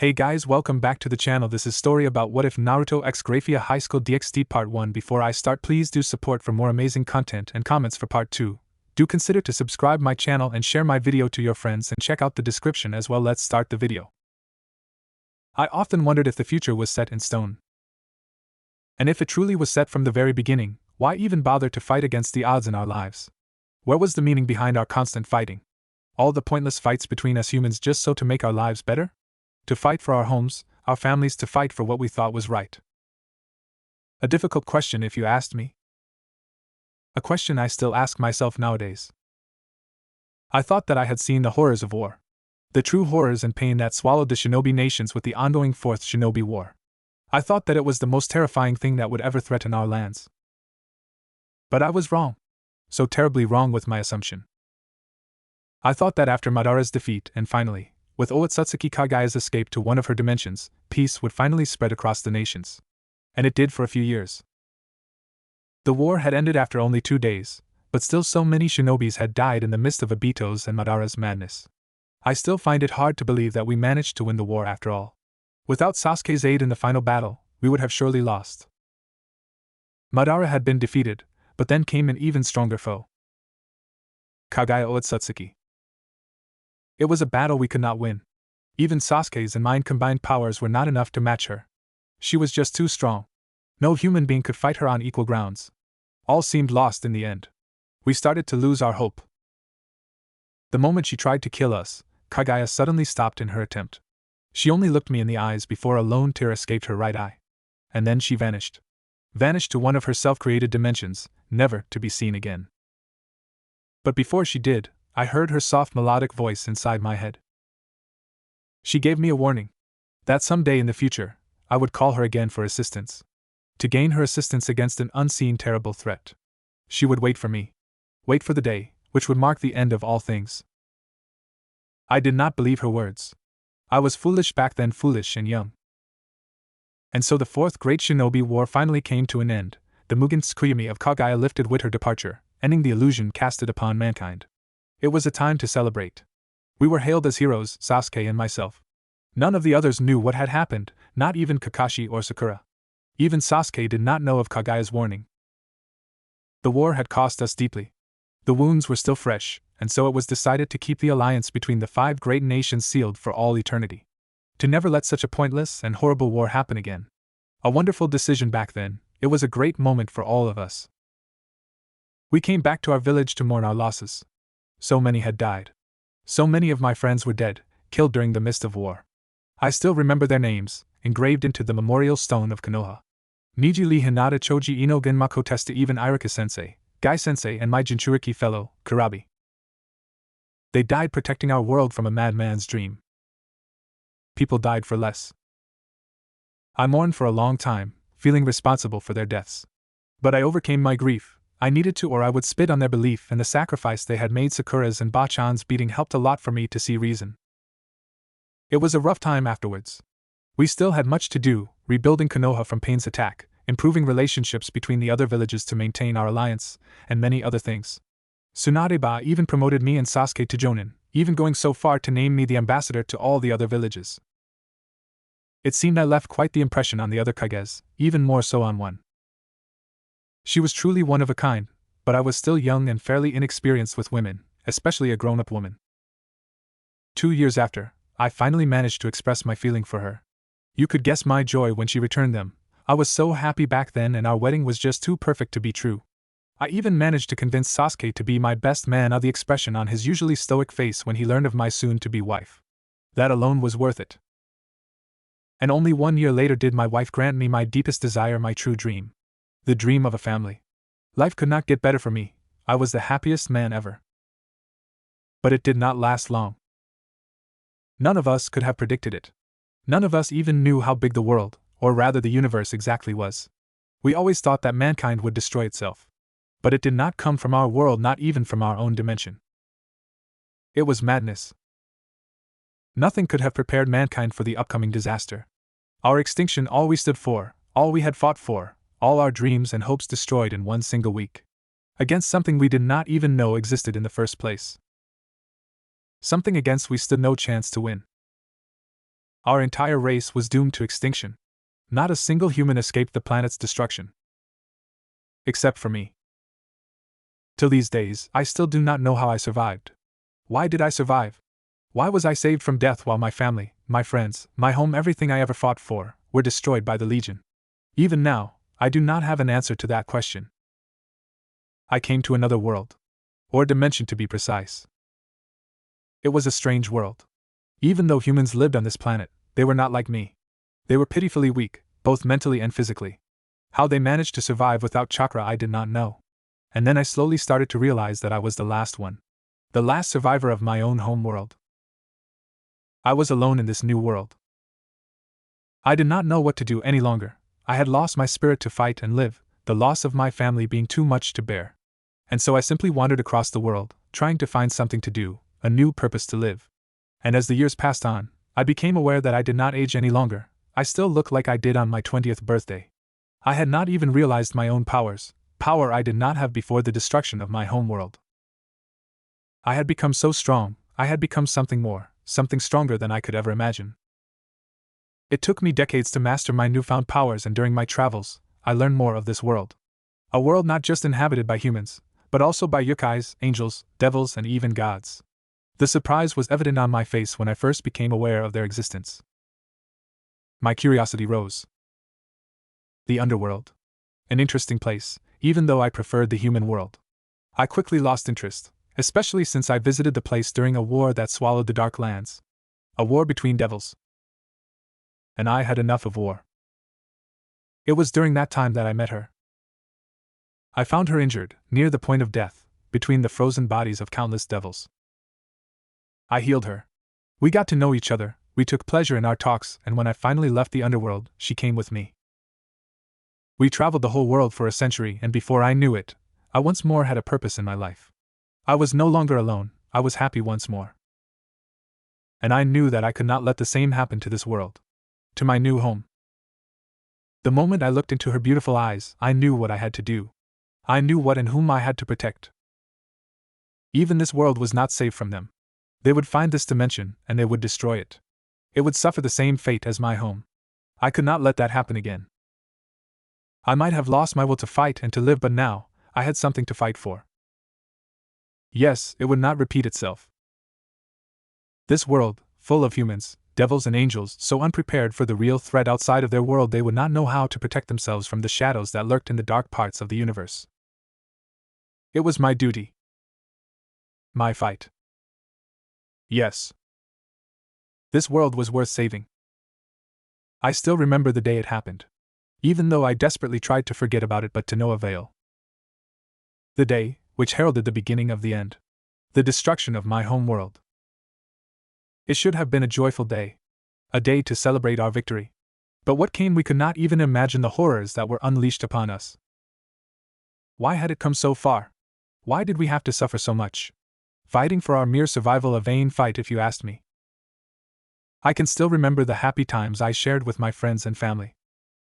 Hey guys, welcome back to the channel. This is story about what if Naruto x Grayfia Highschool DxD Part 1. Before I start, please do support for more amazing content and comments for Part 2. Do consider to subscribe my channel and share my video to your friends and check out the description as well. Let's start the video. I often wondered if the future was set in stone. And if it truly was set from the very beginning, why even bother to fight against the odds in our lives? Where was the meaning behind our constant fighting? All the pointless fights between us humans just so to make our lives better? To fight for our homes, our families, to fight for what we thought was right. A difficult question if you asked me. A question I still ask myself nowadays. I thought that I had seen the horrors of war. The true horrors and pain that swallowed the shinobi nations with the ongoing Fourth Shinobi War. I thought that it was the most terrifying thing that would ever threaten our lands. But I was wrong. So terribly wrong with my assumption. I thought that after Madara's defeat and finally, with Otsutsuki Kagaya's escape to one of her dimensions, peace would finally spread across the nations. And it did for a few years. The war had ended after only 2 days, but still so many shinobis had died in the midst of Obito's and Madara's madness. I still find it hard to believe that we managed to win the war after all. Without Sasuke's aid in the final battle, we would have surely lost. Madara had been defeated, but then came an even stronger foe. Kagaya Otsutsuki. It was a battle we could not win. Even Sasuke's and mine combined powers were not enough to match her. She was just too strong. No human being could fight her on equal grounds. All seemed lost in the end. We started to lose our hope. The moment she tried to kill us, Kagaya suddenly stopped in her attempt. She only looked me in the eyes before a lone tear escaped her right eye. And then she vanished. Vanished to one of her self-created dimensions, never to be seen again. But before she did, I heard her soft melodic voice inside my head. She gave me a warning. That someday in the future, I would call her again for assistance. To gain her assistance against an unseen terrible threat. She would wait for me. Wait for the day, which would mark the end of all things. I did not believe her words. I was foolish back then, foolish and young. And so the Fourth Great Shinobi War finally came to an end. The Mugen Tsukuyomi of Kagaya lifted with her departure, ending the illusion casted upon mankind. It was a time to celebrate. We were hailed as heroes, Sasuke and myself. None of the others knew what had happened, not even Kakashi or Sakura. Even Sasuke did not know of Kagaya's warning. The war had cost us deeply. The wounds were still fresh, and so it was decided to keep the alliance between the 5 great nations sealed for all eternity. To never let such a pointless and horrible war happen again. A wonderful decision back then. It was a great moment for all of us. We came back to our village to mourn our losses. So many had died. So many of my friends were dead, killed during the mist of war. I still remember their names, engraved into the memorial stone of Konoha. Niji Lee Hinata, Choji Ino, Genmako Testa, even Irika-sensei, Gai-sensei, and my Jinchuriki fellow, Kurabi. They died protecting our world from a madman's dream. People died for less. I mourned for a long time, feeling responsible for their deaths. But I overcame my grief. I needed to, or I would spit on their belief, and the sacrifice they had made. Sakura's and Bachan's beating helped a lot for me to see reason. It was a rough time afterwards. We still had much to do, rebuilding Konoha from Pain's attack, improving relationships between the other villages to maintain our alliance, and many other things. Tsunade-ba even promoted me and Sasuke to Jonin, even going so far to name me the ambassador to all the other villages. It seemed I left quite the impression on the other Kages, even more so on one. She was truly one of a kind, but I was still young and fairly inexperienced with women, especially a grown-up woman. 2 years after, I finally managed to express my feeling for her. You could guess my joy when she returned them. I was so happy back then, and our wedding was just too perfect to be true. I even managed to convince Sasuke to be my best man. The expression on his usually stoic face when he learned of my soon-to-be wife. That alone was worth it. And only 1 year later did my wife grant me my deepest desire, my true dream. The dream of a family. Life could not get better for me. I was the happiest man ever. But it did not last long. None of us could have predicted it. None of us even knew how big the world, or rather the universe, exactly was. We always thought that mankind would destroy itself. But it did not come from our world, not even from our own dimension. It was madness. Nothing could have prepared mankind for the upcoming disaster. Our extinction, all we stood for, all we had fought for, all our dreams and hopes destroyed in one single week. Against something we did not even know existed in the first place. Something against we stood no chance to win. Our entire race was doomed to extinction. Not a single human escaped the planet's destruction. Except for me. Till these days, I still do not know how I survived. Why did I survive? Why was I saved from death while my family, my friends, my home, everything I ever fought for, were destroyed by the Legion? Even now, I do not have an answer to that question. I came to another world. Or dimension to be precise. It was a strange world. Even though humans lived on this planet, they were not like me. They were pitifully weak, both mentally and physically. How they managed to survive without chakra I did not know. And then I slowly started to realize that I was the last one. The last survivor of my own home world. I was alone in this new world. I did not know what to do any longer. I had lost my spirit to fight and live, the loss of my family being too much to bear. And so I simply wandered across the world, trying to find something to do, a new purpose to live. And as the years passed on, I became aware that I did not age any longer. I still looked like I did on my 20th birthday. I had not even realized my own powers, power I did not have before the destruction of my home world. I had become so strong, I had become something more, something stronger than I could ever imagine. It took me decades to master my newfound powers, and during my travels, I learned more of this world. A world not just inhabited by humans, but also by yokais, angels, devils, and even gods. The surprise was evident on my face when I first became aware of their existence. My curiosity rose. The underworld. An interesting place, even though I preferred the human world. I quickly lost interest, especially since I visited the place during a war that swallowed the Dark Lands. A war between devils. And I had enough of war. It was during that time that I met her. I found her injured, near the point of death, between the frozen bodies of countless devils. I healed her. We got to know each other, we took pleasure in our talks, and when I finally left the underworld, she came with me. We traveled the whole world for a century, and before I knew it, I once more had a purpose in my life. I was no longer alone, I was happy once more. And I knew that I could not let the same happen to this world. To my new home. The moment I looked into her beautiful eyes, I knew what I had to do. I knew what and whom I had to protect. Even this world was not safe from them. They would find this dimension, and they would destroy it. It would suffer the same fate as my home. I could not let that happen again. I might have lost my will to fight and to live, but now, I had something to fight for. Yes, it would not repeat itself. This world, full of humans, devils and angels, so unprepared for the real threat outside of their world, they would not know how to protect themselves from the shadows that lurked in the dark parts of the universe. It was my duty. My fight. Yes. This world was worth saving. I still remember the day it happened. Even though I desperately tried to forget about it, but to no avail. The day, which heralded the beginning of the end. The destruction of my home world. It should have been a joyful day. A day to celebrate our victory. But what came, we could not even imagine the horrors that were unleashed upon us. Why had it come so far? Why did we have to suffer so much? Fighting for our mere survival, a vain fight if you asked me. I can still remember the happy times I shared with my friends and family.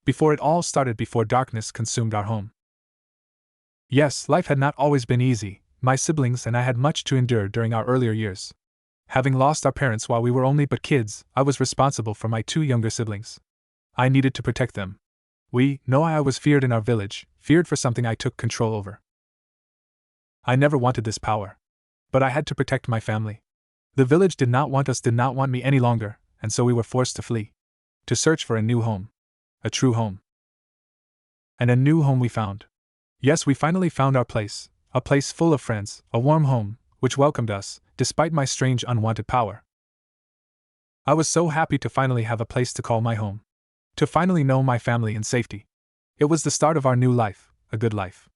Before it all started, before darkness consumed our home. Yes, life had not always been easy. My siblings and I had much to endure during our earlier years. Having lost our parents while we were only but kids, I was responsible for my 2 younger siblings. I needed to protect them. I was feared in our village, feared for something I took control over. I never wanted this power. But I had to protect my family. The village did not want us, did not want me any longer, and so we were forced to flee. To search for a new home. A true home. And a new home we found. Yes, we finally found our place, a place full of friends, a warm home, which welcomed us, despite my strange unwanted power. I was so happy to finally have a place to call my home. To finally know my family in safety. It was the start of our new life, a good life.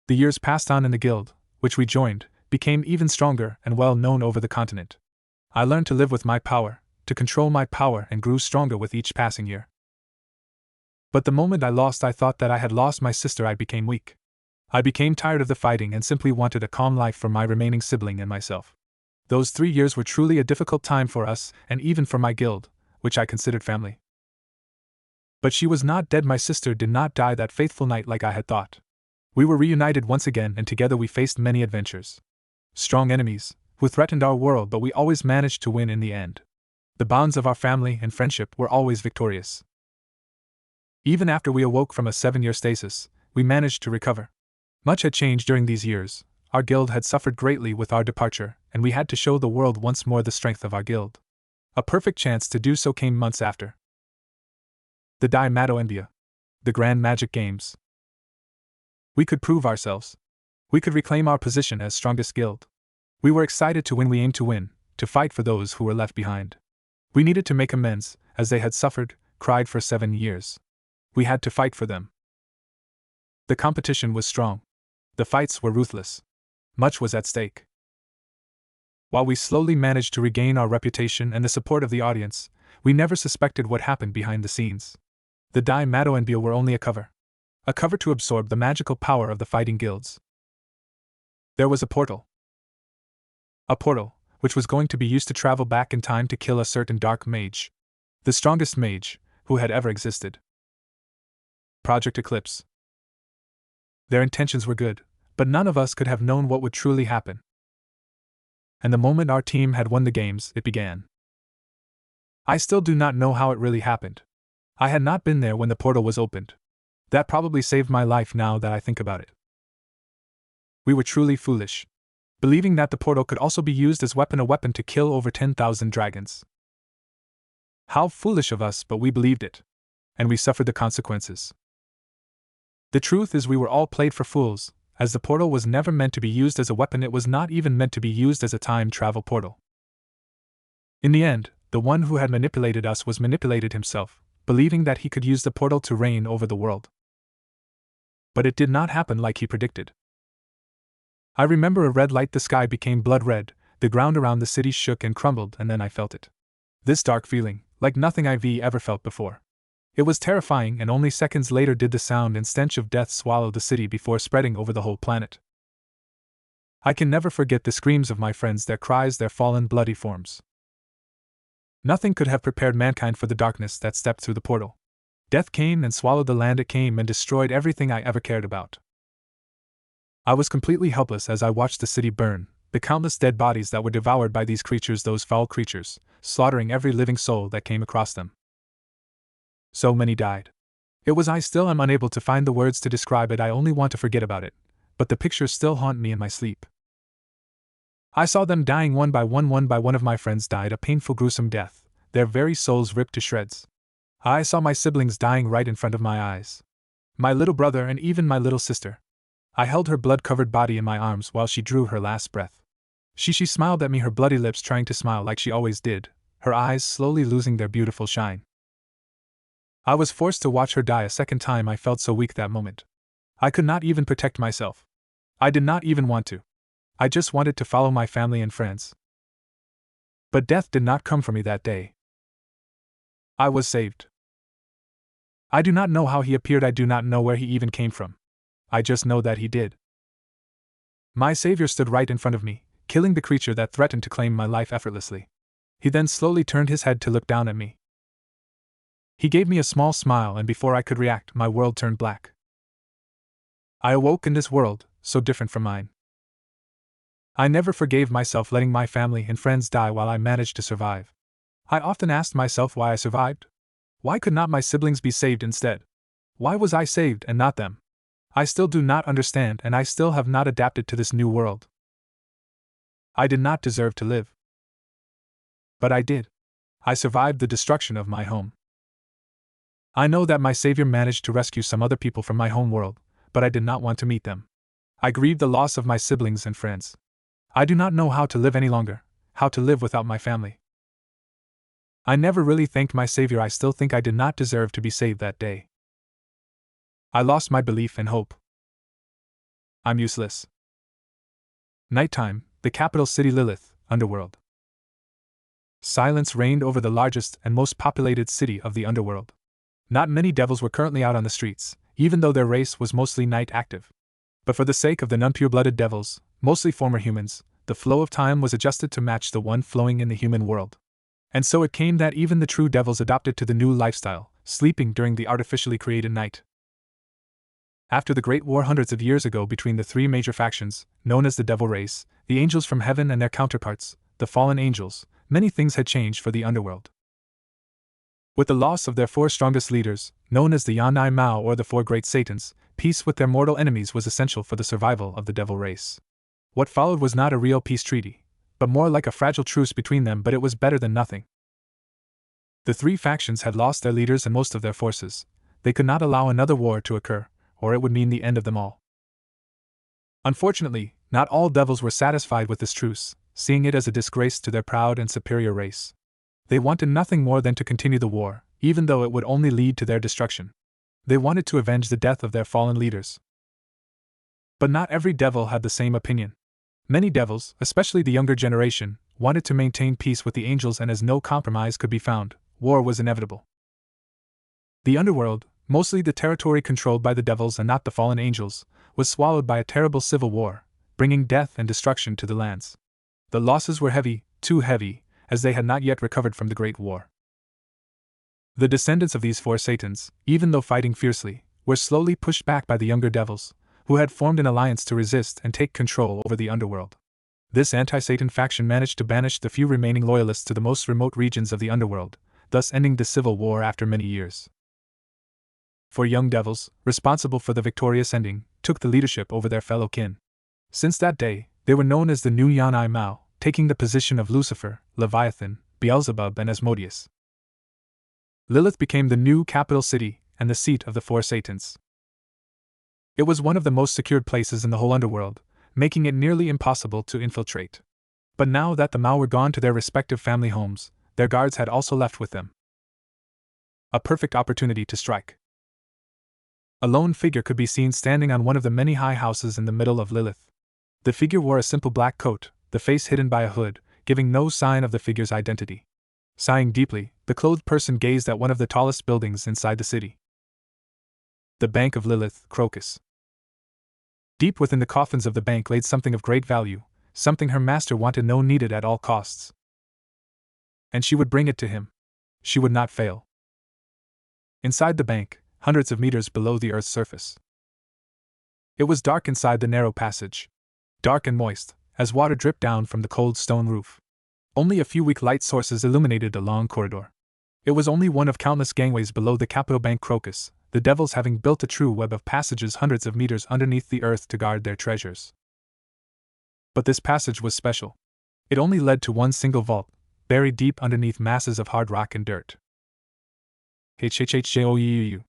The years passed on, and the guild, which we joined, became even stronger and well known over the continent. I learned to live with my power, to control my power, and grew stronger with each passing year. But the moment I thought that I had lost my sister, I became weak. I became tired of the fighting and simply wanted a calm life for my remaining sibling and myself. Those 3 years were truly a difficult time for us, and even for my guild, which I considered family. But she was not dead. My sister did not die that faithful night like I had thought. We were reunited once again, and together we faced many adventures. Strong enemies, who threatened our world, but we always managed to win in the end. The bonds of our family and friendship were always victorious. Even after we awoke from a 7-year stasis, we managed to recover. Much had changed during these years. Our guild had suffered greatly with our departure, and we had to show the world once more the strength of our guild. A perfect chance to do so came months after. The Diamatoenbia. The Grand Magic Games. We could prove ourselves. We could reclaim our position as strongest guild. We were excited to win. We aimed to win, to fight for those who were left behind. We needed to make amends, as they had suffered, cried for 7 years. We had to fight for them. The competition was strong. The fights were ruthless. Much was at stake. While we slowly managed to regain our reputation and the support of the audience, we never suspected what happened behind the scenes. The Diamatoenbia were only a cover to absorb the magical power of the fighting guilds. There was a portal. A portal, which was going to be used to travel back in time to kill a certain dark mage. The strongest mage who had ever existed. Project Eclipse. Their intentions were good, but none of us could have known what would truly happen. And the moment our team had won the games, it began. I still do not know how it really happened. I had not been there when the portal was opened. That probably saved my life now that I think about it. We were truly foolish, believing that the portal could also be used as a weapon to kill over 10,000 dragons. How foolish of us, but we believed it. And we suffered the consequences. The truth is we were all played for fools, as the portal was never meant to be used as a weapon. It was not even meant to be used as a time travel portal. In the end, the one who had manipulated us was manipulated himself, believing that he could use the portal to reign over the world. But it did not happen like he predicted. I remember a red light. The sky became blood red, the ground around the city shook and crumbled, and then I felt it. This dark feeling, like nothing I've ever felt before. It was terrifying, and only seconds later did the sound and stench of death swallow the city before spreading over the whole planet. I can never forget the screams of my friends, their cries, their fallen bloody forms. Nothing could have prepared mankind for the darkness that stepped through the portal. Death came and swallowed the land. It came and destroyed everything I ever cared about. I was completely helpless as I watched the city burn, the countless dead bodies that were devoured by these creatures, those foul creatures, slaughtering every living soul that came across them. So many died. I still am unable to find the words to describe it. I only want to forget about it, but the pictures still haunt me in my sleep. I saw them dying one by one. One by one of my friends died a painful, gruesome death, their very souls ripped to shreds. I saw my siblings dying right in front of my eyes. My little brother and even my little sister. I held her blood-covered body in my arms while she drew her last breath. She smiled at me, her bloody lips trying to smile like she always did, her eyes slowly losing their beautiful shine. I was forced to watch her die a second time. I felt so weak that moment. I could not even protect myself. I did not even want to. I just wanted to follow my family and friends. But death did not come for me that day. I was saved. I do not know how he appeared. I do not know where he even came from. I just know that he did. My savior stood right in front of me, killing the creature that threatened to claim my life effortlessly. He then slowly turned his head to look down at me. He gave me a small smile, and before I could react, my world turned black. I awoke in this world, so different from mine. I never forgave myself letting my family and friends die while I managed to survive. I often asked myself why I survived. Why could not my siblings be saved instead? Why was I saved and not them? I still do not understand, and I still have not adapted to this new world. I did not deserve to live. But I did. I survived the destruction of my home. I know that my savior managed to rescue some other people from my home world, but I did not want to meet them. I grieved the loss of my siblings and friends. I do not know how to live any longer, how to live without my family. I never really thanked my savior. I still think I did not deserve to be saved that day. I lost my belief and hope. I'm useless. Nighttime, the capital city Lilith, Underworld. Silence reigned over the largest and most populated city of the Underworld. Not many devils were currently out on the streets, even though their race was mostly night active. But for the sake of the non-pure-blooded devils, mostly former humans, the flow of time was adjusted to match the one flowing in the human world. And so it came that even the true devils adopted to the new lifestyle, sleeping during the artificially created night. After the Great War hundreds of years ago between the three major factions, known as the Devil Race, the angels from heaven and their counterparts, the fallen angels, many things had changed for the underworld. With the loss of their 4 strongest leaders, known as the Yanai Mao or the 4 Great Satans, peace with their mortal enemies was essential for the survival of the devil race. What followed was not a real peace treaty, but more like a fragile truce between them, but it was better than nothing. The 3 factions had lost their leaders and most of their forces. They could not allow another war to occur, or it would mean the end of them all. Unfortunately, not all devils were satisfied with this truce, seeing it as a disgrace to their proud and superior race. They wanted nothing more than to continue the war, even though it would only lead to their destruction. They wanted to avenge the death of their fallen leaders. But not every devil had the same opinion. Many devils, especially the younger generation, wanted to maintain peace with the angels, and as no compromise could be found, war was inevitable. The underworld, mostly the territory controlled by the devils and not the fallen angels, was swallowed by a terrible civil war, bringing death and destruction to the lands. The losses were heavy, too heavy, as they had not yet recovered from the Great War. The descendants of these 4 Satans, even though fighting fiercely, were slowly pushed back by the younger devils, who had formed an alliance to resist and take control over the underworld. This anti-Satan faction managed to banish the few remaining loyalists to the most remote regions of the underworld, thus ending the civil war after many years. 4 young devils, responsible for the victorious ending, took the leadership over their fellow kin. Since that day, they were known as the new Yanai Mao, taking the position of Lucifer, Leviathan, Beelzebub, and Asmodeus. Lilith became the new capital city and the seat of the 4 Satans. It was one of the most secured places in the whole underworld, making it nearly impossible to infiltrate. But now that the Mao were gone to their respective family homes, their guards had also left with them. A perfect opportunity to strike. A lone figure could be seen standing on one of the many high houses in the middle of Lilith. The figure wore a simple black coat, the face hidden by a hood, giving no sign of the figure's identity. Sighing deeply, the clothed person gazed at one of the tallest buildings inside the city. The Bank of Lilith, Crocus. Deep within the coffins of the bank laid something of great value, something her master wanted no needed at all costs. And she would bring it to him. She would not fail. Inside the bank, hundreds of meters below the Earth's surface. It was dark inside the narrow passage. Dark and moist, as water dripped down from the cold stone roof. Only a few weak light sources illuminated the long corridor. It was only one of countless gangways below the Capital Bank Crocus, the devils having built a true web of passages hundreds of meters underneath the earth to guard their treasures. But this passage was special. It only led to one single vault, buried deep underneath masses of hard rock and dirt. HHHJOUU.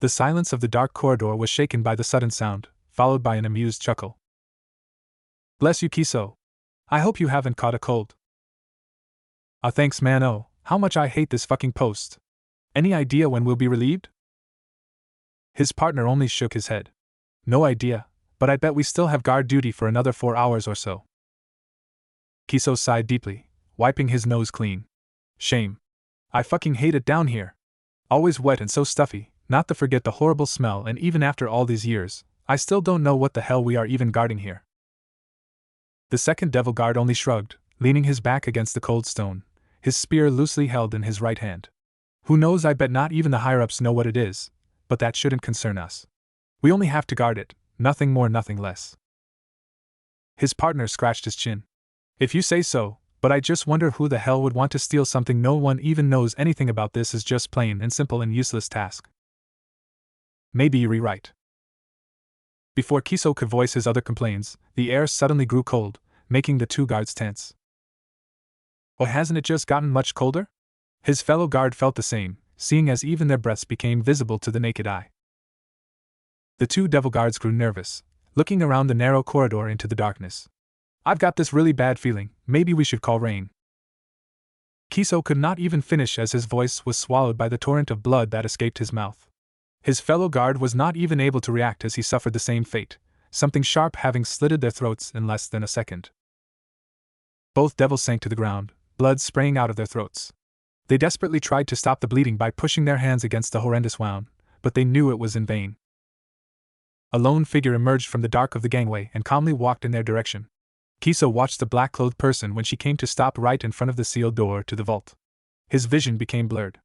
The silence of the dark corridor was shaken by the sudden sound, followed by an amused chuckle. Bless you, Kiso. I hope you haven't caught a cold. Ah, thanks, man. Oh, how much I hate this fucking post. Any idea when we'll be relieved? His partner only shook his head. No idea, but I bet we still have guard duty for another 4 hours or so. Kiso sighed deeply, wiping his nose clean. Shame. I fucking hate it down here. Always wet and so stuffy, not to forget the horrible smell, and even after all these years, I still don't know what the hell we are even guarding here. The second devil guard only shrugged, leaning his back against the cold stone, his spear loosely held in his right hand. Who knows, I bet not even the higher-ups know what it is, but that shouldn't concern us. We only have to guard it, nothing more, nothing less. His partner scratched his chin. If you say so, but I just wonder who the hell would want to steal something no one even knows anything about. This is just plain and simple and useless task. Maybe you're right. Before Kiso could voice his other complaints, the air suddenly grew cold, making the 2 guards tense. Oh, hasn't it just gotten much colder? His fellow guard felt the same, seeing as even their breaths became visible to the naked eye. The 2 devil guards grew nervous, looking around the narrow corridor into the darkness. I've got this really bad feeling, maybe we should call rain. Kiso could not even finish as his voice was swallowed by the torrent of blood that escaped his mouth. His fellow guard was not even able to react as he suffered the same fate, something sharp having slitted their throats in less than a second. Both devils sank to the ground, blood spraying out of their throats. They desperately tried to stop the bleeding by pushing their hands against the horrendous wound, but they knew it was in vain. A lone figure emerged from the dark of the gangway and calmly walked in their direction. Kiso watched the black-clothed person when she came to stop right in front of the sealed door to the vault. His vision became blurred.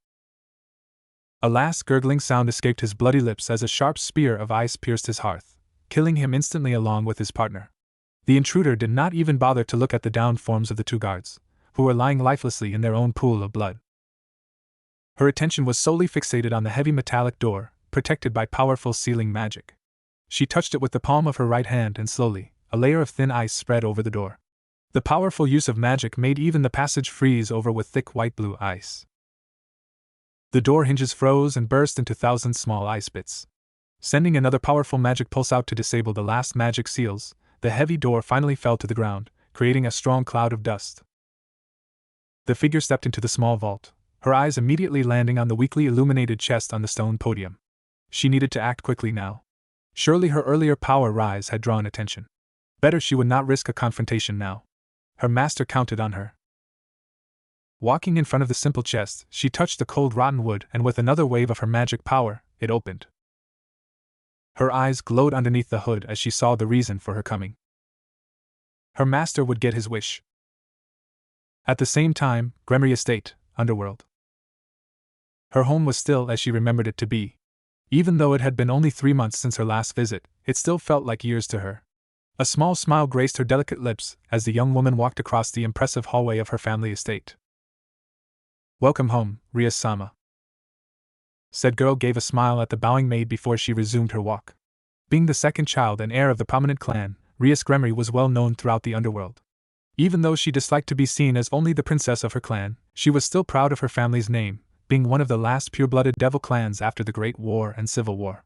A last gurgling sound escaped his bloody lips as a sharp spear of ice pierced his hearth, killing him instantly along with his partner. The intruder did not even bother to look at the downed forms of the 2 guards, who were lying lifelessly in their own pool of blood. Her attention was solely fixated on the heavy metallic door, protected by powerful sealing magic. She touched it with the palm of her right hand and slowly, a layer of thin ice spread over the door. The powerful use of magic made even the passage freeze over with thick white-blue ice. The door hinges froze and burst into thousand small ice bits. Sending another powerful magic pulse out to disable the last magic seals, the heavy door finally fell to the ground, creating a strong cloud of dust. The figure stepped into the small vault, her eyes immediately landing on the weakly illuminated chest on the stone podium. She needed to act quickly now. Surely her earlier power rise had drawn attention. Better she would not risk a confrontation now. Her master counted on her. Walking in front of the simple chest, she touched the cold rotten wood and with another wave of her magic power, it opened. Her eyes glowed underneath the hood as she saw the reason for her coming. Her master would get his wish. At the same time, Grayfia Estate, Underworld. Her home was still as she remembered it to be. Even though it had been only 3 months since her last visit, it still felt like years to her. A small smile graced her delicate lips as the young woman walked across the impressive hallway of her family estate. "Welcome home, Ria-sama," said girl gave a smile at the bowing maid before she resumed her walk. Being the second child and heir of the prominent clan, Rias Grayfia was well known throughout the underworld. Even though she disliked to be seen as only the princess of her clan, she was still proud of her family's name, being one of the last pure-blooded devil clans after the Great War and Civil War.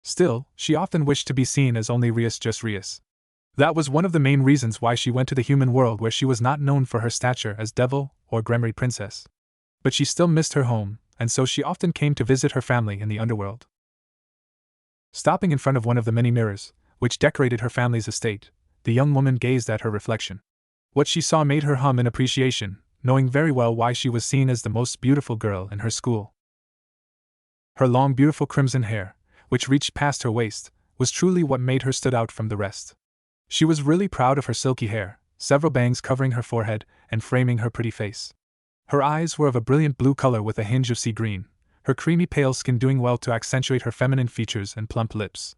Still, she often wished to be seen as only Rias, just Rias. That was one of the main reasons why she went to the human world, where she was not known for her stature as devil or Grayfia princess. But she still missed her home, and so she often came to visit her family in the underworld. Stopping in front of one of the many mirrors, which decorated her family's estate, the young woman gazed at her reflection. What she saw made her hum in appreciation, knowing very well why she was seen as the most beautiful girl in her school. Her long beautiful crimson hair, which reached past her waist, was truly what made her stood out from the rest. She was really proud of her silky hair, several bangs covering her forehead and framing her pretty face. Her eyes were of a brilliant blue color with a hinge of sea green, her creamy pale skin doing well to accentuate her feminine features and plump lips.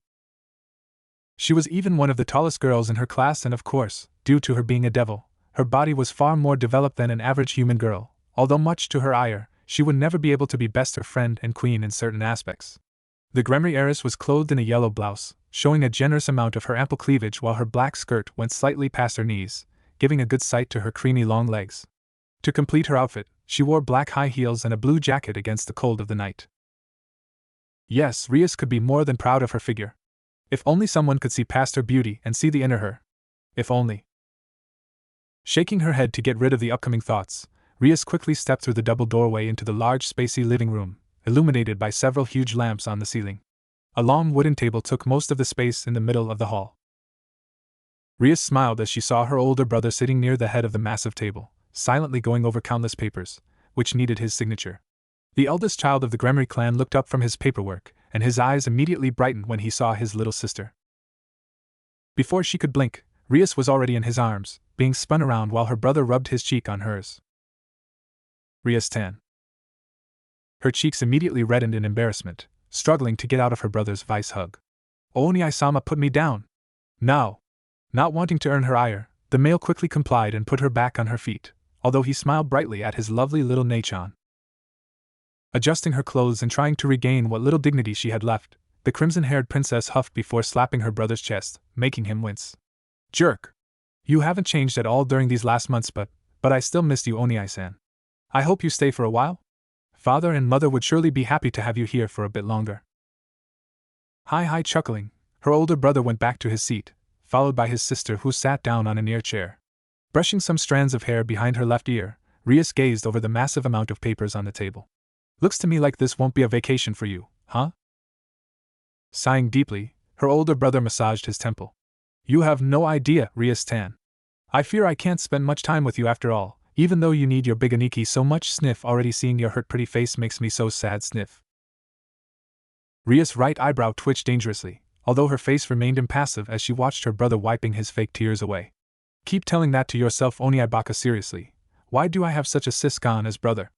She was even one of the tallest girls in her class, and of course, due to her being a devil, her body was far more developed than an average human girl. Although much to her ire, she would never be able to be best her friend and queen in certain aspects. The Grayfia heiress was clothed in a yellow blouse, showing a generous amount of her ample cleavage, while her black skirt went slightly past her knees, giving a good sight to her creamy long legs. To complete her outfit, she wore black high heels and a blue jacket against the cold of the night. Yes, Rias could be more than proud of her figure. If only someone could see past her beauty and see the inner her. If only. Shaking her head to get rid of the upcoming thoughts, Rias quickly stepped through the double doorway into the large spacey living room, illuminated by several huge lamps on the ceiling. A long wooden table took most of the space in the middle of the hall. Rias smiled as she saw her older brother sitting near the head of the massive table, silently going over countless papers, which needed his signature. The eldest child of the Grayfia clan looked up from his paperwork, and his eyes immediately brightened when he saw his little sister. Before she could blink, Rias was already in his arms, being spun around while her brother rubbed his cheek on hers. Rias-tan. Her cheeks immediately reddened in embarrassment, struggling to get out of her brother's vice hug. "Oni-sama, put me down." "Now." Not wanting to earn her ire, the male quickly complied and put her back on her feet, although he smiled brightly at his lovely little Nachan. Adjusting her clothes and trying to regain what little dignity she had left, the crimson-haired princess huffed before slapping her brother's chest, making him wince. "Jerk! You haven't changed at all during these last months, but I still missed you, Oni-san. I hope you stay for a while? Father and mother would surely be happy to have you here for a bit longer." Hi, chuckling, her older brother went back to his seat, followed by his sister, who sat down on a near chair. Brushing some strands of hair behind her left ear, Rias gazed over the massive amount of papers on the table. "Looks to me like this won't be a vacation for you, huh?" Sighing deeply, her older brother massaged his temple. "You have no idea, Rias-tan. I fear I can't spend much time with you after all, even though you need your big Aniki so much. Sniff, already seeing your hurt pretty face makes me so sad. Sniff." Rias' right eyebrow twitched dangerously, although her face remained impassive as she watched her brother wiping his fake tears away. "Keep telling that to yourself, Oni-ibaka, seriously. Why do I have such a siscon as brother?"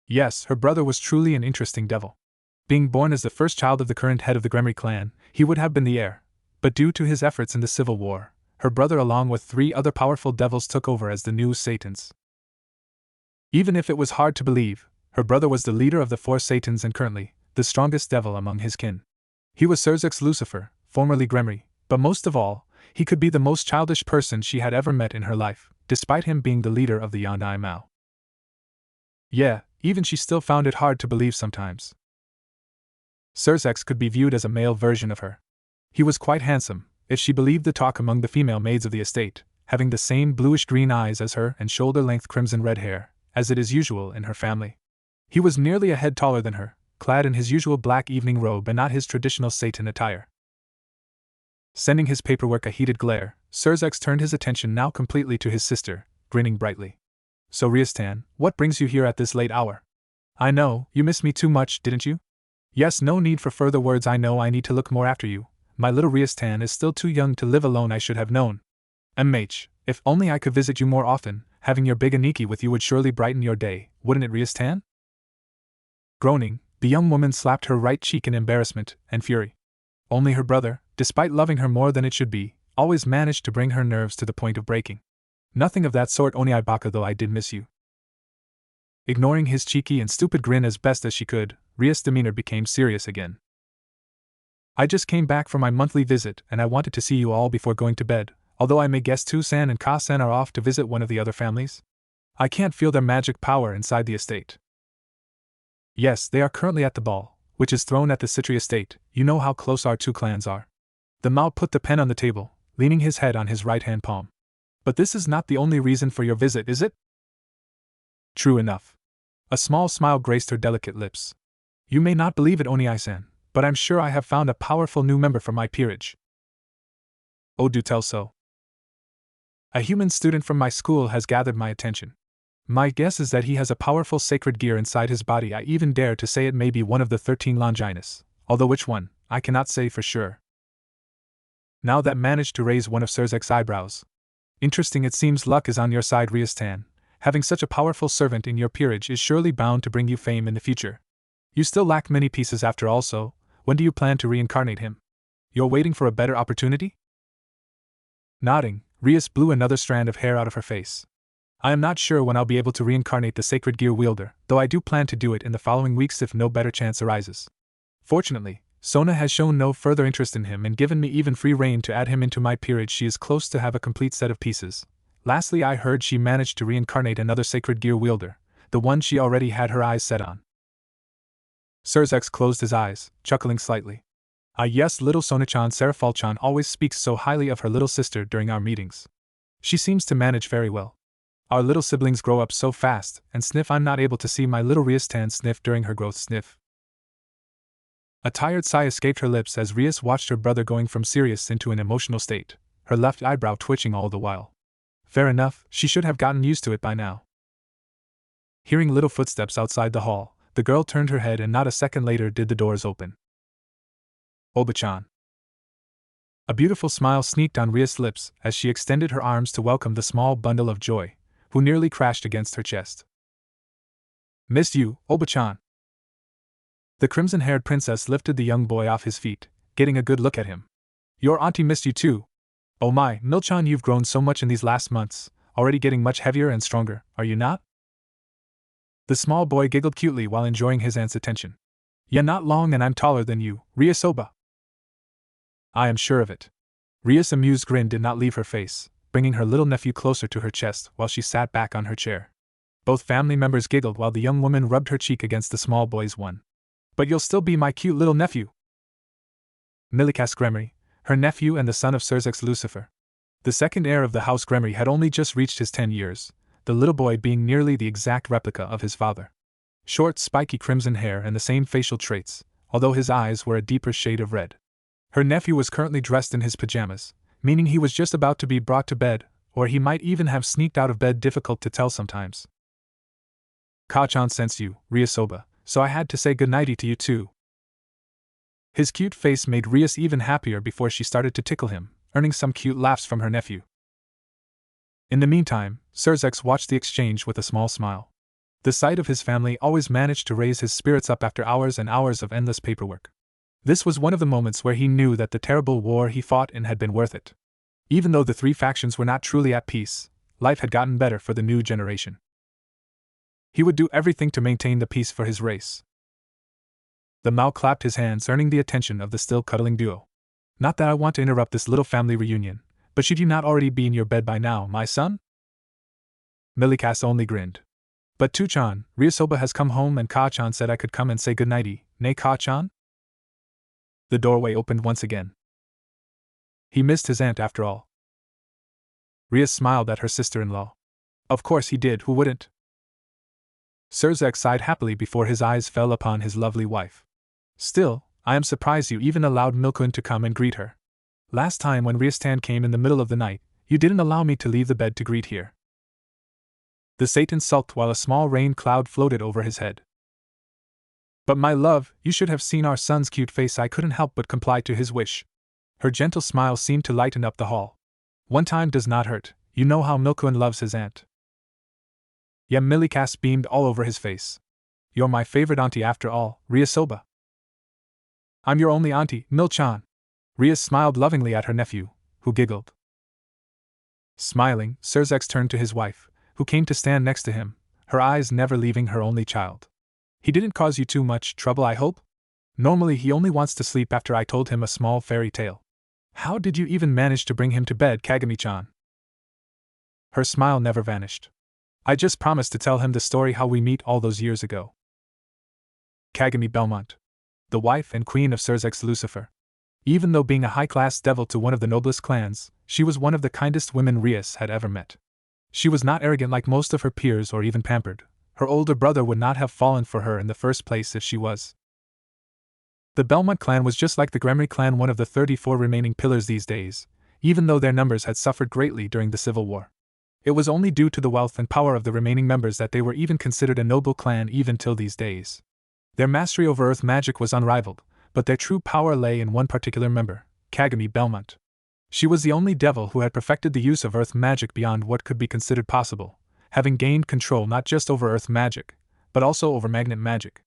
Yes, her brother was truly an interesting devil. Being born as the first child of the current head of the Grayfia clan, he would have been the heir, but due to his efforts in the Civil War, her brother along with 3 other powerful devils took over as the new Satans. Even if it was hard to believe, her brother was the leader of the 4 Satans and currently, the strongest devil among his kin. He was Surzek's Lucifer, formerly Gremry, but most of all, he could be the most childish person she had ever met in her life, despite him being the leader of the Yandai Mao. Yeah, even she still found it hard to believe sometimes. Surzek could be viewed as a male version of her. He was quite handsome, if she believed the talk among the female maids of the estate, having the same bluish-green eyes as her and shoulder-length crimson-red hair, as it is usual in her family. He was nearly a head taller than her, clad in his usual black evening robe and not his traditional Satan attire. Sending his paperwork a heated glare, Surzek turned his attention now completely to his sister, grinning brightly. So Riastan, what brings you here at this late hour? I know, you missed me too much, didn't you? Yes, no need for further words, I know I need to look more after you. My little Riastan is still too young to live alone, I should have known. If only I could visit you more often, having your big Aniki with you would surely brighten your day, wouldn't it, Riastan? Groaning, the young woman slapped her right cheek in embarrassment and fury. Only her brother, despite loving her more than it should be, always managed to bring her nerves to the point of breaking. Nothing of that sort, Oni Ibaka, though I did miss you. Ignoring his cheeky and stupid grin as best as she could, Ria's demeanor became serious again. I just came back from my monthly visit and I wanted to see you all before going to bed, although I may guess Tu-san and Ka-san are off to visit one of the other families. I can't feel their magic power inside the estate. Yes, they are currently at the ball, which is thrown at the Citri estate. You know how close our 2 clans are. The Mao put the pen on the table, leaning his head on his right-hand palm. But this is not the only reason for your visit, is it? True enough. A small smile graced her delicate lips. You may not believe it, Oni-san, but I'm sure I have found a powerful new member for my peerage. Oh, do tell so. A human student from my school has gathered my attention. My guess is that he has a powerful sacred gear inside his body. I even dare to say it may be one of the 13 Longinus, although which one, I cannot say for sure. Now that managed to raise one of Surzek's eyebrows. Interesting, it seems luck is on your side, Riastan. Having such a powerful servant in your peerage is surely bound to bring you fame in the future. You still lack many pieces after all, so when do you plan to reincarnate him? You're waiting for a better opportunity? Nodding, Rias blew another strand of hair out of her face. I am not sure when I'll be able to reincarnate the sacred gear wielder, though I do plan to do it in the following weeks if no better chance arises. Fortunately, Sona has shown no further interest in him and given me even free rein to add him into my peerage. She is close to have a complete set of pieces. Lastly, I heard she managed to reincarnate another sacred gear wielder, the one she already had her eyes set on. Surzek closed his eyes, chuckling slightly. Ah yes, little Sona-chan. Serafal-chan always speaks so highly of her little sister during our meetings. She seems to manage very well. Our little siblings grow up so fast, and sniff, I'm not able to see my little Riastan sniff during her growth. Sniff. A tired sigh escaped her lips as Rias watched her brother going from serious into an emotional state, her left eyebrow twitching all the while. Fair enough, she should have gotten used to it by now. Hearing little footsteps outside the hall, the girl turned her head and not a second later did the doors open. Oba-chan. A beautiful smile sneaked on Ria's lips as she extended her arms to welcome the small bundle of joy, who nearly crashed against her chest. Missed you, Oba-chan. The crimson-haired princess lifted the young boy off his feet, getting a good look at him. Your auntie missed you too. Oh my, Mil-chan, you've grown so much in these last months, already getting much heavier and stronger, are you not? The small boy giggled cutely while enjoying his aunt's attention. Yeah, not long, and I'm taller than you, Rias Oba. I am sure of it. Ria's amused grin did not leave her face, bringing her little nephew closer to her chest while she sat back on her chair. Both family members giggled while the young woman rubbed her cheek against the small boy's one. But you'll still be my cute little nephew. Milikas Gremry, her nephew and the son of Surzek's Lucifer. The second heir of the House Gremry had only just reached his 10 years, the little boy being nearly the exact replica of his father. Short, spiky crimson hair and the same facial traits, although his eyes were a deeper shade of red. Her nephew was currently dressed in his pajamas, meaning he was just about to be brought to bed, or he might even have sneaked out of bed, difficult to tell sometimes. Ka-chan sensed you, Rias Oba, so I had to say goodnighty to you too. His cute face made Rias even happier before she started to tickle him, earning some cute laughs from her nephew. In the meantime, Surzek watched the exchange with a small smile. The sight of his family always managed to raise his spirits up after hours and hours of endless paperwork. This was one of the moments where he knew that the terrible war he fought in had been worth it. Even though the three factions were not truly at peace, life had gotten better for the new generation. He would do everything to maintain the peace for his race. The Mao clapped his hands, earning the attention of the still cuddling duo. Not that I want to interrupt this little family reunion, but should you not already be in your bed by now, my son? Milikas only grinned. But Tu-chan, Ryosoba has come home and Ka-chan said I could come and say goodnighty, nay Ka-chan? The doorway opened once again. He missed his aunt after all. Rhea smiled at her sister-in-law. Of course he did, who wouldn't? Surzek sighed happily before his eyes fell upon his lovely wife. Still, I am surprised you even allowed Milkun to come and greet her. Last time when Rhea-stan came in the middle of the night, you didn't allow me to leave the bed to greet here. The Satan sulked while a small rain cloud floated over his head. But my love, you should have seen our son's cute face. I couldn't help but comply to his wish. Her gentle smile seemed to lighten up the hall. One time does not hurt, you know how Milkun loves his aunt. Milikas beamed all over his face. You're my favorite auntie after all, Ryosoba. I'm your only auntie, Mil-chan. Rhea smiled lovingly at her nephew, who giggled. Smiling, Surzek turned to his wife, who came to stand next to him, her eyes never leaving her only child. He didn't cause you too much trouble, I hope? Normally he only wants to sleep after I told him a small fairy tale. How did you even manage to bring him to bed, Kagami-chan? Her smile never vanished. I just promised to tell him the story how we meet all those years ago. Kagami Belmont, the wife and queen of Surzek's Lucifer. Even though being a high-class devil to one of the noblest clans, she was one of the kindest women Rias had ever met. She was not arrogant like most of her peers or even pampered. Her older brother would not have fallen for her in the first place if she was. The Belmont clan was just like the Gremry clan, one of the 34 remaining pillars these days, even though their numbers had suffered greatly during the Civil War. It was only due to the wealth and power of the remaining members that they were even considered a noble clan even till these days. Their mastery over earth magic was unrivaled, but their true power lay in one particular member, Kagami Belmont. She was the only devil who had perfected the use of earth magic beyond what could be considered possible, having gained control not just over earth magic, but also over magnet magic.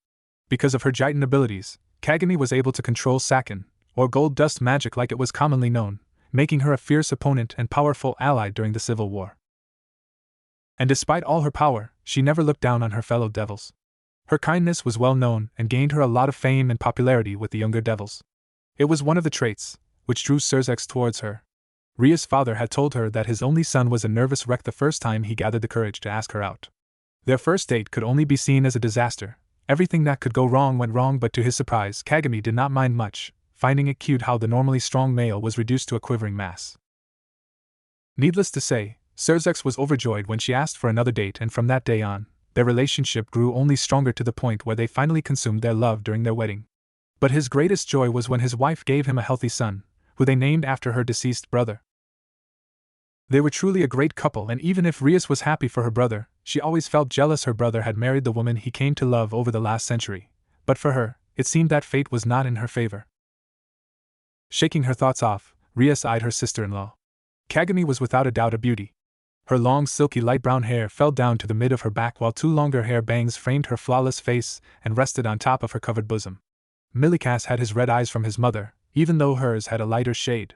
Because of her Jitan abilities, Kagami was able to control Sakin, or gold dust magic like it was commonly known, making her a fierce opponent and powerful ally during the Civil War. And despite all her power, she never looked down on her fellow devils. Her kindness was well known and gained her a lot of fame and popularity with the younger devils. It was one of the traits which drew Surzek towards her. Ria's father had told her that his only son was a nervous wreck the first time he gathered the courage to ask her out. Their first date could only be seen as a disaster. Everything that could go wrong went wrong, but to his surprise, Kagami did not mind much, finding it cute how the normally strong male was reduced to a quivering mass. Needless to say, Surzek was overjoyed when she asked for another date, and from that day on, their relationship grew only stronger to the point where they finally consumed their love during their wedding. But his greatest joy was when his wife gave him a healthy son, who they named after her deceased brother. They were truly a great couple, and even if Rias was happy for her brother, she always felt jealous her brother had married the woman he came to love over the last century. But for her, it seemed that fate was not in her favor. Shaking her thoughts off, Rias eyed her sister-in-law. Kagami was without a doubt a beauty. Her long silky light brown hair fell down to the mid of her back while two longer hair bangs framed her flawless face and rested on top of her covered bosom. Milikas had his red eyes from his mother, even though hers had a lighter shade.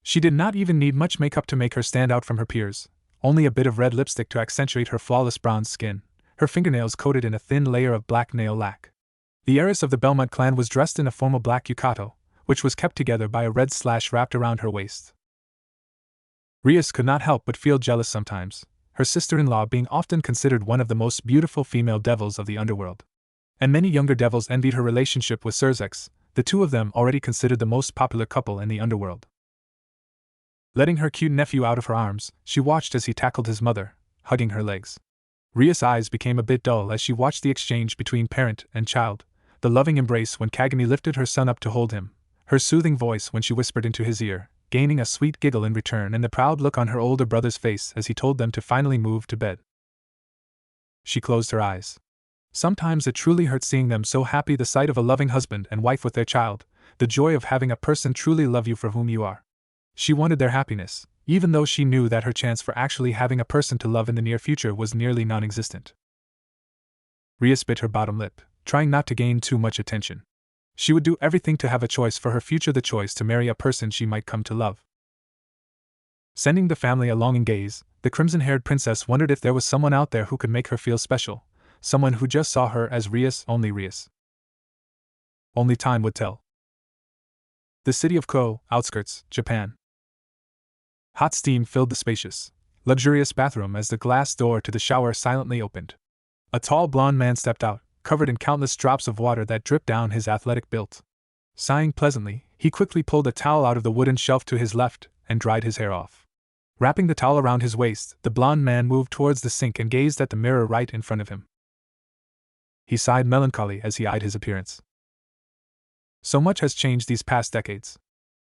She did not even need much makeup to make her stand out from her peers, only a bit of red lipstick to accentuate her flawless brown skin, her fingernails coated in a thin layer of black nail lac. The heiress of the Belmont clan was dressed in a formal black yukata, which was kept together by a red slash wrapped around her waist. Rias could not help but feel jealous sometimes, her sister-in-law being often considered one of the most beautiful female devils of the underworld. And many younger devils envied her relationship with Surzek, the two of them already considered the most popular couple in the underworld. Letting her cute nephew out of her arms, she watched as he tackled his mother, hugging her legs. Ria's eyes became a bit dull as she watched the exchange between parent and child, the loving embrace when Kagami lifted her son up to hold him, her soothing voice when she whispered into his ear, gaining a sweet giggle in return, and the proud look on her older brother's face as he told them to finally move to bed. She closed her eyes. Sometimes it truly hurt seeing them so happy, the sight of a loving husband and wife with their child, the joy of having a person truly love you for whom you are. She wanted their happiness, even though she knew that her chance for actually having a person to love in the near future was nearly non-existent. Rias bit her bottom lip, trying not to gain too much attention. She would do everything to have a choice for her future, the choice to marry a person she might come to love. Sending the family a longing gaze, the crimson-haired princess wondered if there was someone out there who could make her feel special, someone who just saw her as Rias, only Rias. Only time would tell. The city of Ko, outskirts, Japan. Hot steam filled the spacious, luxurious bathroom as the glass door to the shower silently opened. A tall blond man stepped out, covered in countless drops of water that dripped down his athletic build. Sighing pleasantly, he quickly pulled a towel out of the wooden shelf to his left and dried his hair off. Wrapping the towel around his waist, the blond man moved towards the sink and gazed at the mirror right in front of him. He sighed melancholy as he eyed his appearance. So much has changed these past decades.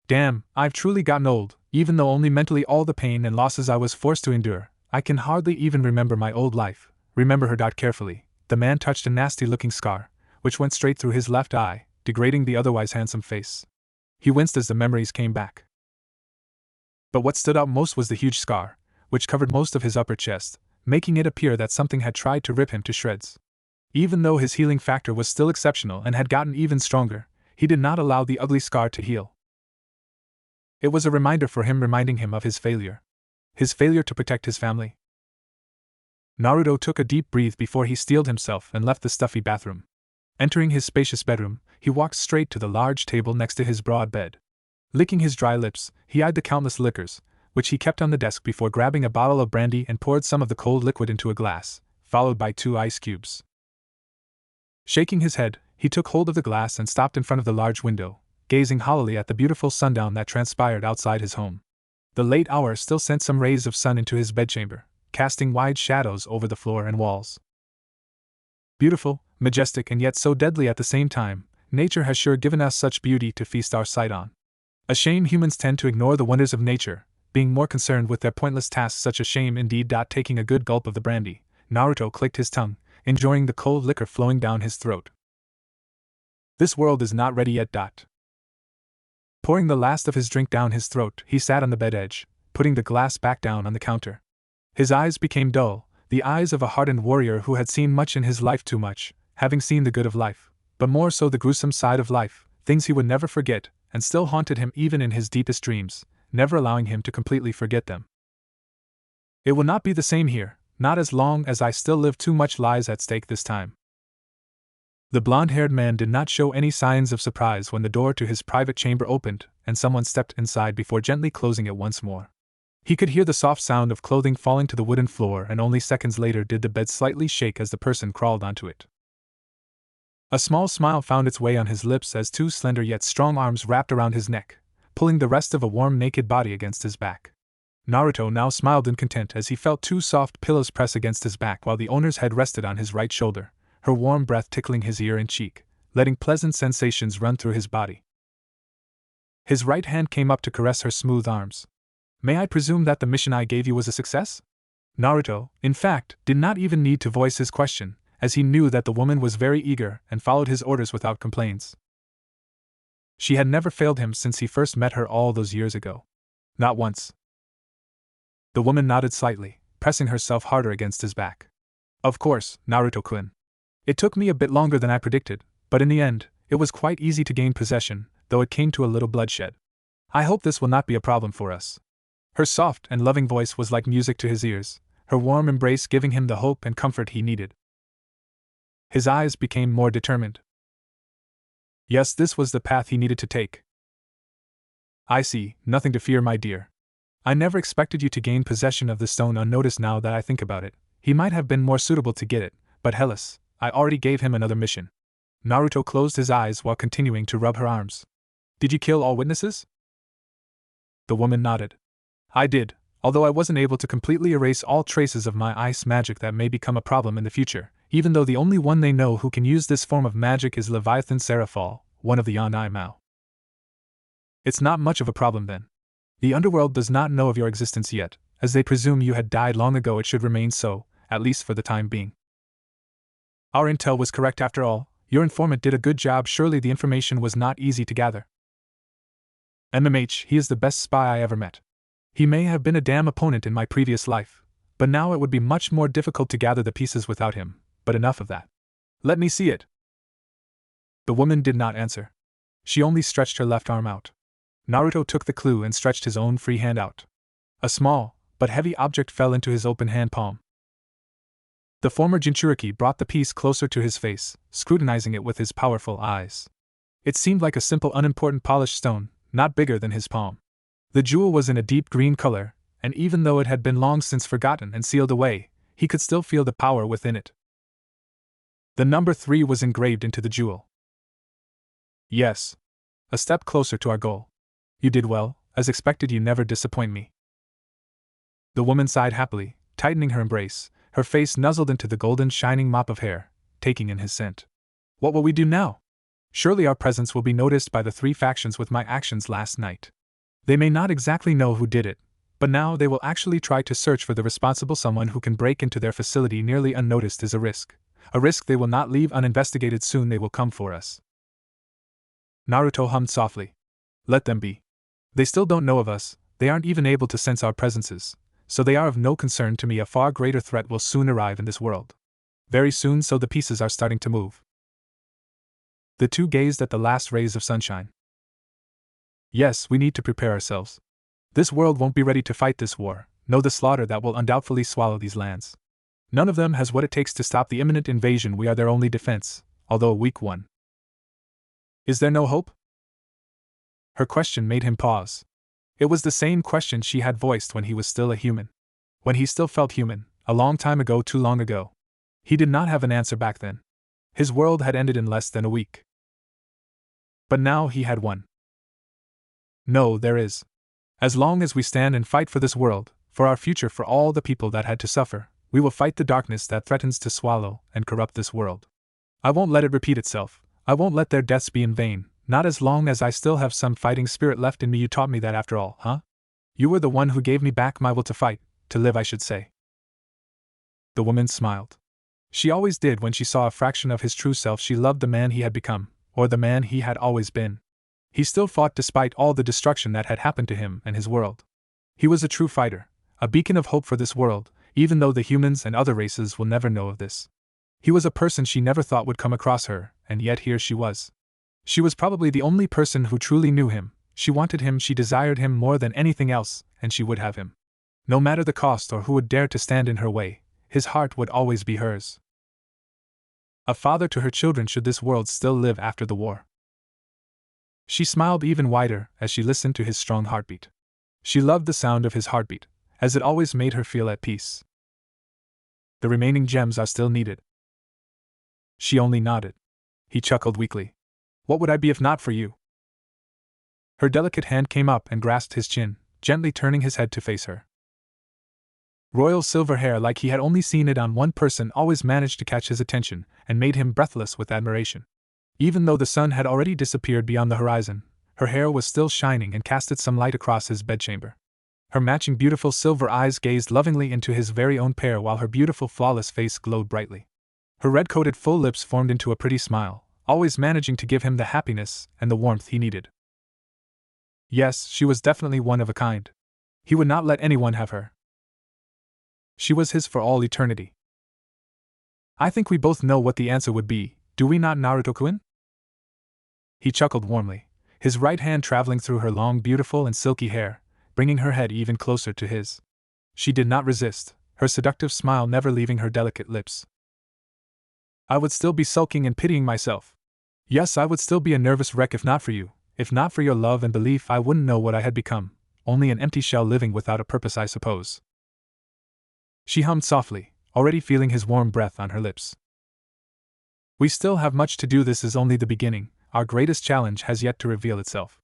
Damn, I've truly gotten old, even though only mentally all the pain and losses I was forced to endure. I can hardly even remember my old life. Remember her. Carefully, the man touched a nasty-looking scar, which went straight through his left eye, degrading the otherwise handsome face. He winced as the memories came back. But what stood out most was the huge scar, which covered most of his upper chest, making it appear that something had tried to rip him to shreds. Even though his healing factor was still exceptional and had gotten even stronger, he did not allow the ugly scar to heal. It was a reminder for him, reminding him of his failure to protect his family. Naruto took a deep breath before he steeled himself and left the stuffy bathroom. Entering his spacious bedroom, he walked straight to the large table next to his broad bed. Licking his dry lips, he eyed the countless liquors, which he kept on the desk before grabbing a bottle of brandy and poured some of the cold liquid into a glass, followed by 2 ice cubes. Shaking his head, he took hold of the glass and stopped in front of the large window, gazing hollowly at the beautiful sundown that transpired outside his home. The late hour still sent some rays of sun into his bedchamber, casting wide shadows over the floor and walls. Beautiful, majestic, and yet so deadly at the same time, nature has sure given us such beauty to feast our sight on. A shame humans tend to ignore the wonders of nature, being more concerned with their pointless tasks. Such a shame indeed. Taking a good gulp of the brandy, Naruto clicked his tongue, enjoying the cold liquor flowing down his throat. This world is not ready yet. Pouring the last of his drink down his throat, he sat on the bed edge, putting the glass back down on the counter. His eyes became dull, the eyes of a hardened warrior who had seen much in his life, too much, having seen the good of life, but more so the gruesome side of life, things he would never forget, and still haunted him even in his deepest dreams, never allowing him to completely forget them. It will not be the same here, not as long as I still live. Too much lies at stake this time. The blond-haired man did not show any signs of surprise when the door to his private chamber opened and someone stepped inside before gently closing it once more. He could hear the soft sound of clothing falling to the wooden floor, and only seconds later did the bed slightly shake as the person crawled onto it. A small smile found its way on his lips as 2 slender yet strong arms wrapped around his neck, pulling the rest of a warm naked body against his back. Naruto now smiled in content as he felt 2 soft pillows press against his back while the owner's head rested on his right shoulder, her warm breath tickling his ear and cheek, letting pleasant sensations run through his body. His right hand came up to caress her smooth arms. May I presume that the mission I gave you was a success? Naruto, in fact, did not even need to voice his question, as he knew that the woman was very eager and followed his orders without complaints. She had never failed him since he first met her all those years ago. Not once. The woman nodded slightly, pressing herself harder against his back. Of course, Naruto-kun. It took me a bit longer than I predicted, but in the end, it was quite easy to gain possession, though it came to a little bloodshed. I hope this will not be a problem for us. Her soft and loving voice was like music to his ears, her warm embrace giving him the hope and comfort he needed. His eyes became more determined. Yes, this was the path he needed to take. I see, nothing to fear, my dear. I never expected you to gain possession of the stone unnoticed. Now that I think about it, he might have been more suitable to get it, but Hellas, I already gave him another mission. Naruto closed his eyes while continuing to rub her arms. Did you kill all witnesses? The woman nodded. I did, although I wasn't able to completely erase all traces of my ice magic that may become a problem in the future, even though the only one they know who can use this form of magic is Leviathan Seraphal, one of the Yonai Mao. It's not much of a problem then. The underworld does not know of your existence yet, as they presume you had died long ago. It should remain so, at least for the time being. Our intel was correct after all. Your informant did a good job. Surely the information was not easy to gather. He is the best spy I ever met. He may have been a damn opponent in my previous life, but now it would be much more difficult to gather the pieces without him, but enough of that. Let me see it. The woman did not answer. She only stretched her left arm out. Naruto took the clue and stretched his own free hand out. A small, but heavy object fell into his open hand palm. The former Jinchuriki brought the piece closer to his face, scrutinizing it with his powerful eyes. It seemed like a simple, unimportant polished stone, not bigger than his palm. The jewel was in a deep green color, and even though it had been long since forgotten and sealed away, he could still feel the power within it. The number 3 was engraved into the jewel. Yes. A step closer to our goal. You did well, as expected. You never disappoint me. The woman sighed happily, tightening her embrace, her face nuzzled into the golden shining mop of hair, taking in his scent. What will we do now? Surely our presence will be noticed by the 3 factions with my actions last night. They may not exactly know who did it, but now they will actually try to search for the responsible. Someone who can break into their facility nearly unnoticed is a risk. A risk they will not leave uninvestigated. Soon they will come for us. Naruto hummed softly. Let them be. They still don't know of us, they aren't even able to sense our presences, so they are of no concern to me. A far greater threat will soon arrive in this world. Very soon, so the pieces are starting to move. The two gazed at the last rays of sunshine. Yes, we need to prepare ourselves. This world won't be ready to fight this war, know the slaughter that will undoubtedly swallow these lands. None of them has what it takes to stop the imminent invasion. We are their only defense, although a weak one. Is there no hope? Her question made him pause. It was the same question she had voiced when he was still a human. When he still felt human, a long time ago, too long ago. He did not have an answer back then. His world had ended in less than a week. But now he had one. No, there is. As long as we stand and fight for this world, for our future, for all the people that had to suffer, we will fight the darkness that threatens to swallow and corrupt this world. I won't let it repeat itself. I won't let their deaths be in vain, not as long as I still have some fighting spirit left in me. You taught me that after all, huh? You were the one who gave me back my will to fight, to live, I should say. The woman smiled. She always did when she saw a fraction of his true self. She loved the man he had become, or the man he had always been. He still fought despite all the destruction that had happened to him and his world. He was a true fighter, a beacon of hope for this world, even though the humans and other races will never know of this. He was a person she never thought would come across her, and yet here she was. She was probably the only person who truly knew him. She wanted him, she desired him more than anything else, and she would have him. No matter the cost or who would dare to stand in her way, his heart would always be hers. A father to her children should this world still live after the war. She smiled even wider as she listened to his strong heartbeat. She loved the sound of his heartbeat, as it always made her feel at peace. The remaining gems are still needed. She only nodded. He chuckled weakly. What would I be if not for you? Her delicate hand came up and grasped his chin, gently turning his head to face her. Royal silver hair, like he had only seen it on one person, always managed to catch his attention and made him breathless with admiration. Even though the sun had already disappeared beyond the horizon, her hair was still shining and casted some light across his bedchamber. Her matching beautiful silver eyes gazed lovingly into his very own pair while her beautiful flawless face glowed brightly. Her red-coated full lips formed into a pretty smile, always managing to give him the happiness and the warmth he needed. Yes, she was definitely one of a kind. He would not let anyone have her. She was his for all eternity. I think we both know what the answer would be, do we not, Naruto-kun? He chuckled warmly, his right hand traveling through her long, beautiful and silky hair, bringing her head even closer to his. She did not resist, her seductive smile never leaving her delicate lips. I would still be sulking and pitying myself. Yes, I would still be a nervous wreck if not for you, if not for your love and belief. I wouldn't know what I had become, only an empty shell living without a purpose, I suppose. She hummed softly, already feeling his warm breath on her lips. We still have much to do. This is only the beginning. Our greatest challenge has yet to reveal itself.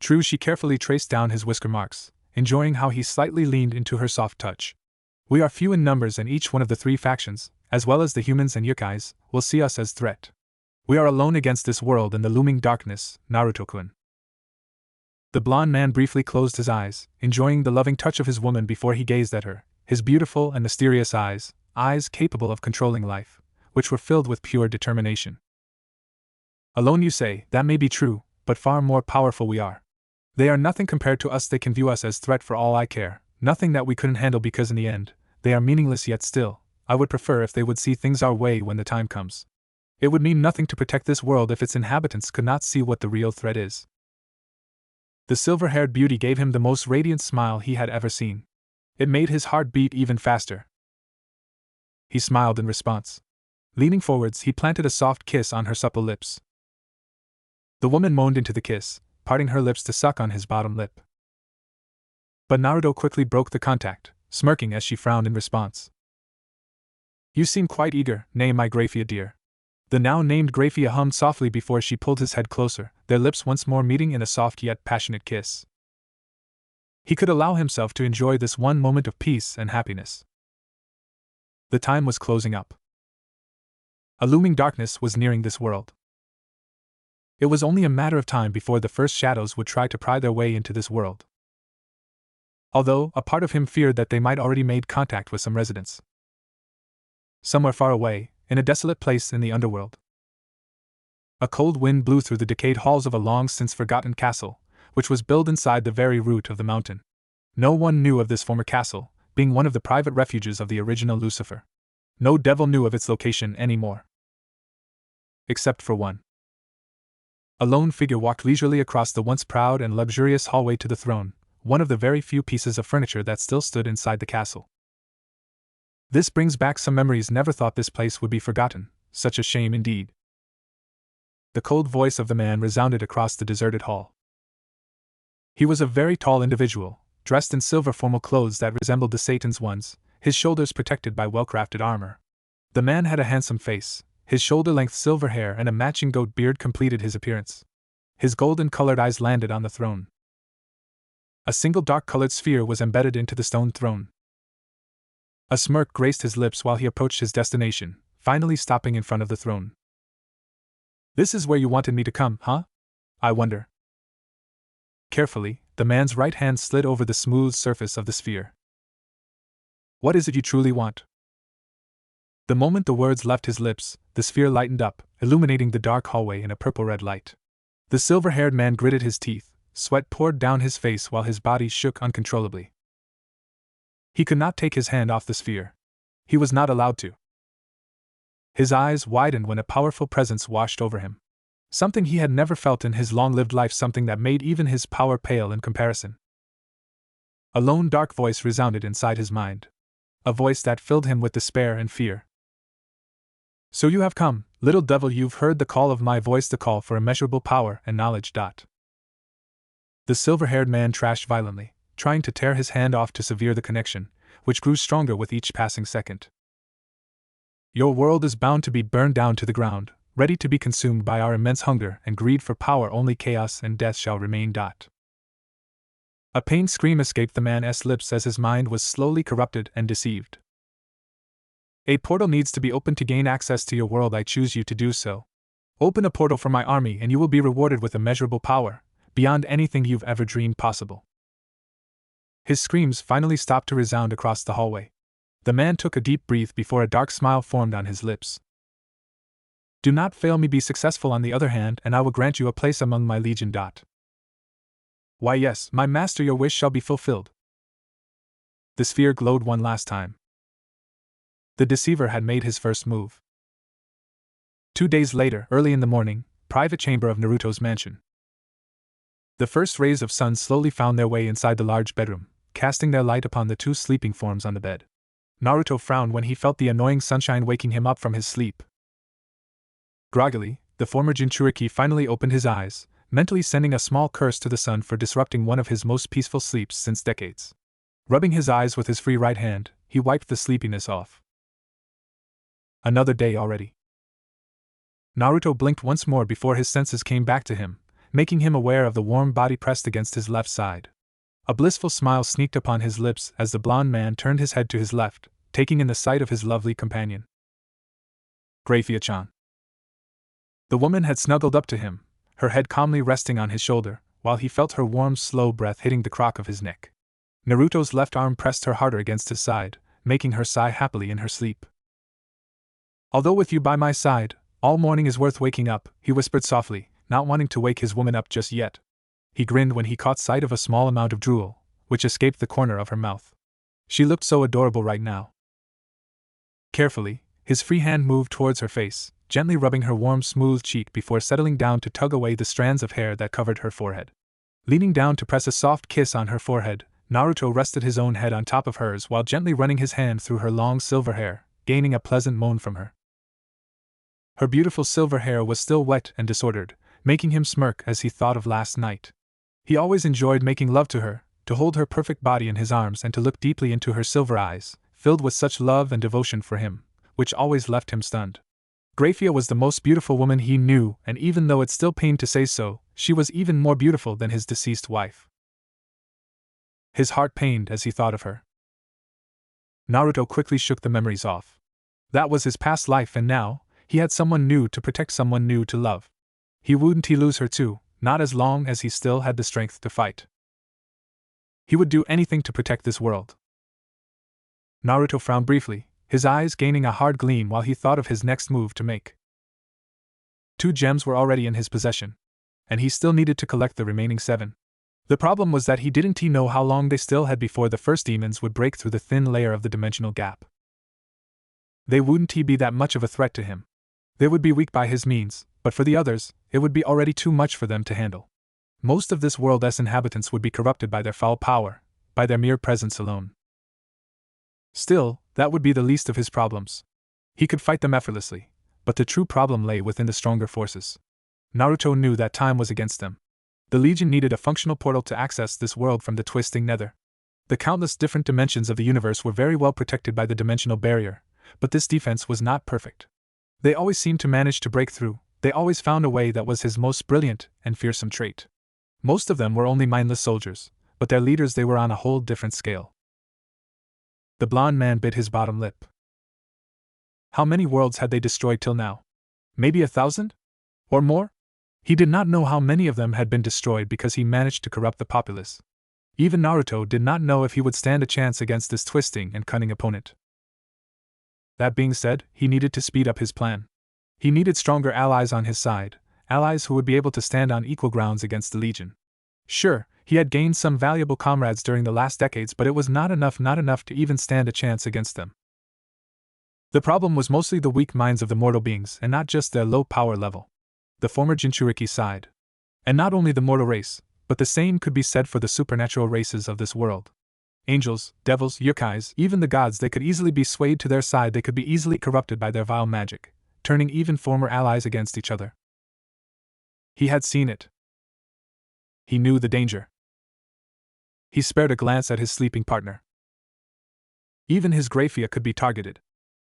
True, she carefully traced down his whisker marks, enjoying how he slightly leaned into her soft touch. We are few in numbers, and each one of the 3 factions, as well as the humans and yokais, will see us as threat. We are alone against this world and the looming darkness, Naruto-kun. The blond man briefly closed his eyes, enjoying the loving touch of his woman before he gazed at her, his beautiful and mysterious eyes, eyes capable of controlling life, which were filled with pure determination. Alone, you say, that may be true, but far more powerful we are. They are nothing compared to us. They can view us as threat for all I care, nothing that we couldn't handle, because in the end, they are meaningless. Yet still, I would prefer if they would see things our way when the time comes. It would mean nothing to protect this world if its inhabitants could not see what the real threat is. The silver-haired beauty gave him the most radiant smile he had ever seen. It made his heart beat even faster. He smiled in response. Leaning forwards, he planted a soft kiss on her supple lips. The woman moaned into the kiss, parting her lips to suck on his bottom lip. But Naruto quickly broke the contact, smirking as she frowned in response. You seem quite eager, nay, my Grayfia dear. The now named Grayfia hummed softly before she pulled his head closer, their lips once more meeting in a soft yet passionate kiss. He could allow himself to enjoy this one moment of peace and happiness. The time was closing up. A looming darkness was nearing this world. It was only a matter of time before the first shadows would try to pry their way into this world. Although, a part of him feared that they might already made contact with some residents. Somewhere far away, in a desolate place in the underworld. A cold wind blew through the decayed halls of a long-since-forgotten castle, which was built inside the very root of the mountain. No one knew of this former castle, being one of the private refuges of the original Lucifer. No devil knew of its location anymore. Except for one. A lone figure walked leisurely across the once proud and luxurious hallway to the throne, one of the very few pieces of furniture that still stood inside the castle. This brings back some memories. Never thought this place would be forgotten, such a shame indeed. The cold voice of the man resounded across the deserted hall. He was a very tall individual, dressed in silver formal clothes that resembled the Satan's ones, his shoulders protected by well-crafted armor. The man had a handsome face, his shoulder-length silver hair and a matching goat beard completed his appearance. His golden-colored eyes landed on the throne. A single dark-colored sphere was embedded into the stone throne. A smirk graced his lips while he approached his destination, finally stopping in front of the throne. This is where you wanted me to come, huh? I wonder. Carefully, the man's right hand slid over the smooth surface of the sphere. What is it you truly want? The moment the words left his lips, the sphere lightened up, illuminating the dark hallway in a purple-red light. The silver-haired man gritted his teeth, sweat poured down his face while his body shook uncontrollably. He could not take his hand off the sphere. He was not allowed to. His eyes widened when a powerful presence washed over him. Something he had never felt in his long-lived life, something that made even his power pale in comparison. A lone dark voice resounded inside his mind. A voice that filled him with despair and fear. So you have come, little devil, you've heard the call of my voice, the call for immeasurable power and knowledge. The silver-haired man trashed violently, trying to tear his hand off to sever the connection, which grew stronger with each passing second. Your world is bound to be burned down to the ground, ready to be consumed by our immense hunger and greed for power. Only chaos and death shall remain. A pained scream escaped the man's lips as his mind was slowly corrupted and deceived. A portal needs to be opened to gain access to your world. I choose you to do so. Open a portal for my army and you will be rewarded with immeasurable power, beyond anything you've ever dreamed possible. His screams finally stopped to resound across the hallway. The man took a deep breath before a dark smile formed on his lips. Do not fail me, be successful on the other hand, and I will grant you a place among my legion. Why yes, my master, your wish shall be fulfilled. The sphere glowed one last time. The deceiver had made his first move. 2 days later, early in the morning, private chamber of Naruto's mansion. The first rays of sun slowly found their way inside the large bedroom, casting their light upon the two sleeping forms on the bed. Naruto frowned when he felt the annoying sunshine waking him up from his sleep. Groggily, the former Jinchuriki finally opened his eyes, mentally sending a small curse to the sun for disrupting one of his most peaceful sleeps since decades. Rubbing his eyes with his free right hand, he wiped the sleepiness off. Another day already. Naruto blinked once more before his senses came back to him, making him aware of the warm body pressed against his left side. A blissful smile sneaked upon his lips as the blond man turned his head to his left, taking in the sight of his lovely companion. Grayfia-chan. The woman had snuggled up to him, her head calmly resting on his shoulder, while he felt her warm, slow breath hitting the crook of his neck. Naruto's left arm pressed her harder against his side, making her sigh happily in her sleep. Although with you by my side, all morning is worth waking up, he whispered softly, not wanting to wake his woman up just yet. He grinned when he caught sight of a small amount of drool, which escaped the corner of her mouth. She looked so adorable right now. Carefully, his free hand moved towards her face, gently rubbing her warm, smooth cheek before settling down to tug away the strands of hair that covered her forehead. Leaning down to press a soft kiss on her forehead, Naruto rested his own head on top of hers while gently running his hand through her long silver hair, gaining a pleasant moan from her. Her beautiful silver hair was still wet and disordered, making him smirk as he thought of last night. He always enjoyed making love to her, to hold her perfect body in his arms and to look deeply into her silver eyes, filled with such love and devotion for him, which always left him stunned. Grayfia was the most beautiful woman he knew, and even though it still pained to say so, she was even more beautiful than his deceased wife. His heart pained as he thought of her. Naruto quickly shook the memories off. That was his past life, and now, he had someone new to protect, someone new to love. Wouldn't he lose her too, not as long as he still had the strength to fight. He would do anything to protect this world. Naruto frowned briefly, his eyes gaining a hard gleam while he thought of his next move to make. 2 gems were already in his possession, and he still needed to collect the remaining 7. The problem was that he didn't know how long they still had before the first demons would break through the thin layer of the dimensional gap. They wouldn't be that much of a threat to him. They would be weak by his means, but for the others, it would be already too much for them to handle. Most of this world's inhabitants would be corrupted by their foul power, by their mere presence alone. Still, that would be the least of his problems. He could fight them effortlessly, but the true problem lay within the stronger forces. Naruto knew that time was against them. The Legion needed a functional portal to access this world from the twisting nether. The countless different dimensions of the universe were very well protected by the dimensional barrier, but this defense was not perfect. They always seemed to manage to break through, they always found a way. That was his most brilliant and fearsome trait. Most of them were only mindless soldiers, but their leaders, they were on a whole different scale. The blond man bit his bottom lip. How many worlds had they destroyed till now? Maybe 1,000? Or more? He did not know how many of them had been destroyed because he managed to corrupt the populace. Even Naruto did not know if he would stand a chance against this twisting and cunning opponent. That being said, he needed to speed up his plan. He needed stronger allies on his side, allies who would be able to stand on equal grounds against the Legion. Sure, he had gained some valuable comrades during the last decades, but it was not enough to even stand a chance against them. The problem was mostly the weak minds of the mortal beings, and not just their low power level. The former Jinchuriki side. And not only the mortal race, but the same could be said for the supernatural races of this world. Angels, devils, yokais, even the gods, they could easily be swayed to their side, they could be easily corrupted by their vile magic, turning even former allies against each other. He had seen it. He knew the danger. He spared a glance at his sleeping partner. Even his Grayfia could be targeted.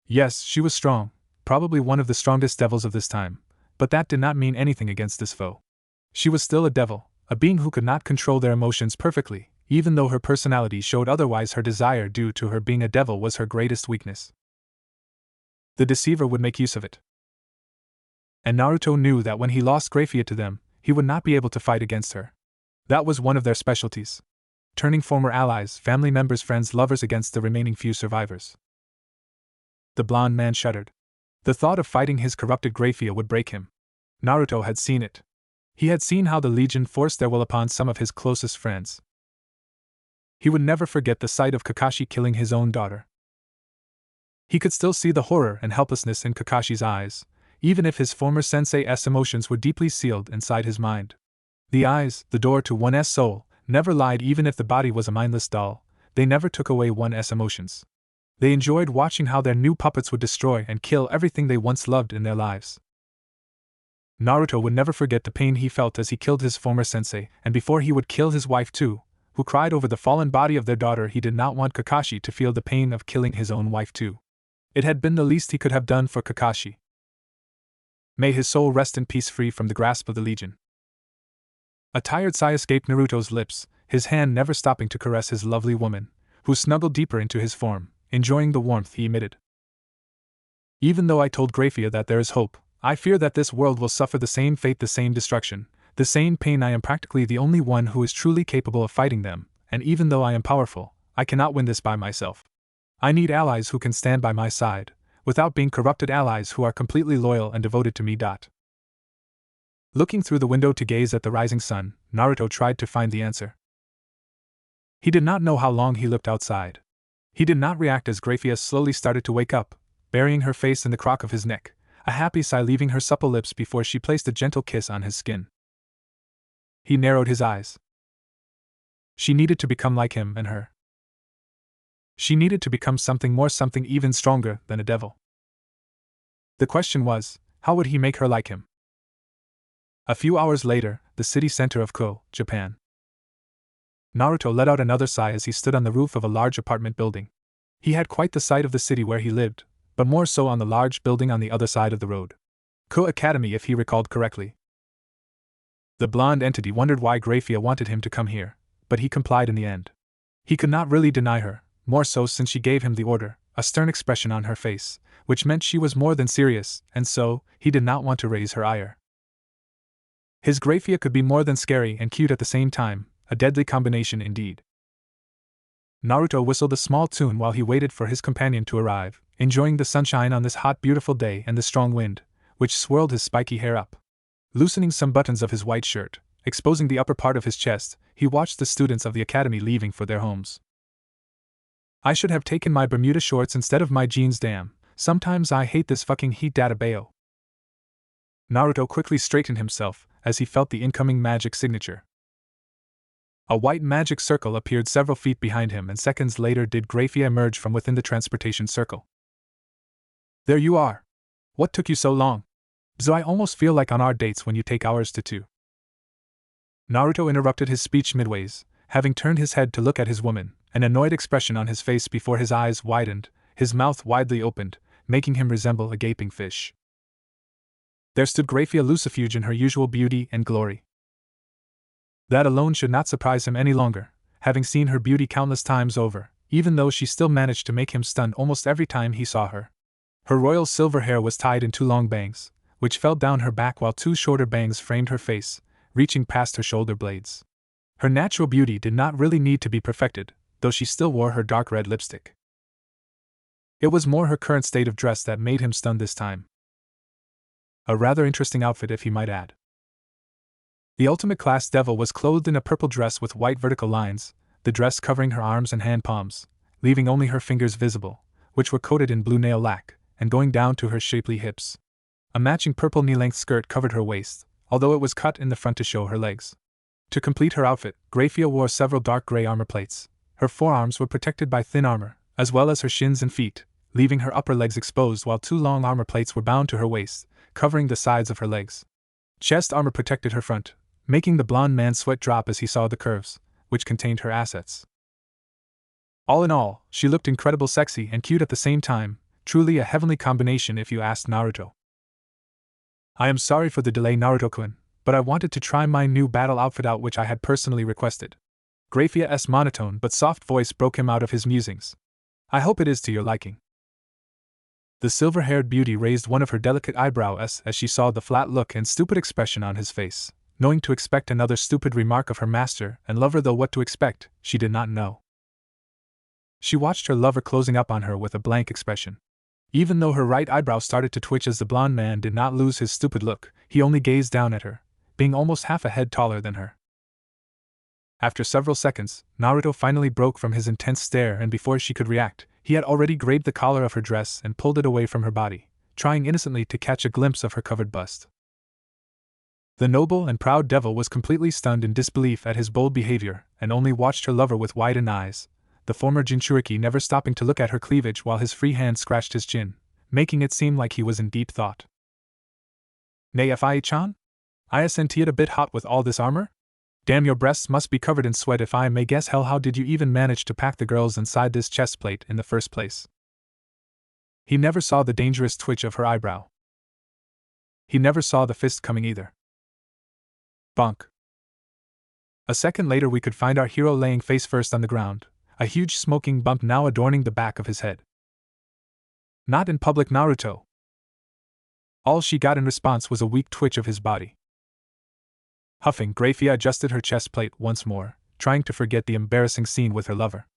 Yes, she was strong, probably one of the strongest devils of this time, but that did not mean anything against this foe. She was still a devil, a being who could not control their emotions perfectly, even though her personality showed otherwise. Her desire due to her being a devil was her greatest weakness. The deceiver would make use of it. And Naruto knew that when he lost Grayfia to them, he would not be able to fight against her. That was one of their specialties. Turning former allies, family members, friends, lovers against the remaining few survivors. The blond man shuddered. The thought of fighting his corrupted Grayfia would break him. Naruto had seen it. He had seen how the Legion forced their will upon some of his closest friends. He would never forget the sight of Kakashi killing his own daughter. He could still see the horror and helplessness in Kakashi's eyes, even if his former sensei's emotions were deeply sealed inside his mind. The eyes, the door to one's soul, never lied. Even if the body was a mindless doll, they never took away one's emotions. They enjoyed watching how their new puppets would destroy and kill everything they once loved in their lives. Naruto would never forget the pain he felt as he killed his former sensei, and before he would kill his wife too, who cried over the fallen body of their daughter. He did not want Kakashi to feel the pain of killing his own wife too. It had been the least he could have done for Kakashi. May his soul rest in peace, free from the grasp of the Legion. A tired sigh escaped Naruto's lips, his hand never stopping to caress his lovely woman, who snuggled deeper into his form, enjoying the warmth he emitted. Even though I told Grayfia that there is hope, I fear that this world will suffer the same fate, the same destruction, the same pain. I am practically the only one who is truly capable of fighting them, and even though I am powerful, I cannot win this by myself. I need allies who can stand by my side, without being corrupted, allies who are completely loyal and devoted to me. Looking through the window to gaze at the rising sun, Naruto tried to find the answer. He did not know how long he looked outside. He did not react as Grayfia slowly started to wake up, burying her face in the crook of his neck, a happy sigh leaving her supple lips before she placed a gentle kiss on his skin. He narrowed his eyes. She needed to become like him and her. She needed to become something more, something even stronger than a devil. The question was, how would he make her like him? A few hours later, the city center of Ko, Japan. Naruto let out another sigh as he stood on the roof of a large apartment building. He had quite the sight of the city where he lived, but more so on the large building on the other side of the road. Ko Academy, if he recalled correctly. The blonde entity wondered why Grayfia wanted him to come here, but he complied in the end. He could not really deny her, more so since she gave him the order, a stern expression on her face, which meant she was more than serious, and so, he did not want to raise her ire. His Grayfia could be more than scary and cute at the same time, a deadly combination indeed. Naruto whistled a small tune while he waited for his companion to arrive, enjoying the sunshine on this hot, beautiful day and the strong wind, which swirled his spiky hair up. Loosening some buttons of his white shirt, exposing the upper part of his chest, he watched the students of the academy leaving for their homes. I should have taken my Bermuda shorts instead of my jeans, damn. Sometimes I hate this fucking heat, Bayo. Naruto quickly straightened himself as he felt the incoming magic signature. A white magic circle appeared several feet behind him, and seconds later did Grayfia emerge from within the transportation circle. There you are. What took you so long? So I almost feel like on our dates when you take hours to two. Naruto interrupted his speech midways, having turned his head to look at his woman, an annoyed expression on his face before his eyes widened, his mouth widely opened, making him resemble a gaping fish. There stood Grayfia Lucifuge in her usual beauty and glory. That alone should not surprise him any longer, having seen her beauty countless times over, even though she still managed to make him stunned almost every time he saw her. Her royal silver hair was tied in two long bangs, which fell down her back while two shorter bangs framed her face, reaching past her shoulder blades. Her natural beauty did not really need to be perfected, though she still wore her dark red lipstick. It was more her current state of dress that made him stunned this time. A rather interesting outfit, if he might add. The ultimate class devil was clothed in a purple dress with white vertical lines, the dress covering her arms and hand palms, leaving only her fingers visible, which were coated in blue nail lac, and going down to her shapely hips. A matching purple knee-length skirt covered her waist, although it was cut in the front to show her legs. To complete her outfit, Grayfia wore several dark gray armor plates. Her forearms were protected by thin armor, as well as her shins and feet, leaving her upper legs exposed, while two long armor plates were bound to her waist, covering the sides of her legs. Chest armor protected her front, making the blonde man's sweat drop as he saw the curves, which contained her assets. All in all, she looked incredible, sexy and cute at the same time, truly a heavenly combination if you asked Naruto. I am sorry for the delay, Naruto-kun, but I wanted to try my new battle outfit out, which I had personally requested. Grayfia's monotone but soft voice broke him out of his musings. I hope it is to your liking. The silver-haired beauty raised one of her delicate eyebrows as she saw the flat look and stupid expression on his face, knowing to expect another stupid remark of her master and lover, though what to expect, she did not know. She watched her lover closing up on her with a blank expression. Even though her right eyebrow started to twitch as the blonde man did not lose his stupid look, he only gazed down at her, being almost half a head taller than her. After several seconds, Naruto finally broke from his intense stare, and before she could react, he had already grabbed the collar of her dress and pulled it away from her body, trying innocently to catch a glimpse of her covered bust. The noble and proud devil was completely stunned in disbelief at his bold behavior, and only watched her lover with widened eyes, the former Jinchuriki never stopping to look at her cleavage while his free hand scratched his chin, making it seem like he was in deep thought. Nay, Fie-chan? I sent it a bit hot with all this armor? Damn, your breasts must be covered in sweat if I may guess. Hell, how did you even manage to pack the girls inside this chest plate in the first place? He never saw the dangerous twitch of her eyebrow. He never saw the fist coming either. Bonk. A second later we could find our hero laying face first on the ground, a huge smoking bump now adorning the back of his head. Not in public, Naruto. All she got in response was a weak twitch of his body. Huffing, Grayfia adjusted her chest plate once more, trying to forget the embarrassing scene with her lover.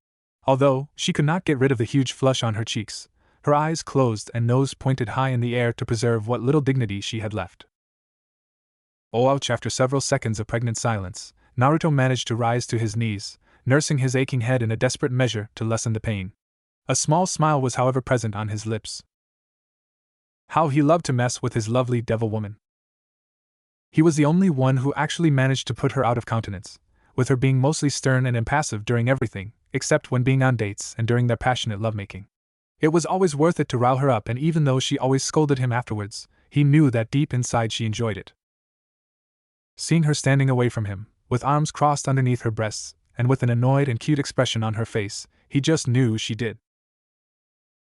Although she could not get rid of the huge flush on her cheeks, her eyes closed and nose pointed high in the air to preserve what little dignity she had left. Oh ouch! After several seconds of pregnant silence, Naruto managed to rise to his knees, nursing his aching head in a desperate measure to lessen the pain. A small smile was however present on his lips. How he loved to mess with his lovely devil woman. He was the only one who actually managed to put her out of countenance, with her being mostly stern and impassive during everything, except when being on dates and during their passionate lovemaking. It was always worth it to rile her up, and even though she always scolded him afterwards, he knew that deep inside she enjoyed it. Seeing her standing away from him, with arms crossed underneath her breasts, and with an annoyed and cute expression on her face, he just knew she did.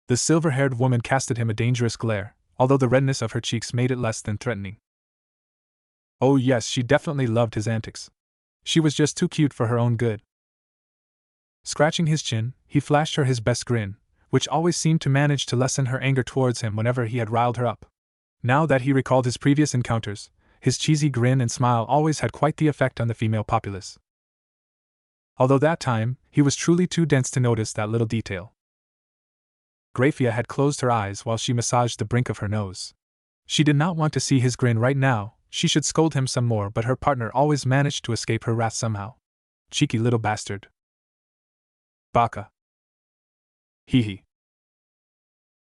The silver-haired woman cast at him a dangerous glare, although the redness of her cheeks made it less than threatening. Oh yes, she definitely loved his antics. She was just too cute for her own good. Scratching his chin, he flashed her his best grin, which always seemed to manage to lessen her anger towards him whenever he had riled her up. Now that he recalled his previous encounters, his cheesy grin and smile always had quite the effect on the female populace. Although that time, he was truly too dense to notice that little detail. Grayfia had closed her eyes while she massaged the brink of her nose. She did not want to see his grin right now. She should scold him some more, but her partner always managed to escape her wrath somehow. Cheeky little bastard. Baka. Hee hee.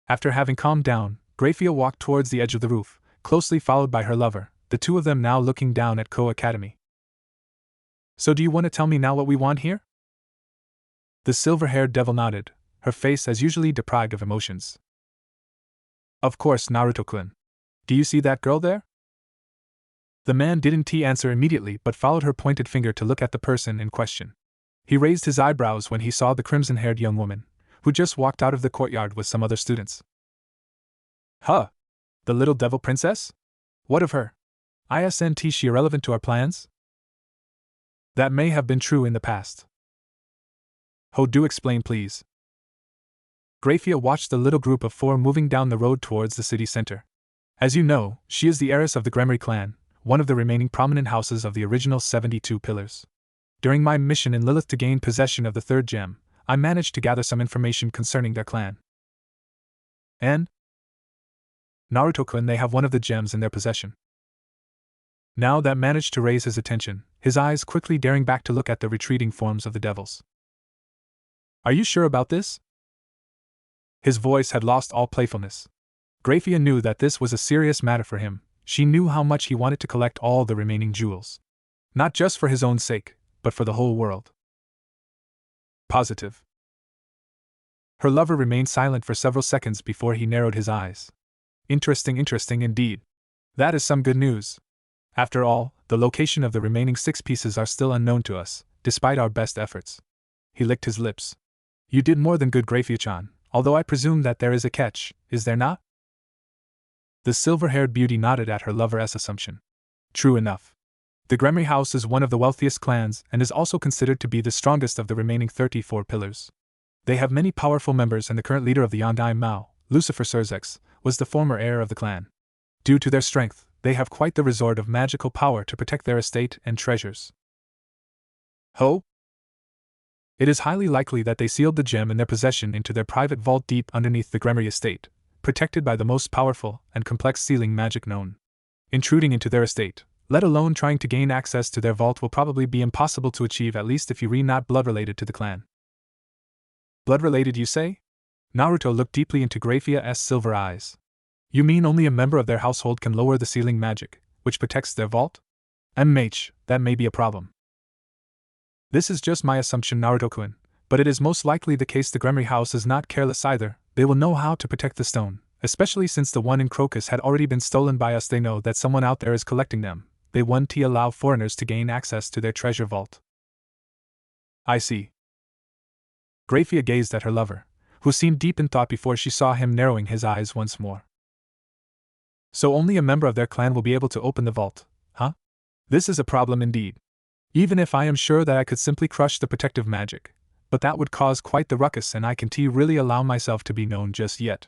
After having calmed down, Grayfia walked towards the edge of the roof, closely followed by her lover, the two of them now looking down at Ko Academy. So do you want to tell me now what we want here? The silver-haired devil nodded, her face as usually deprived of emotions. Of course, Naruto-kun. Do you see that girl there? The man didn't answer immediately but followed her pointed finger to look at the person in question. He raised his eyebrows when he saw the crimson-haired young woman, who just walked out of the courtyard with some other students. Huh? The little devil princess? What of her? Isn't she irrelevant to our plans? That may have been true in the past. Oh, do explain, please. Grayfia watched the little group of four moving down the road towards the city center. As you know, she is the heiress of the Gremory clan, one of the remaining prominent houses of the original 72 pillars. During my mission in Lilith to gain possession of the third gem, I managed to gather some information concerning their clan. And? Naruto-kun, they have one of the gems in their possession. Now that managed to raise his attention, his eyes quickly daring back to look at the retreating forms of the devils. Are you sure about this? His voice had lost all playfulness. Grayfia knew that this was a serious matter for him. She knew how much he wanted to collect all the remaining jewels. Not just for his own sake, but for the whole world. Positive. Her lover remained silent for several seconds before he narrowed his eyes. Interesting indeed. That is some good news. After all, the location of the remaining 6 pieces are still unknown to us, despite our best efforts. He licked his lips. You did more than good, Grayfia-chan, although I presume that there is a catch, is there not? The silver-haired beauty nodded at her lover's assumption. True enough. The Gremory house is one of the wealthiest clans and is also considered to be the strongest of the remaining 34 pillars. They have many powerful members, and the current leader of the Yondai Mao, Lucifer Surzex, was the former heir of the clan. Due to their strength, they have quite the resort of magical power to protect their estate and treasures. Ho? It is highly likely that they sealed the gem in their possession into their private vault deep underneath the Gremory estate, protected by the most powerful and complex sealing magic known. Intruding into their estate, let alone trying to gain access to their vault, will probably be impossible to achieve, at least if you are not blood-related to the clan. Blood-related, you say? Naruto looked deeply into Grayfia's silver eyes. You mean only a member of their household can lower the sealing magic, which protects their vault? That may be a problem. This is just my assumption, Naruto-kun, but it is most likely the case. The Gremory house is not careless either. They will know how to protect the stone, especially since the one in Crocus had already been stolen by us. They know that someone out there is collecting them. They won't allow foreigners to gain access to their treasure vault. I see. Grayfia gazed at her lover, who seemed deep in thought before she saw him narrowing his eyes once more. So only a member of their clan will be able to open the vault, huh? This is a problem indeed. Even if I am sure that I could simply crush the protective magic, but that would cause quite the ruckus, and I can't really allow myself to be known just yet.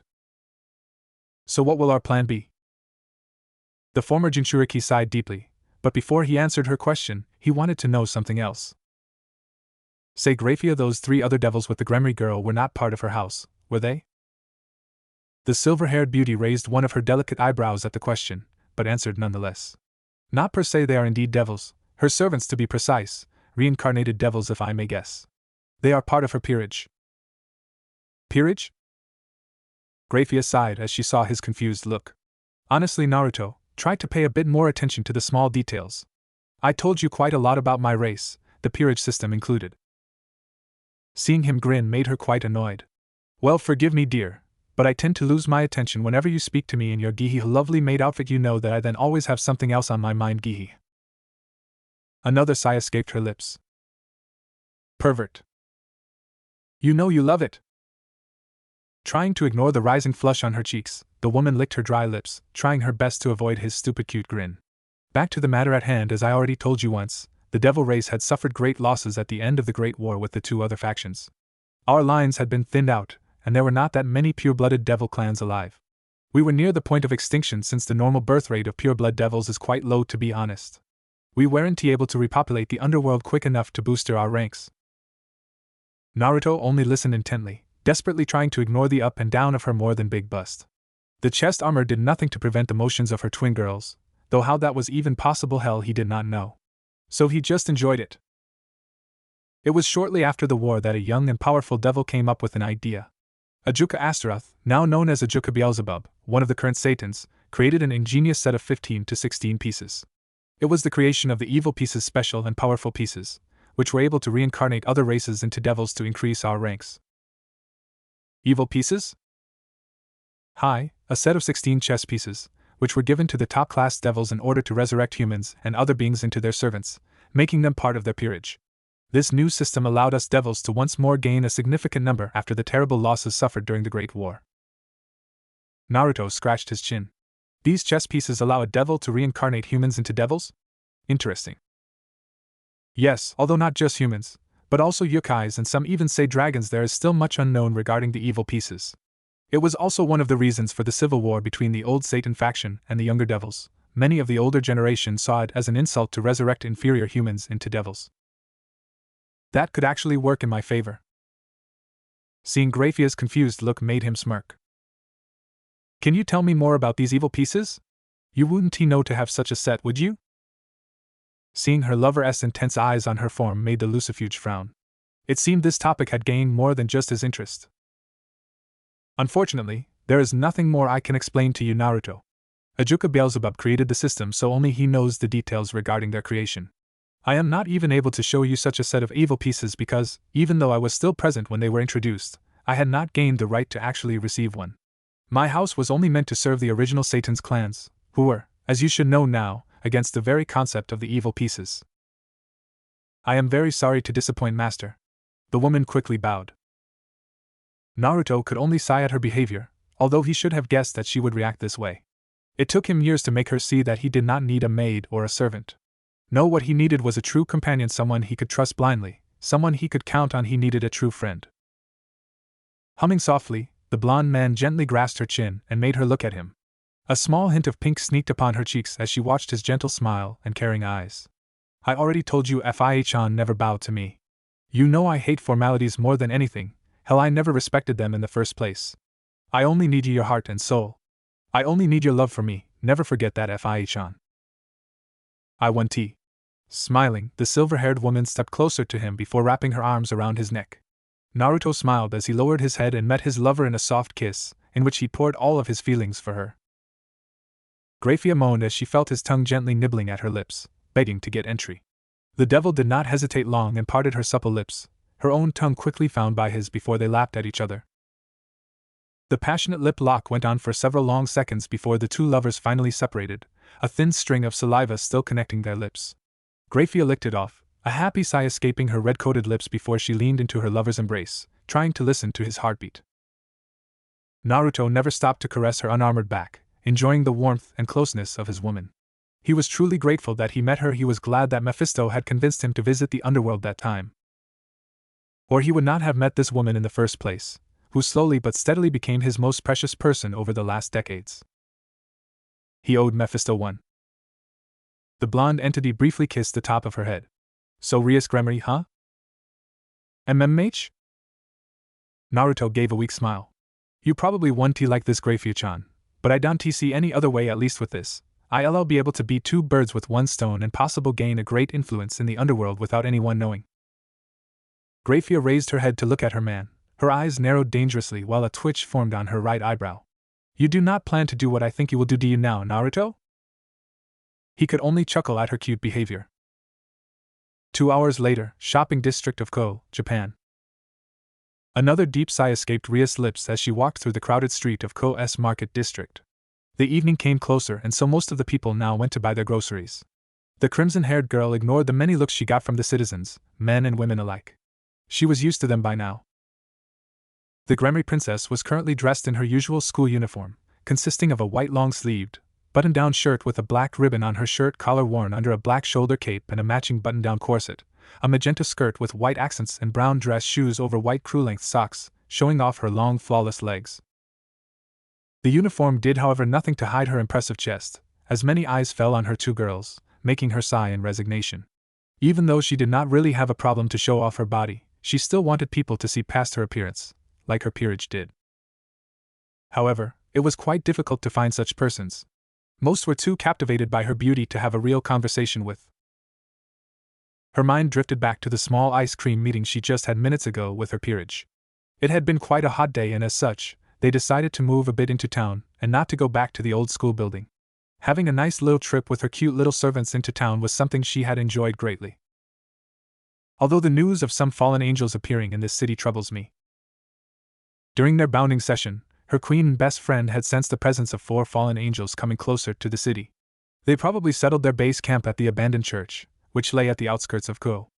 So what will our plan be? The former Jinchuriki sighed deeply, but before he answered her question, he wanted to know something else. Say, Grayfia, those 3 other devils with the Gremory girl were not part of her house, were they? The silver-haired beauty raised one of her delicate eyebrows at the question, but answered nonetheless. Not per se, they are indeed devils, her servants to be precise, reincarnated devils if I may guess. They are part of her peerage. Peerage? Grayfia sighed as she saw his confused look. Honestly, Naruto, try to pay a bit more attention to the small details. I told you quite a lot about my race, the peerage system included. Seeing him grin made her quite annoyed. Well, forgive me, dear, but I tend to lose my attention whenever you speak to me in your Gihi lovely maid outfit. You know that I then always have something else on my mind, Gihi. Another sigh escaped her lips. Pervert. You know you love it. Trying to ignore the rising flush on her cheeks, the woman licked her dry lips, trying her best to avoid his stupid cute grin. Back to the matter at hand. As I already told you once, the devil race had suffered great losses at the end of the Great War with the two other factions. Our lines had been thinned out, and there were not that many pure-blooded devil clans alive. We were near the point of extinction since the normal birth rate of pure-blood devils is quite low, to be honest. We weren't able to repopulate the underworld quick enough to boost our ranks. Naruto only listened intently, desperately trying to ignore the up and down of her more than big bust. The chest armor did nothing to prevent the motions of her twin girls, though how that was even possible, hell, he did not know. So he just enjoyed it. It was shortly after the war that a young and powerful devil came up with an idea. Ajuka Astaroth, now known as Ajuka Beelzebub, one of the current Satans, created an ingenious set of 15 to 16 pieces. It was the creation of the evil pieces, special and powerful pieces, which were able to reincarnate other races into devils to increase our ranks. Evil pieces? Hi, a set of 16 chess pieces, which were given to the top-class devils in order to resurrect humans and other beings into their servants, making them part of their peerage. This new system allowed us devils to once more gain a significant number after the terrible losses suffered during the Great War. Naruto scratched his chin. These chess pieces allow a devil to reincarnate humans into devils? Interesting. Yes, although not just humans, but also yokais and some even say dragons. There is still much unknown regarding the evil pieces. It was also one of the reasons for the civil war between the old Satan faction and the younger devils. Many of the older generation saw it as an insult to resurrect inferior humans into devils. That could actually work in my favor. Seeing Grayfia's confused look made him smirk. Can you tell me more about these evil pieces? You wouldn't know to have such a set, would you? Seeing her lover's intense eyes on her form made the Lucifuge frown. It seemed this topic had gained more than just his interest. Unfortunately, there is nothing more I can explain to you, Naruto. Ajuka Beelzebub created the system, so only he knows the details regarding their creation. I am not even able to show you such a set of evil pieces because, even though I was still present when they were introduced, I had not gained the right to actually receive one. My house was only meant to serve the original Satan's clans, who were, as you should know now, against the very concept of the evil pieces. I am very sorry to disappoint, Master. The woman quickly bowed. Naruto could only sigh at her behavior, although he should have guessed that she would react this way. It took him years to make her see that he did not need a maid or a servant. No, what he needed was a true companion, someone he could trust blindly, someone he could count on. He needed a true friend. Humming softly, the blonde man gently grasped her chin and made her look at him. A small hint of pink sneaked upon her cheeks as she watched his gentle smile and caring eyes. I already told you Fia-chan never bowed to me. You know I hate formalities more than anything. Hell, I never respected them in the first place. I only need your heart and soul. I only need your love for me. Never forget that, Fia-chan. I want tea. Smiling, the silver-haired woman stepped closer to him before wrapping her arms around his neck. Naruto smiled as he lowered his head and met his lover in a soft kiss, in which he poured all of his feelings for her. Grayfia moaned as she felt his tongue gently nibbling at her lips, begging to get entry. The devil did not hesitate long and parted her supple lips, her own tongue quickly found by his before they lapped at each other. The passionate lip lock went on for several long seconds before the two lovers finally separated, a thin string of saliva still connecting their lips. Grayfia licked it off, a happy sigh escaping her red-coated lips before she leaned into her lover's embrace, trying to listen to his heartbeat. Naruto never stopped to caress her unarmored back, enjoying the warmth and closeness of his woman. He was truly grateful that he met her. He was glad that Mephisto had convinced him to visit the underworld that time. Or he would not have met this woman in the first place, who slowly but steadily became his most precious person over the last decades. He owed Mephisto one. The blonde entity briefly kissed the top of her head. So Rias Gremory, huh? MMH? Naruto gave a weak smile. You probably want tea like this, Grayfia-chan, but I don't see any other way. At least with this, I'll be able to beat two birds with one stone and possibly gain a great influence in the underworld without anyone knowing. Grayfia raised her head to look at her man. Her eyes narrowed dangerously while a twitch formed on her right eyebrow. You do not plan to do what I think you will do you now, Naruto? He could only chuckle at her cute behavior. 2 hours later, shopping district of Ko, Japan. Another deep sigh escaped Ria's lips as she walked through the crowded street of Ko's market district. The evening came closer, and so most of the people now went to buy their groceries. The crimson-haired girl ignored the many looks she got from the citizens, men and women alike. She was used to them by now. The Grayfia princess was currently dressed in her usual school uniform, consisting of a white long-sleeved, button-down shirt with a black ribbon on her shirt collar worn under a black shoulder cape and a matching button-down corset, a magenta skirt with white accents and brown dress shoes over white crew-length socks, showing off her long, flawless legs. The uniform did, however, nothing to hide her impressive chest, as many eyes fell on her two girls, making her sigh in resignation. Even though she did not really have a problem to show off her body, she still wanted people to see past her appearance, like her peerage did. However, it was quite difficult to find such persons. Most were too captivated by her beauty to have a real conversation with. Her mind drifted back to the small ice cream meeting she just had minutes ago with her peerage. It had been quite a hot day, and as such, they decided to move a bit into town and not to go back to the old school building. Having a nice little trip with her cute little servants into town was something she had enjoyed greatly. Although the news of some fallen angels appearing in this city troubles me. During their bounding session, her queen and best friend had sensed the presence of 4 fallen angels coming closer to the city. They probably settled their base camp at the abandoned church, which lay at the outskirts of Ko.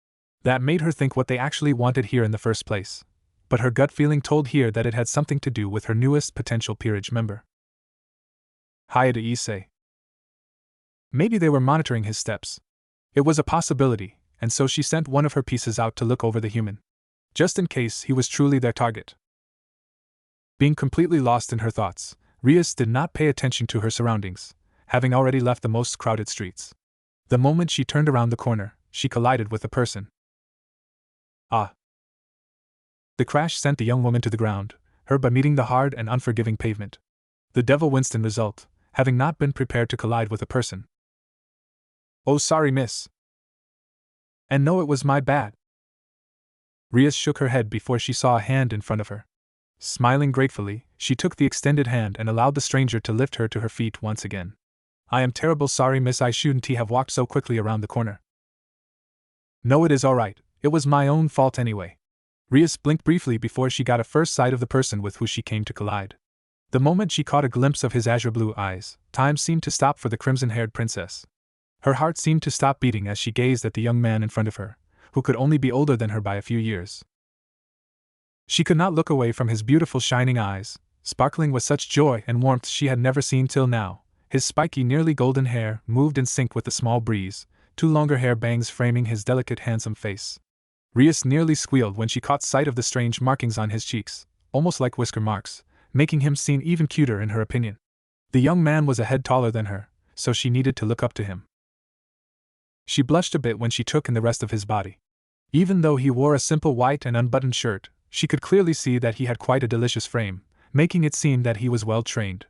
That made her think what they actually wanted here in the first place. But her gut feeling told here that it had something to do with her newest potential peerage member. Hayate Issei. Maybe they were monitoring his steps. It was a possibility, and so she sent one of her pieces out to look over the human, just in case he was truly their target. Being completely lost in her thoughts, Rias did not pay attention to her surroundings, having already left the most crowded streets. The moment she turned around the corner, she collided with a person. Ah! The crash sent the young woman to the ground, her butt meeting the hard and unforgiving pavement. The devil Winston result, having not been prepared to collide with a person. Oh, sorry, miss. And no, it was my bad. Rias shook her head before she saw a hand in front of her. Smiling gratefully, she took the extended hand and allowed the stranger to lift her to her feet once again. I am terrible sorry, miss, I shouldn't have walked so quickly around the corner. No, it is all right, it was my own fault anyway. Rias blinked briefly before she got a first sight of the person with who she came to collide. The moment she caught a glimpse of his azure blue eyes, time seemed to stop for the crimson-haired princess. Her heart seemed to stop beating as she gazed at the young man in front of her, who could only be older than her by a few years. She could not look away from his beautiful shining eyes, sparkling with such joy and warmth she had never seen till now. His spiky, nearly golden hair moved in sync with the small breeze, 2 longer hair bangs framing his delicate, handsome face. Rias nearly squealed when she caught sight of the strange markings on his cheeks, almost like whisker marks, making him seem even cuter in her opinion. The young man was a head taller than her, so she needed to look up to him. She blushed a bit when she took in the rest of his body. Even though he wore a simple white and unbuttoned shirt, she could clearly see that he had quite a delicious frame, making it seem that he was well trained.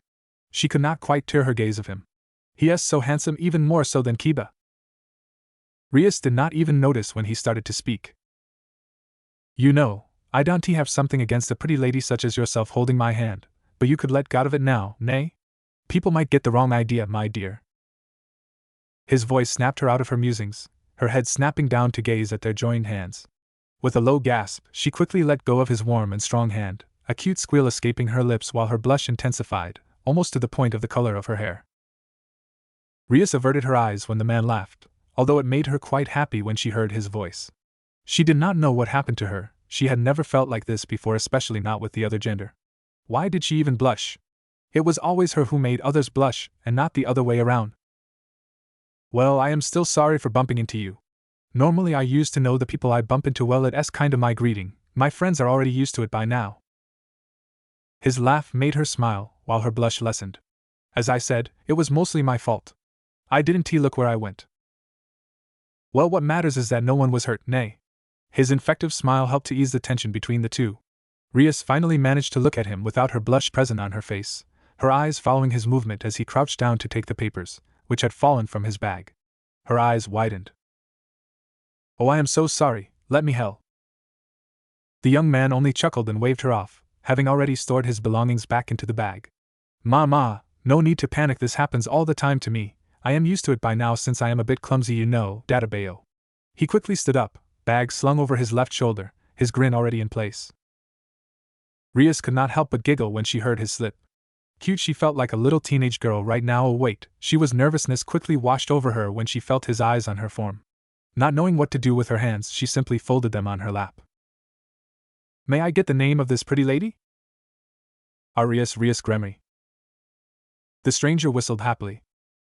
She could not quite tear her gaze of him. He is so handsome, even more so than Kiba. Rias did not even notice when he started to speak. You know, I don't have something against a pretty lady such as yourself holding my hand, but you could let go of it now, nay? People might get the wrong idea, my dear. His voice snapped her out of her musings, her head snapping down to gaze at their joined hands. With a low gasp, she quickly let go of his warm and strong hand, a cute squeal escaping her lips while her blush intensified, almost to the point of the color of her hair. Rias averted her eyes when the man laughed, although it made her quite happy when she heard his voice. She did not know what happened to her, she had never felt like this before, especially not with the other gender. Why did she even blush? It was always her who made others blush, and not the other way around. Well, I am still sorry for bumping into you. Normally I used to know the people I bump into well, it's kinda my greeting, my friends are already used to it by now. His laugh made her smile, while her blush lessened. As I said, it was mostly my fault. I didn't look where I went. Well, what matters is that no one was hurt, nay. His infective smile helped to ease the tension between the two. Rias finally managed to look at him without her blush present on her face, her eyes following his movement as he crouched down to take the papers, which had fallen from his bag. Her eyes widened. Oh, I am so sorry, let me help. The young man only chuckled and waved her off, having already stored his belongings back into the bag. Ma, no need to panic, this happens all the time to me, I am used to it by now since I am a bit clumsy, you know, Databayo. He quickly stood up, bag slung over his left shoulder, his grin already in place. Rias could not help but giggle when she heard his slip. Cute, she felt like a little teenage girl right now. Oh wait, nervousness quickly washed over her when she felt his eyes on her form. Not knowing what to do with her hands, she simply folded them on her lap. May I get the name of this pretty lady? Rias Gremy. The stranger whistled happily.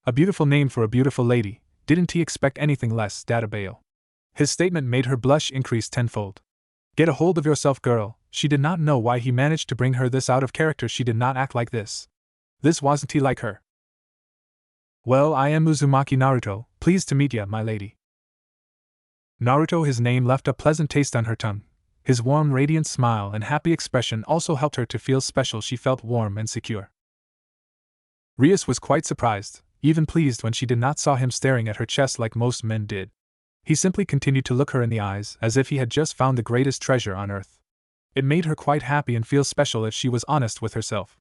A beautiful name for a beautiful lady, didn't he expect anything less, Databale? His statement made her blush increase tenfold. Get a hold of yourself, girl. She did not know why he managed to bring her this out of character. She did not act like this. This wasn't he like her. Well, I am Uzumaki Naruto, pleased to meet ya, my lady. Naruto, his name left a pleasant taste on her tongue. His warm, radiant smile and happy expression also helped her to feel special. She felt warm and secure. Rias was quite surprised, even pleased when she did not saw him staring at her chest like most men did. He simply continued to look her in the eyes as if he had just found the greatest treasure on earth. It made her quite happy and feel special if she was honest with herself.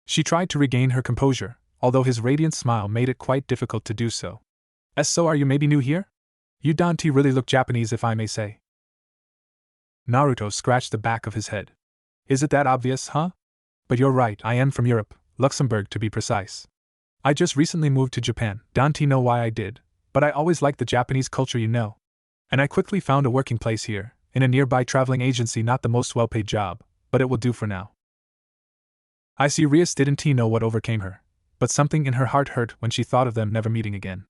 She tried to regain her composure, although his radiant smile made it quite difficult to do so. So are you maybe new here? You don't really look Japanese, if I may say. Naruto scratched the back of his head. Is it that obvious, huh? But you're right, I am from Europe, Luxembourg to be precise. I just recently moved to Japan, don't know why I did, but I always liked the Japanese culture, you know. And I quickly found a working place here, in a nearby traveling agency. Not the most well-paid job, but it will do for now. I see. Rias didn't know what overcame her, but something in her heart hurt when she thought of them never meeting again.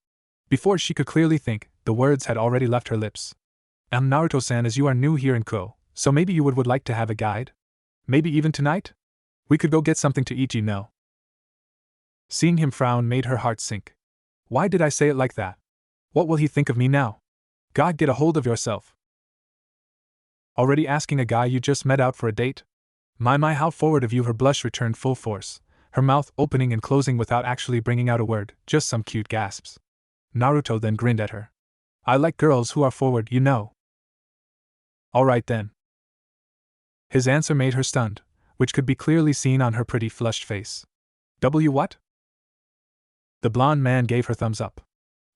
Before she could clearly think, the words had already left her lips. Naruto-san, as you are new here in Ko, so maybe you would like to have a guide? Maybe even tonight? We could go get something to eat, you know. Seeing him frown made her heart sink. Why did I say it like that? What will he think of me now? God, get a hold of yourself. Already asking a guy you just met out for a date? My, how forward of you. Her blush returned full force, her mouth opening and closing without actually bringing out a word, just some cute gasps. Naruto then grinned at her. I like girls who are forward, you know. Alright then. His answer made her stunned, which could be clearly seen on her pretty flushed face. What? The blonde man gave her thumbs up.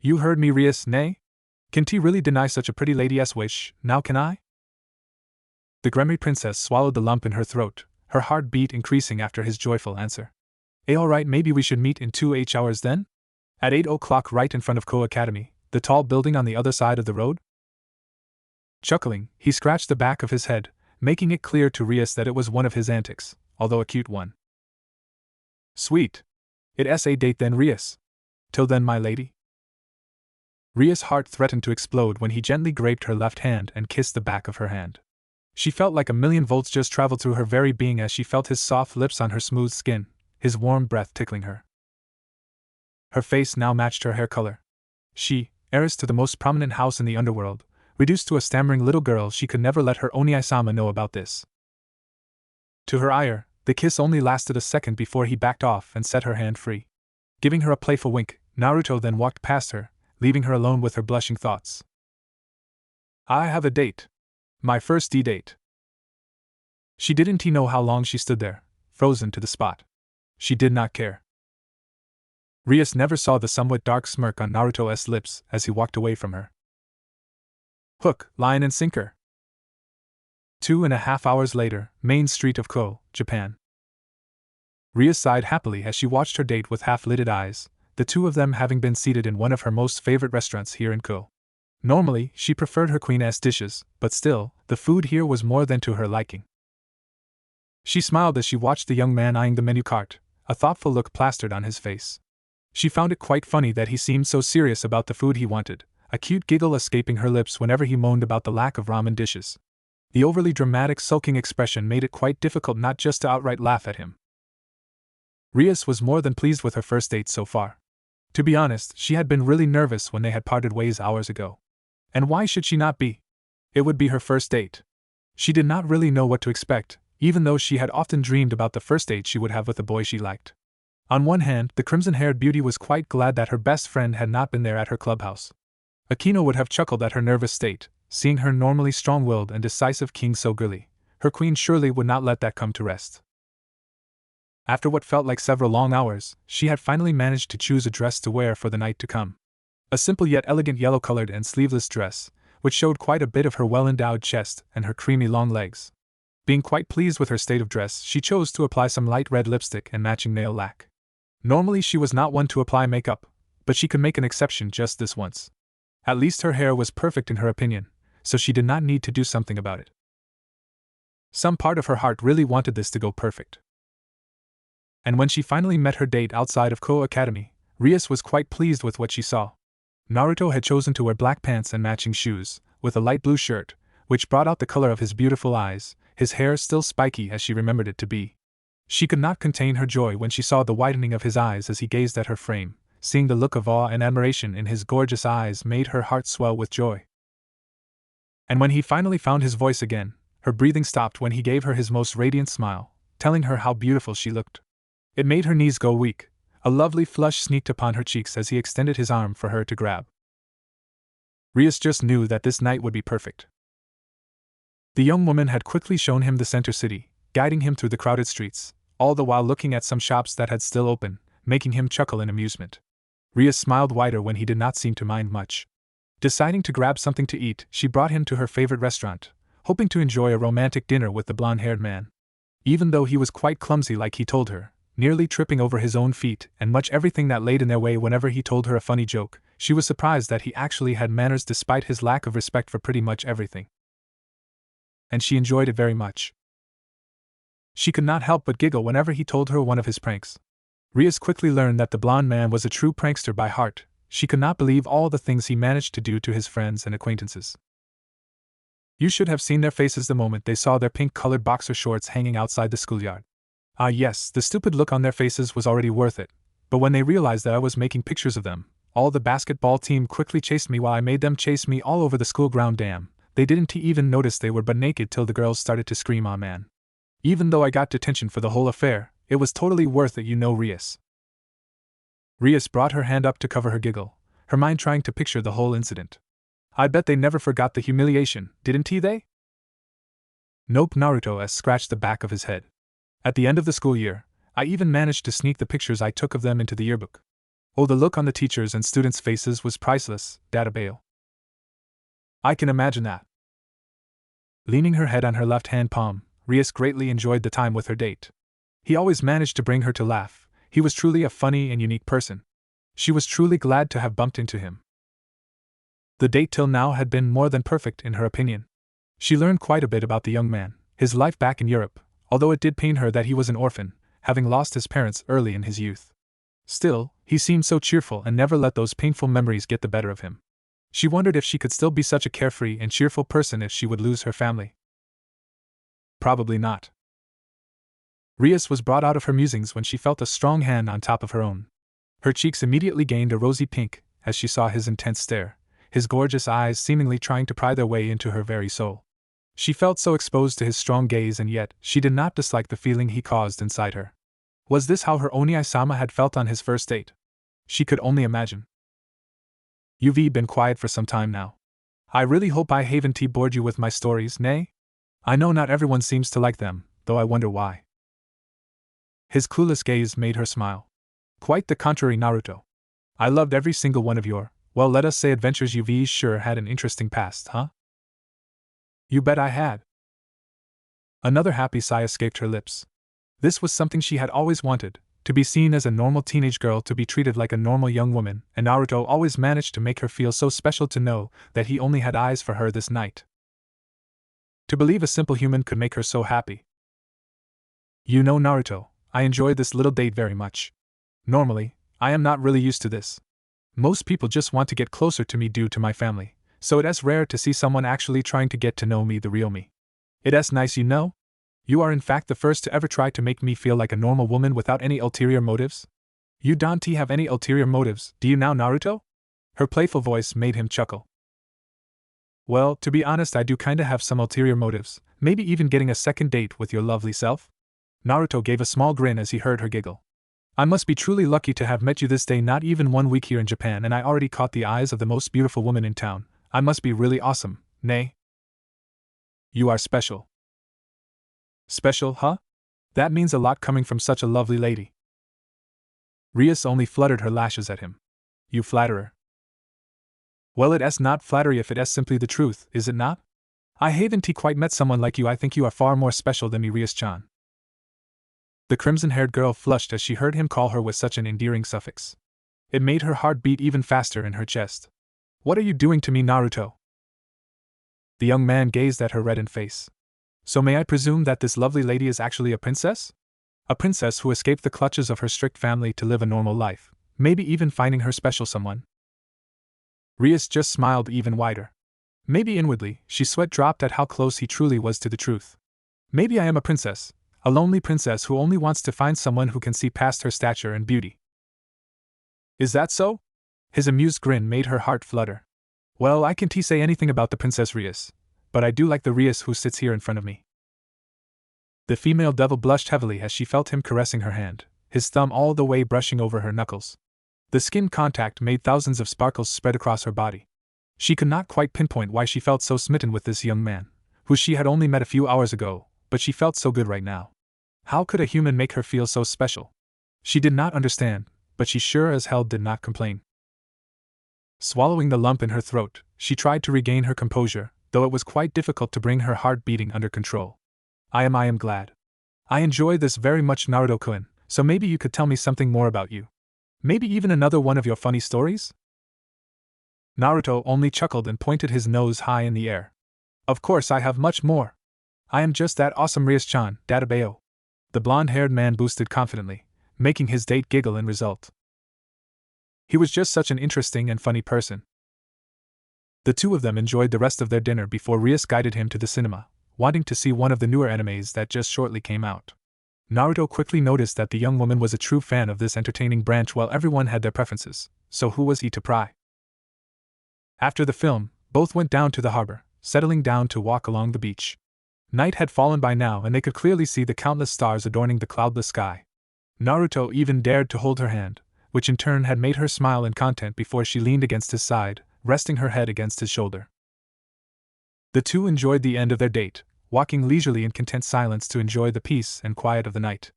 You heard me, Rias, nay? Can he really deny such a pretty lady's wish, now can I? The Gremy princess swallowed the lump in her throat, her heartbeat increasing after his joyful answer. Alright, maybe we should meet in 2 hours then? At 8 o'clock right in front of Ko Academy, the tall building on the other side of the road? Chuckling, he scratched the back of his head, making it clear to Rias that it was one of his antics, although a cute one. Sweet. It's a date then, Rias. Till then, my lady. Rias' heart threatened to explode when he gently graped her left hand and kissed the back of her hand. She felt like a million volts just traveled through her very being as she felt his soft lips on her smooth skin, his warm breath tickling her. Her face now matched her hair color. She, heiress to the most prominent house in the underworld, reduced to a stammering little girl, she could never let her Oni-sama know about this. To her ire, the kiss only lasted a second before he backed off and set her hand free. Giving her a playful wink, Naruto then walked past her, leaving her alone with her blushing thoughts. I have a date. My first date. She didn't know how long she stood there, frozen to the spot. She did not care. Rias never saw the somewhat dark smirk on Naruto's lips as he walked away from her. Hook, line and sinker. 2.5 hours later, Main Street of Ko, Japan. Rias sighed happily as she watched her date with half-lidded eyes, the two of them having been seated in one of her most favorite restaurants here in Ko. Normally, she preferred her queen-ass dishes, but still, the food here was more than to her liking. She smiled as she watched the young man eyeing the menu cart, a thoughtful look plastered on his face. She found it quite funny that he seemed so serious about the food he wanted, a cute giggle escaping her lips whenever he moaned about the lack of ramen dishes. The overly dramatic sulking expression made it quite difficult not just to outright laugh at him. Rias was more than pleased with her first date so far. To be honest, she had been really nervous when they had parted ways hours ago. And why should she not be? It would be her first date. She did not really know what to expect, even though she had often dreamed about the first date she would have with a boy she liked. On one hand, the crimson-haired beauty was quite glad that her best friend had not been there at her clubhouse. Akino would have chuckled at her nervous state, seeing her normally strong-willed and decisive king so girly. Her queen surely would not let that come to rest. After what felt like several long hours, she had finally managed to choose a dress to wear for the night to come. A simple yet elegant yellow-colored and sleeveless dress, which showed quite a bit of her well-endowed chest and her creamy long legs. Being quite pleased with her state of dress, she chose to apply some light red lipstick and matching nail lac. Normally she was not one to apply makeup, but she could make an exception just this once. At least her hair was perfect in her opinion, so she did not need to do something about it. Some part of her heart really wanted this to go perfect. And when she finally met her date outside of Ko Academy, Rias was quite pleased with what she saw. Naruto had chosen to wear black pants and matching shoes, with a light blue shirt, which brought out the color of his beautiful eyes, his hair still spiky as she remembered it to be. She could not contain her joy when she saw the widening of his eyes as he gazed at her frame. Seeing the look of awe and admiration in his gorgeous eyes made her heart swell with joy. And when he finally found his voice again, her breathing stopped when he gave her his most radiant smile, telling her how beautiful she looked. It made her knees go weak. A lovely flush sneaked upon her cheeks as he extended his arm for her to grab. Rias just knew that this night would be perfect. The young woman had quickly shown him the center city, guiding him through the crowded streets, all the while looking at some shops that had still open, making him chuckle in amusement. Rias smiled wider when he did not seem to mind much. Deciding to grab something to eat, she brought him to her favorite restaurant, hoping to enjoy a romantic dinner with the blonde-haired man. Even though he was quite clumsy like he told her, nearly tripping over his own feet and much everything that laid in their way whenever he told her a funny joke, she was surprised that he actually had manners despite his lack of respect for pretty much everything. And she enjoyed it very much. She could not help but giggle whenever he told her one of his pranks. Rias quickly learned that the blonde man was a true prankster by heart. She could not believe all the things he managed to do to his friends and acquaintances. You should have seen their faces the moment they saw their pink-colored boxer shorts hanging outside the schoolyard. Ah yes, the stupid look on their faces was already worth it, but when they realized that I was making pictures of them, all the basketball team quickly chased me while I made them chase me all over the school ground. Damn, they didn't even notice they were butt naked till the girls started to scream, "Aw man." Even though I got detention for the whole affair, it was totally worth it, Rias. Rias brought her hand up to cover her giggle, her mind trying to picture the whole incident. I bet they never forgot the humiliation, didn't they? Nope, Naruto scratched the back of his head. At the end of the school year, I even managed to sneak the pictures I took of them into the yearbook. Oh, the look on the teachers' and students' faces was priceless, Data Bale. I can imagine that. Leaning her head on her left hand palm, Rias greatly enjoyed the time with her date. He always managed to bring her to laugh. He was truly a funny and unique person. She was truly glad to have bumped into him. The date till now had been more than perfect in her opinion. She learned quite a bit about the young man, his life back in Europe, although it did pain her that he was an orphan, having lost his parents early in his youth. Still, he seemed so cheerful and never let those painful memories get the better of him. She wondered if she could still be such a carefree and cheerful person if she would lose her family. Probably not. Rias was brought out of her musings when she felt a strong hand on top of her own. Her cheeks immediately gained a rosy pink as she saw his intense stare, his gorgeous eyes seemingly trying to pry their way into her very soul. She felt so exposed to his strong gaze, and yet she did not dislike the feeling he caused inside her. Was this how her Oni-sama had felt on his first date? She could only imagine. You've been quiet for some time now. I really hope I haven't bored you with my stories, nay? I know not everyone seems to like them, though I wonder why. His clueless gaze made her smile. Quite the contrary, Naruto. I loved every single one of your, well, let us say adventures. You've sure had an interesting past, huh? You bet I had. Another happy sigh escaped her lips. This was something she had always wanted, to be seen as a normal teenage girl, to be treated like a normal young woman, and Naruto always managed to make her feel so special to know that he only had eyes for her this night. To believe a simple human could make her so happy. Naruto, I enjoyed this little date very much. Normally, I am not really used to this. Most people just want to get closer to me due to my family, so it's rare to see someone actually trying to get to know me, the real me. It's nice, You are in fact the first to ever try to make me feel like a normal woman without any ulterior motives. You don't have any ulterior motives, do you now, Naruto? Her playful voice made him chuckle. Well, to be honest, I do kinda have some ulterior motives, maybe even getting a second date with your lovely self. Naruto gave a small grin as he heard her giggle. I must be truly lucky to have met you this day, not even 1 week here in Japan, and I already caught the eyes of the most beautiful woman in town. I must be really awesome, nay? You are special. Special, huh? That means a lot coming from such a lovely lady. Rias only fluttered her lashes at him. You flatterer. Well, it's not flattery if it's simply the truth, is it not? I haven't quite met someone like you. I think you are far more special than me, Rias-chan. The crimson-haired girl flushed as she heard him call her with such an endearing suffix. It made her heart beat even faster in her chest. What are you doing to me, Naruto? The young man gazed at her reddened face. So may I presume that this lovely lady is actually a princess? A princess who escaped the clutches of her strict family to live a normal life, maybe even finding her special someone? Rias just smiled even wider. Maybe inwardly, she sweat dropped at how close he truly was to the truth. Maybe I am a princess, a lonely princess who only wants to find someone who can see past her stature and beauty. Is that so? His amused grin made her heart flutter. Well, I can't say anything about the Princess Rias, but I do like the Rias who sits here in front of me. The female devil blushed heavily as she felt him caressing her hand, his thumb all the way brushing over her knuckles. The skin contact made thousands of sparkles spread across her body. She could not quite pinpoint why she felt so smitten with this young man, who she had only met a few hours ago, but she felt so good right now. How could a human make her feel so special? She did not understand, but she sure as hell did not complain. Swallowing the lump in her throat, she tried to regain her composure, though it was quite difficult to bring her heart beating under control. I am glad. I enjoy this very much, Naruto-kun, so maybe you could tell me something more about you. Maybe even another one of your funny stories? Naruto only chuckled and pointed his nose high in the air. Of course I have much more. I am just that awesome Rias-chan, Databeo. The blonde-haired man boosted confidently, making his date giggle in result. He was just such an interesting and funny person. The two of them enjoyed the rest of their dinner before Rias guided him to the cinema, wanting to see one of the newer animes that just shortly came out. Naruto quickly noticed that the young woman was a true fan of this entertaining branch while everyone had their preferences, so who was he to pry? After the film, both went down to the harbor, settling down to walk along the beach. Night had fallen by now and they could clearly see the countless stars adorning the cloudless sky. Naruto even dared to hold her hand, which in turn had made her smile in content before she leaned against his side, resting her head against his shoulder. The two enjoyed the end of their date, walking leisurely in content silence to enjoy the peace and quiet of the night.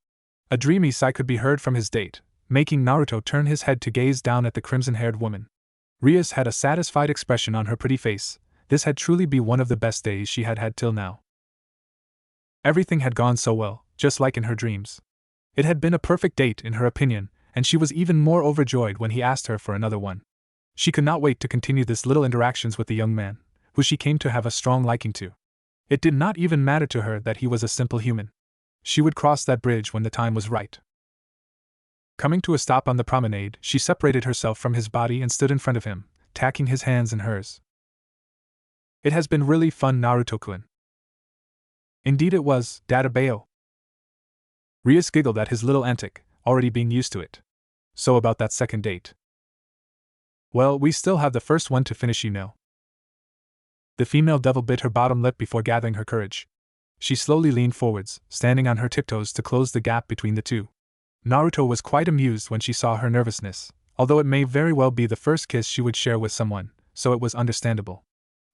A dreamy sigh could be heard from his date, making Naruto turn his head to gaze down at the crimson-haired woman. Rias had a satisfied expression on her pretty face. This had truly been one of the best days she had had till now. Everything had gone so well, just like in her dreams. It had been a perfect date in her opinion, and she was even more overjoyed when he asked her for another one. She could not wait to continue this little interactions with the young man, who she came to have a strong liking to. It did not even matter to her that he was a simple human. She would cross that bridge when the time was right. Coming to a stop on the promenade, she separated herself from his body and stood in front of him, tacking his hands in hers. It has been really fun, Naruto-kun. Indeed it was, Databeo. Rias giggled at his little antic, already being used to it. So about that second date. Well, we still have the first one to finish, you know. The female devil bit her bottom lip before gathering her courage. She slowly leaned forwards, standing on her tiptoes to close the gap between the two. Naruto was quite amused when she saw her nervousness, although it may very well be the first kiss she would share with someone, so it was understandable.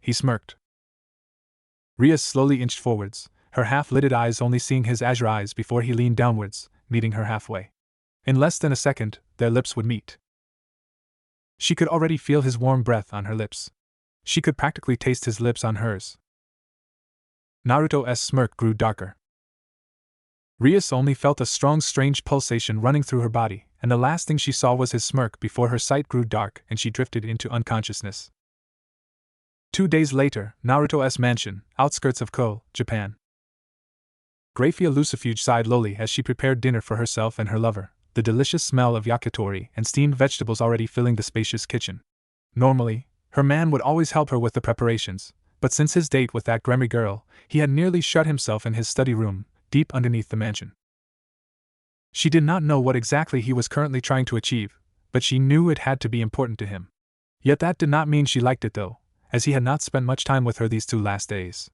He smirked. Rias slowly inched forwards, her half-lidded eyes only seeing his azure eyes before he leaned downwards, meeting her halfway. In less than a second, their lips would meet. She could already feel his warm breath on her lips. She could practically taste his lips on hers. Naruto's smirk grew darker. Rias only felt a strong, strange pulsation running through her body, and the last thing she saw was his smirk before her sight grew dark and she drifted into unconsciousness. 2 days later, Naruto's mansion, outskirts of Ko, Japan. Grayfia Lucifuge sighed lowly as she prepared dinner for herself and her lover, the delicious smell of yakitori and steamed vegetables already filling the spacious kitchen. Normally, her man would always help her with the preparations, but since his date with that grimy girl, he had nearly shut himself in his study room, deep underneath the mansion. She did not know what exactly he was currently trying to achieve, but she knew it had to be important to him. Yet that did not mean she liked it though, as he had not spent much time with her these 2 last days.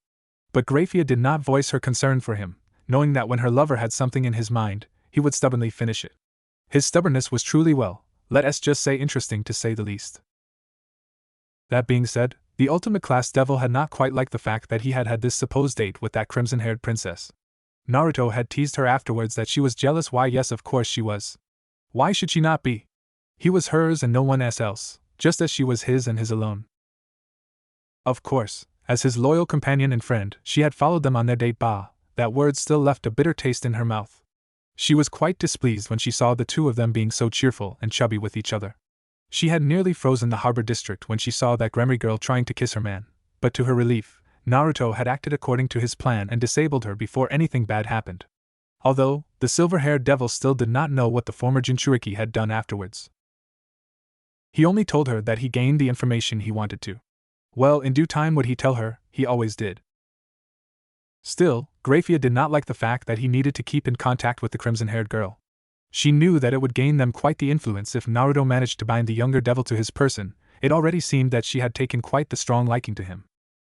But Grayfia did not voice her concern for him, knowing that when her lover had something in his mind, he would stubbornly finish it. His stubbornness was truly, well, let us just say interesting to say the least. That being said, the ultimate class devil had not quite liked the fact that he had had this supposed date with that crimson-haired princess. Naruto had teased her afterwards that she was jealous. Why, yes, of course she was. Why should she not be? He was hers and no one else, just as she was his and his alone. Of course, as his loyal companion and friend, she had followed them on their date, bah, that word still left a bitter taste in her mouth. She was quite displeased when she saw the two of them being so cheerful and chubby with each other. She had nearly frozen the harbor district when she saw that Gremry girl trying to kiss her man, but to her relief, Naruto had acted according to his plan and disabled her before anything bad happened. Although, the silver-haired devil still did not know what the former Jinchuriki had done afterwards. He only told her that he gained the information he wanted to. Well, in due time would he tell her, he always did. Still, Grayfia did not like the fact that he needed to keep in contact with the crimson-haired girl. She knew that it would gain them quite the influence if Naruto managed to bind the younger devil to his person. It already seemed that she had taken quite the strong liking to him.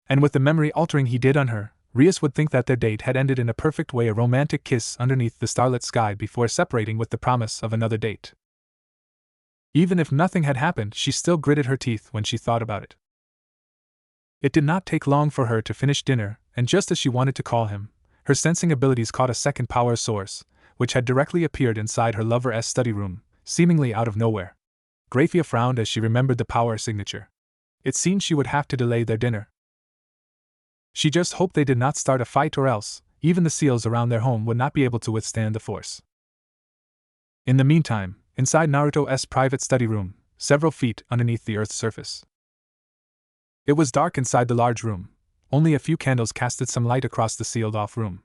And with the memory altering he did on her, Rias would think that their date had ended in a perfect way, a romantic kiss underneath the starlit sky before separating with the promise of another date. Even if nothing had happened, she still gritted her teeth when she thought about it. It did not take long for her to finish dinner, and just as she wanted to call him, her sensing abilities caught a second power source, which had directly appeared inside her lover's study room, seemingly out of nowhere. Grayfia frowned as she remembered the power signature. It seemed she would have to delay their dinner. She just hoped they did not start a fight, or else, even the seals around their home would not be able to withstand the force. In the meantime, inside Naruto's private study room, several feet underneath the earth's surface. It was dark inside the large room. Only a few candles casted some light across the sealed-off room.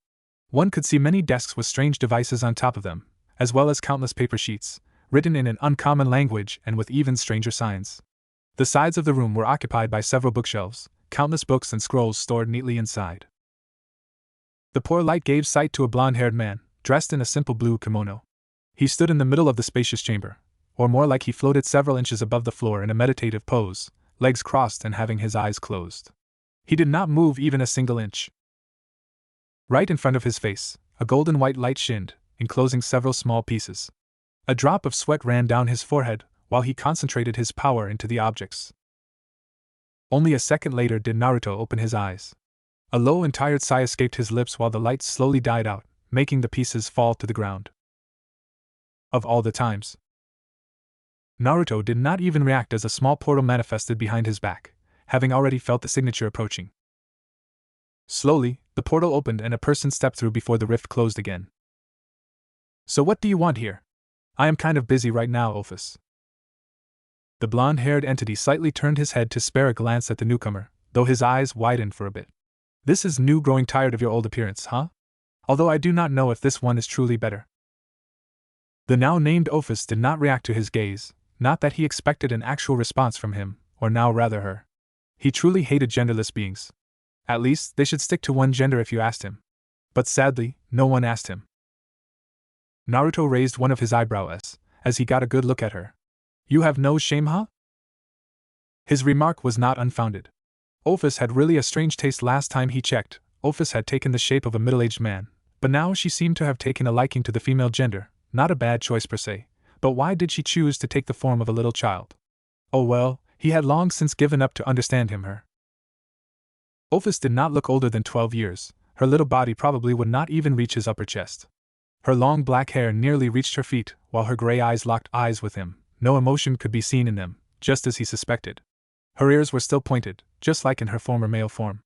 One could see many desks with strange devices on top of them, as well as countless paper sheets, written in an uncommon language and with even stranger signs. The sides of the room were occupied by several bookshelves, countless books and scrolls stored neatly inside. The poor light gave sight to a blond-haired man, dressed in a simple blue kimono. He stood in the middle of the spacious chamber, or more like he floated several inches above the floor in a meditative pose, legs crossed and having his eyes closed. He did not move even a single inch. Right in front of his face, a golden white light shined, enclosing several small pieces. A drop of sweat ran down his forehead while he concentrated his power into the objects. Only a second later did Naruto open his eyes. A low and tired sigh escaped his lips while the light slowly died out, making the pieces fall to the ground. Of all the times, Naruto did not even react as a small portal manifested behind his back, having already felt the signature approaching. Slowly, the portal opened and a person stepped through before the rift closed again. "So what do you want here? I am kind of busy right now, Ophis." The blonde-haired entity slightly turned his head to spare a glance at the newcomer, though his eyes widened for a bit. "This is new, growing tired of your old appearance, huh? Although I do not know if this one is truly better." The now-named Ophis did not react to his gaze, not that he expected an actual response from him, or now rather her. He truly hated genderless beings. At least, they should stick to one gender if you asked him. But sadly, no one asked him. Naruto raised one of his eyebrows, as he got a good look at her. "You have no shame, huh?" His remark was not unfounded. Ophis had really a strange taste. Last time he checked, Ophis had taken the shape of a middle-aged man, but now she seemed to have taken a liking to the female gender. Not a bad choice per se, but why did she choose to take the form of a little child? Oh well, he had long since given up to understand her. Ophis did not look older than 12 years, her little body probably would not even reach his upper chest. Her long black hair nearly reached her feet, while her gray eyes locked eyes with him. No emotion could be seen in them, just as he suspected. Her ears were still pointed, just like in her former male form.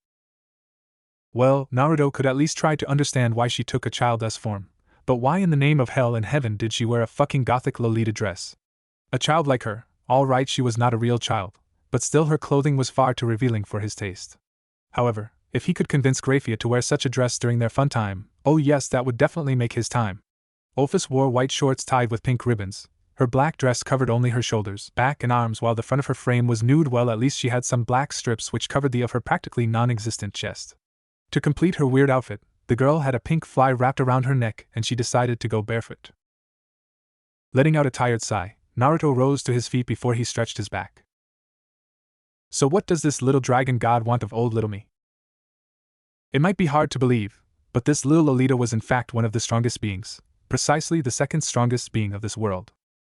Well, Naruto could at least try to understand why she took a child's form, but why in the name of hell and heaven did she wear a fucking gothic Lolita dress? A child like her, all right, she was not a real child, but still her clothing was far too revealing for his taste. However, if he could convince Grayfia to wear such a dress during their fun time, oh yes, that would definitely make his time. Ophis wore white shorts tied with pink ribbons. Her black dress covered only her shoulders, back and arms, while the front of her frame was nude. Well, at least she had some black strips which covered the of her practically non-existent chest. To complete her weird outfit, the girl had a pink fly wrapped around her neck and she decided to go barefoot. Letting out a tired sigh, Naruto rose to his feet before he stretched his back. "So what does this little dragon god want of old little me?" It might be hard to believe, but this little Lolita was in fact one of the strongest beings, precisely the second strongest being of this world.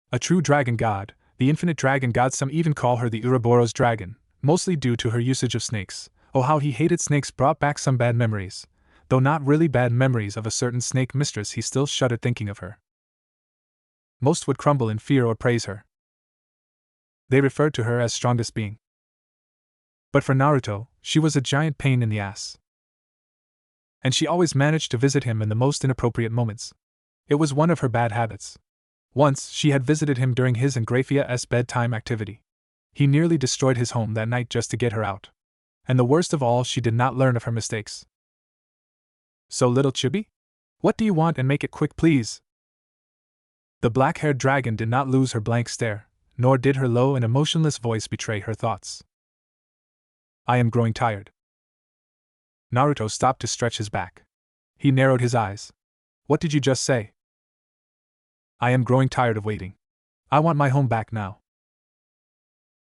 A true dragon god, the infinite dragon god. Some even call her the Ouroboros dragon, mostly due to her usage of snakes. Oh, how he hated snakes! Brought back some bad memories, though not really bad memories, of a certain snake mistress. He still shuddered thinking of her. Most would crumble in fear or praise her. They referred to her as strongest being. But for Naruto, She was a giant pain in the ass. And she always managed to visit him in the most inappropriate moments. It was one of her bad habits. Once, she had visited him during his and Grayfia's bedtime activity. He nearly destroyed his home that night just to get her out. And the worst of all, she did not learn of her mistakes. So, little Chibi? What do you want, and make it quick, please? The black-haired dragon did not lose her blank stare, nor did her low and emotionless voice betray her thoughts. I am growing tired. Naruto stopped to stretch his back. He narrowed his eyes. What did you just say? I am growing tired of waiting. I want my home back now.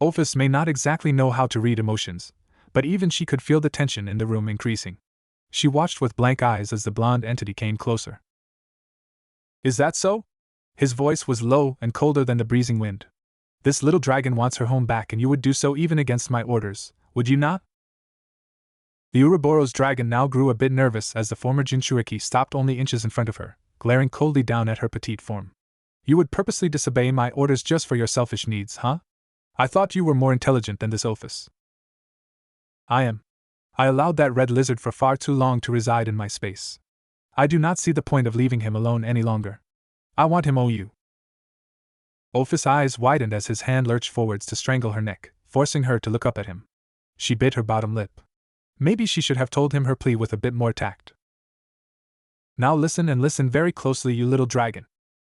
Ophis may not exactly know how to read emotions, but even she could feel the tension in the room increasing. She watched with blank eyes as the blonde entity came closer. Is that so? His voice was low and colder than the breezing wind. This little dragon wants her home back, and you would do so even against my orders, would you not? The Ouroboros dragon now grew a bit nervous as the former Jinchuriki stopped only inches in front of her, glaring coldly down at her petite form. You would purposely disobey my orders just for your selfish needs, huh? I thought you were more intelligent than this Ophis. I am. I allowed that red lizard for far too long to reside in my space. I do not see the point of leaving him alone any longer. I want him OU. Ophis' eyes widened as his hand lurched forwards to strangle her neck, forcing her to look up at him. She bit her bottom lip. Maybe she should have told him her plea with a bit more tact. Now listen, and listen very closely, you little dragon.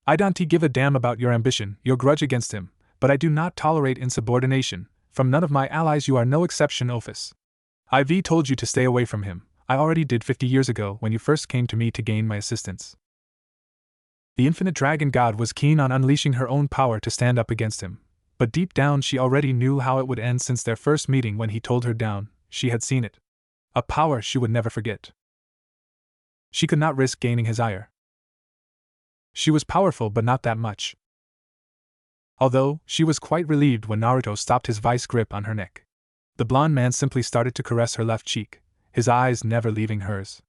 I don't give a damn about your ambition, your grudge against him, but I do not tolerate insubordination. From none of my allies, you are no exception, Ophis. I've told you to stay away from him. I already did 50 years ago when you first came to me to gain my assistance. The infinite dragon god was keen on unleashing her own power to stand up against him, but deep down she already knew how it would end. Since their first meeting when he told her down, she had seen it. A power she would never forget. She could not risk gaining his ire. She was powerful, but not that much. Although, she was quite relieved when Naruto stopped his vice grip on her neck. The blonde man simply started to caress her left cheek, his eyes never leaving hers.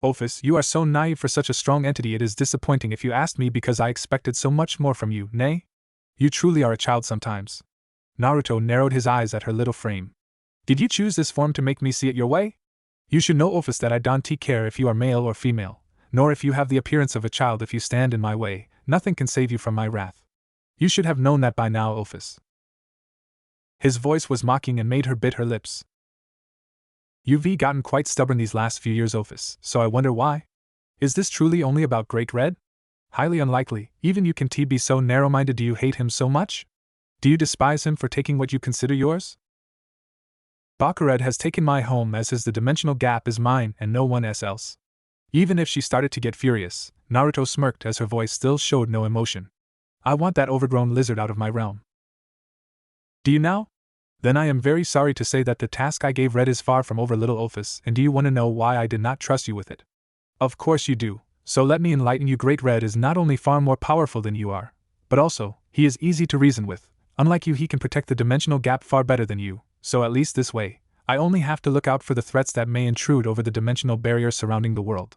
Ophis, you are so naive for such a strong entity. It is disappointing if you asked me, because I expected so much more from you. Nay? You truly are a child sometimes. Naruto narrowed his eyes at her little frame. Did you choose this form to make me see it your way? You should know, Ophis, that I don't care if you are male or female, nor if you have the appearance of a child. If you stand in my way, nothing can save you from my wrath. You should have known that by now, Ophis. His voice was mocking and made her bit her lips. You've gotten quite stubborn these last few years, Ophis, so I wonder why? Is this truly only about Great Red? Highly unlikely. Even you can be so narrow-minded. Do you hate him so much? Do you despise him for taking what you consider yours? Bakared has taken my home as his. The dimensional gap is mine and no one else. Even if she started to get furious, Naruto smirked as her voice still showed no emotion. I want that overgrown lizard out of my realm. Do you now? Then I am very sorry to say that the task I gave Red is far from over, little Ophis. And do you want to know why I did not trust you with it? Of course you do, so let me enlighten you. Great Red is not only far more powerful than you are, but also, he is easy to reason with. Unlike you, he can protect the dimensional gap far better than you, so at least this way, I only have to look out for the threats that may intrude over the dimensional barrier surrounding the world.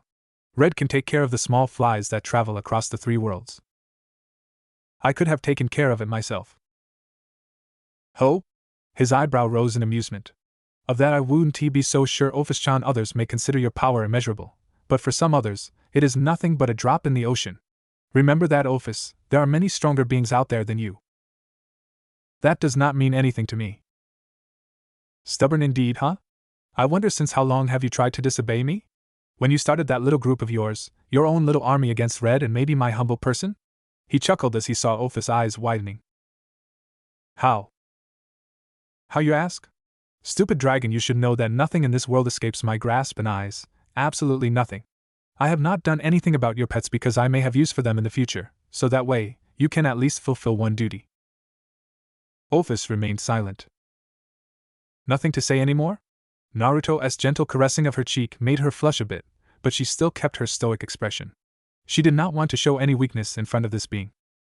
Red can take care of the small flies that travel across the 3 worlds. I could have taken care of it myself. Ho? His eyebrow rose in amusement. Of that I wouldn't be so sure, Ophis-chan. Others may consider your power immeasurable, but for some others, it is nothing but a drop in the ocean. Remember that, Ophis. There are many stronger beings out there than you. That does not mean anything to me. Stubborn indeed, huh? I wonder, since how long have you tried to disobey me? When you started that little group of yours, your own little army against Red and maybe my humble person? He chuckled as he saw Ophis' eyes widening. How? How, you ask? Stupid dragon, you should know that nothing in this world escapes my grasp and eyes, absolutely nothing. I have not done anything about your pets because I may have use for them in the future, so that way, you can at least fulfill one duty. Ophis remained silent. Nothing to say anymore? Naruto's gentle caressing of her cheek made her flush a bit, but she still kept her stoic expression. She did not want to show any weakness in front of this being.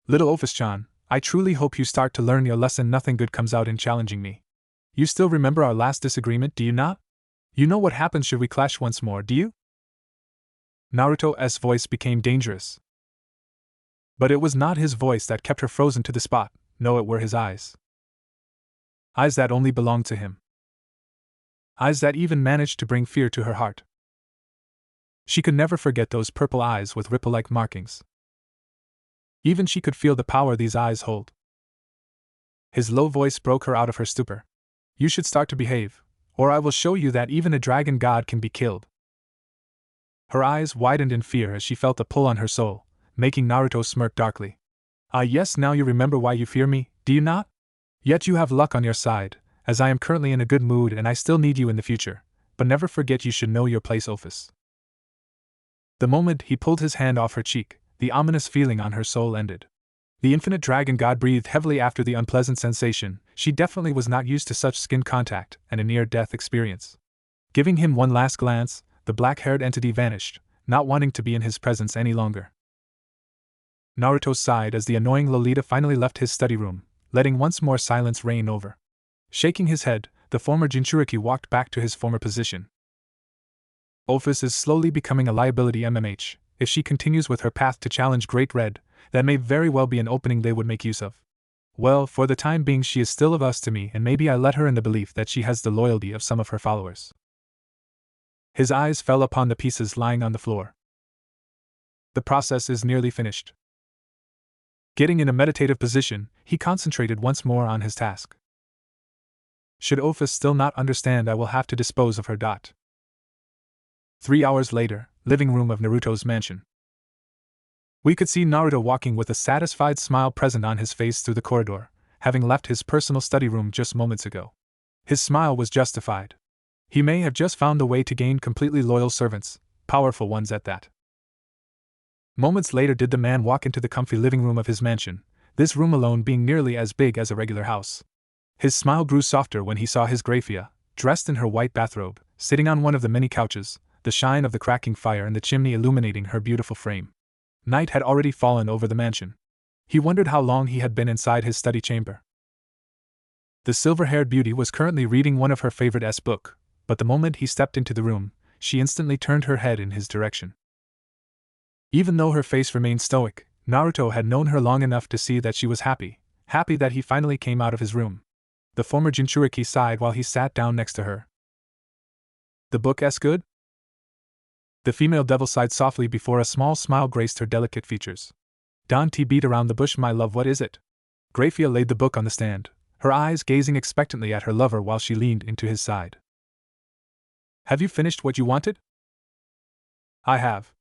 Little Ophis-chan, I truly hope you start to learn your lesson. Nothing good comes out in challenging me. You still remember our last disagreement, do you not? You know what happens should we clash once more, do you? Naruto's voice became dangerous. But it was not his voice that kept her frozen to the spot, no, it were his eyes. Eyes that only belonged to him. Eyes that even managed to bring fear to her heart. She could never forget those purple eyes with ripple-like markings. Even she could feel the power these eyes hold. His low voice broke her out of her stupor. You should start to behave, or I will show you that even a dragon god can be killed. Her eyes widened in fear as she felt a pull on her soul, making Naruto smirk darkly. Ah yes, now you remember why you fear me, do you not? Yet you have luck on your side, as I am currently in a good mood and I still need you in the future, but never forget you should know your place, Ophis. The moment he pulled his hand off her cheek, the ominous feeling on her soul ended. The infinite dragon god breathed heavily after the unpleasant sensation. She definitely was not used to such skin contact and a near-death experience. Giving him one last glance, the black-haired entity vanished, not wanting to be in his presence any longer. Naruto sighed as the annoying Lolita finally left his study room, letting once more silence reign over. Shaking his head, the former Jinchuriki walked back to his former position. Ophis is slowly becoming a liability MMH. If she continues with her path to challenge Great Red, that may very well be an opening they would make use of. Well, for the time being she is still of us to me, and maybe I let her in the belief that she has the loyalty of some of her followers. His eyes fell upon the pieces lying on the floor. The process is nearly finished. Getting in a meditative position, he concentrated once more on his task. Should Ophis still not understand, I will have to dispose of her. 3 hours later, living room of Naruto's mansion. We could see Naruto walking with a satisfied smile present on his face through the corridor, having left his personal study room just moments ago. His smile was justified. He may have just found a way to gain completely loyal servants, powerful ones at that. Moments later did the man walk into the comfy living room of his mansion, this room alone being nearly as big as a regular house. His smile grew softer when he saw his Grayfia, dressed in her white bathrobe, sitting on one of the many couches, the shine of the cracking fire in the chimney illuminating her beautiful frame. Night had already fallen over the mansion. He wondered how long he had been inside his study chamber. The silver-haired beauty was currently reading one of her favorite book, but the moment he stepped into the room, she instantly turned her head in his direction. Even though her face remained stoic, Naruto had known her long enough to see that she was happy that he finally came out of his room. The former Jinchuriki sighed while he sat down next to her. The book's good? The female devil sighed softly before a small smile graced her delicate features. Don T beat around the bush, my love, what is it? Grayfia laid the book on the stand, her eyes gazing expectantly at her lover while she leaned into his side. Have you finished what you wanted? I have.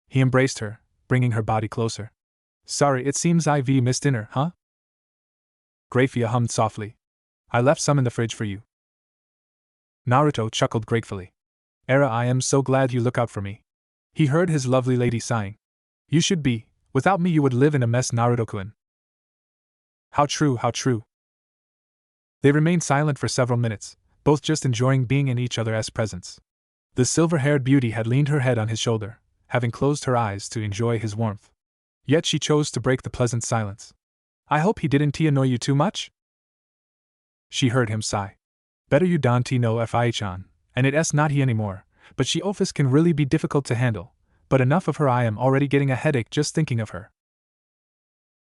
He embraced her, bringing her body closer. Sorry, it seems I've missed dinner, huh? Grayfia hummed softly. I left some in the fridge for you. Naruto chuckled gratefully. I am so glad you look out for me. He heard his lovely lady sighing. You should be. Without me you would live in a mess, Naruto-kun. How true, how true. They remained silent for several minutes, both just enjoying being in each other's presence. The silver-haired beauty had leaned her head on his shoulder, having closed her eyes to enjoy his warmth. Yet she chose to break the pleasant silence. I hope he didn't annoy you too much? She heard him sigh. Better you don't know Fi-chan, and it's not he anymore, but she Ophis can really be difficult to handle, but enough of her, I am already getting a headache just thinking of her.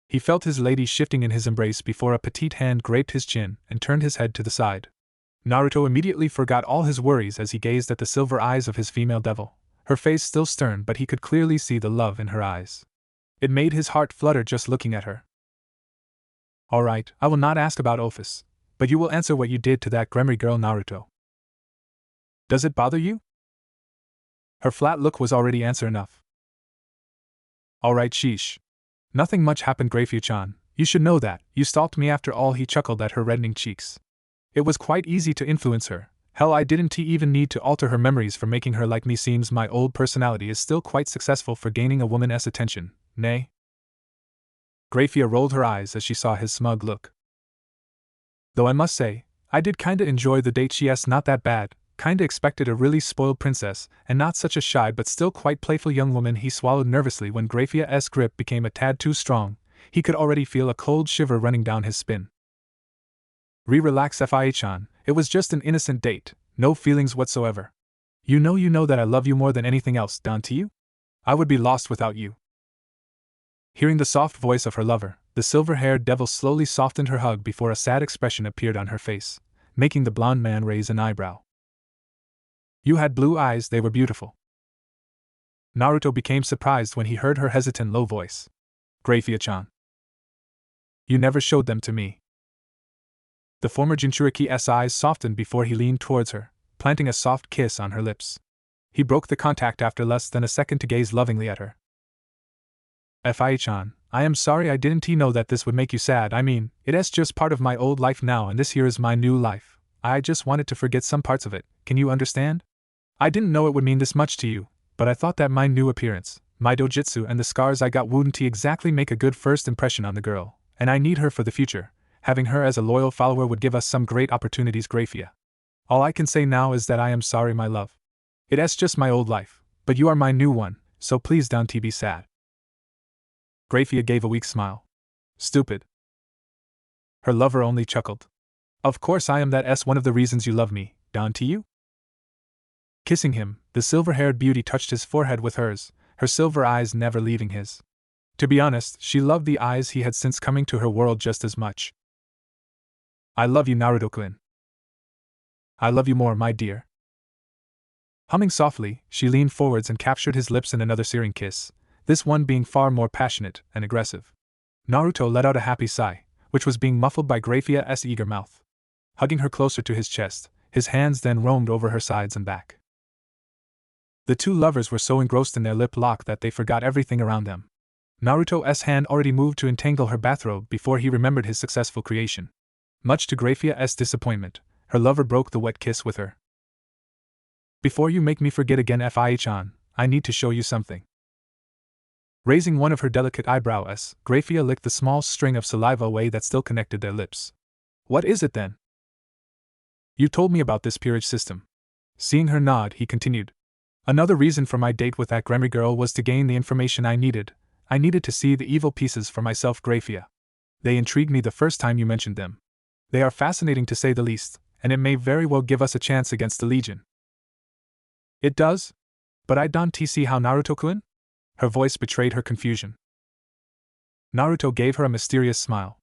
He felt his lady shifting in his embrace before a petite hand graped his chin and turned his head to the side. Naruto immediately forgot all his worries as he gazed at the silver eyes of his female devil, her face still stern, but he could clearly see the love in her eyes. It made his heart flutter just looking at her. All right, I will not ask about Ophis, but you will answer what you did to that Gremry girl, Naruto. Does it bother you? Her flat look was already answer enough. All right, sheesh. Nothing much happened, Grayfia-chan. You should know that. You stalked me after all. He chuckled at her reddening cheeks. It was quite easy to influence her. Hell, I didn't even need to alter her memories for making her like me. Seems my old personality is still quite successful for gaining a woman's attention, nay? Grayfia rolled her eyes as she saw his smug look. Though I must say, I did kinda enjoy the date. She's not that bad, kinda expected a really spoiled princess, and not such a shy but still quite playful young woman. He swallowed nervously when Grayfia's grip became a tad too strong. He could already feel a cold shiver running down his spine. Relax, Fi-chan, it was just an innocent date, no feelings whatsoever. You know that I love you more than anything else, don't you? I would be lost without you. Hearing the soft voice of her lover, the silver-haired devil slowly softened her hug before a sad expression appeared on her face, making the blonde man raise an eyebrow. You had blue eyes, they were beautiful. Naruto became surprised when he heard her hesitant low voice. Grayfia-chan. You never showed them to me. The former Jinchuriki's eyes softened before he leaned towards her, planting a soft kiss on her lips. He broke the contact after less than a second to gaze lovingly at her. Fie-chan, I am sorry I didn't know that this would make you sad. I mean, it's just part of my old life now and this here is my new life. I just wanted to forget some parts of it, can you understand? I didn't know it would mean this much to you, but I thought that my new appearance, my dojutsu and the scars I got wouldn't exactly make a good first impression on the girl, and I need her for the future. Having her as a loyal follower would give us some great opportunities, Grayfia. All I can say now is that I am sorry, my love. It's just my old life, but you are my new one, so please don't be sad. Grayfia gave a weak smile. Stupid. Her lover only chuckled. Of course I am, that's one of the reasons you love me, don't you? Kissing him, the silver-haired beauty touched his forehead with hers, her silver eyes never leaving his. To be honest, she loved the eyes he had since coming to her world just as much. I love you, Naruto-kun. I love you more, my dear. Humming softly, she leaned forwards and captured his lips in another searing kiss, this one being far more passionate and aggressive. Naruto let out a happy sigh, which was being muffled by Grayfia's eager mouth. Hugging her closer to his chest, his hands then roamed over her sides and back. The two lovers were so engrossed in their lip lock that they forgot everything around them. Naruto's hand already moved to entangle her bathrobe before he remembered his successful creation. Much to Grayfia's disappointment, her lover broke the wet kiss with her. Before you make me forget again, Fie-chan, I need to show you something. Raising one of her delicate eyebrows, Grayfia licked the small string of saliva away that still connected their lips. What is it then? You told me about this peerage system. Seeing her nod, he continued. Another reason for my date with that Gremmy girl was to gain the information I needed. I needed to see the evil pieces for myself, Grayfia. They intrigued me the first time you mentioned them. They are fascinating to say the least, and it may very well give us a chance against the Legion. It does? But I don't see how, Naruto-kun? Her voice betrayed her confusion. Naruto gave her a mysterious smile.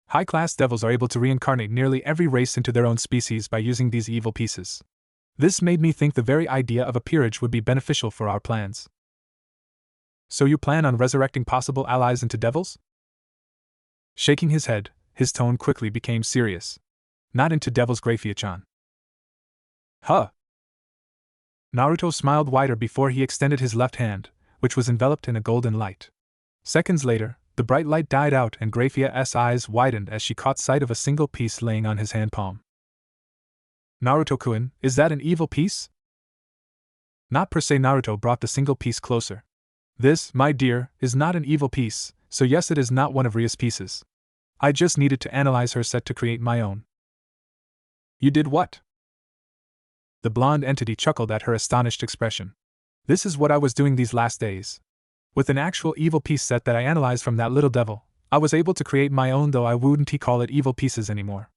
High-class devils are able to reincarnate nearly every race into their own species by using these evil pieces. This made me think the very idea of a peerage would be beneficial for our plans. So you plan on resurrecting possible allies into devils? Shaking his head, his tone quickly became serious. Not into devils, Grayfia-chan. Huh? Naruto smiled wider before he extended his left hand, which was enveloped in a golden light. Seconds later, the bright light died out and Grayfia's eyes widened as she caught sight of a single piece laying on his hand palm. Naruto-kun, is that an evil piece? Not per se. Naruto brought the single piece closer. This, my dear, is not an evil piece, so yes, it is not one of Ria's pieces. I just needed to analyze her set to create my own. You did what? The blonde entity chuckled at her astonished expression. This is what I was doing these last days. With an actual evil piece set that I analyzed from that little devil, I was able to create my own, though I wouldn't call it evil pieces anymore.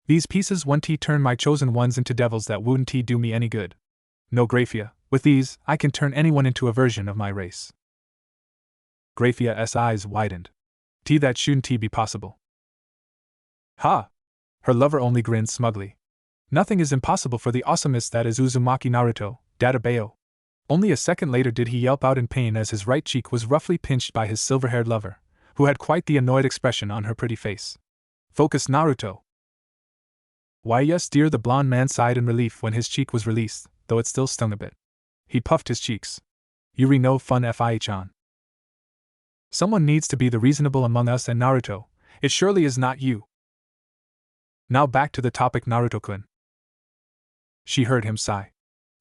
These pieces wouldn't turn my chosen ones into devils that wouldn't do me any good. No, Grayfia, with these, I can turn anyone into a version of my race. Grayfia's eyes widened. That shouldn't be possible. Ha! Her lover only grinned smugly. Nothing is impossible for the awesomeness that is Uzumaki Naruto, Databeo. Only a second later did he yelp out in pain as his right cheek was roughly pinched by his silver-haired lover, who had quite the annoyed expression on her pretty face. Focus, Naruto. Why yes, dear, the blonde man sighed in relief when his cheek was released, though it still stung a bit. He puffed his cheeks. Yuri no fun, Fie-chan. Someone needs to be the reasonable among us, and Naruto, it surely is not you. Now back to the topic, Naruto-kun. She heard him sigh.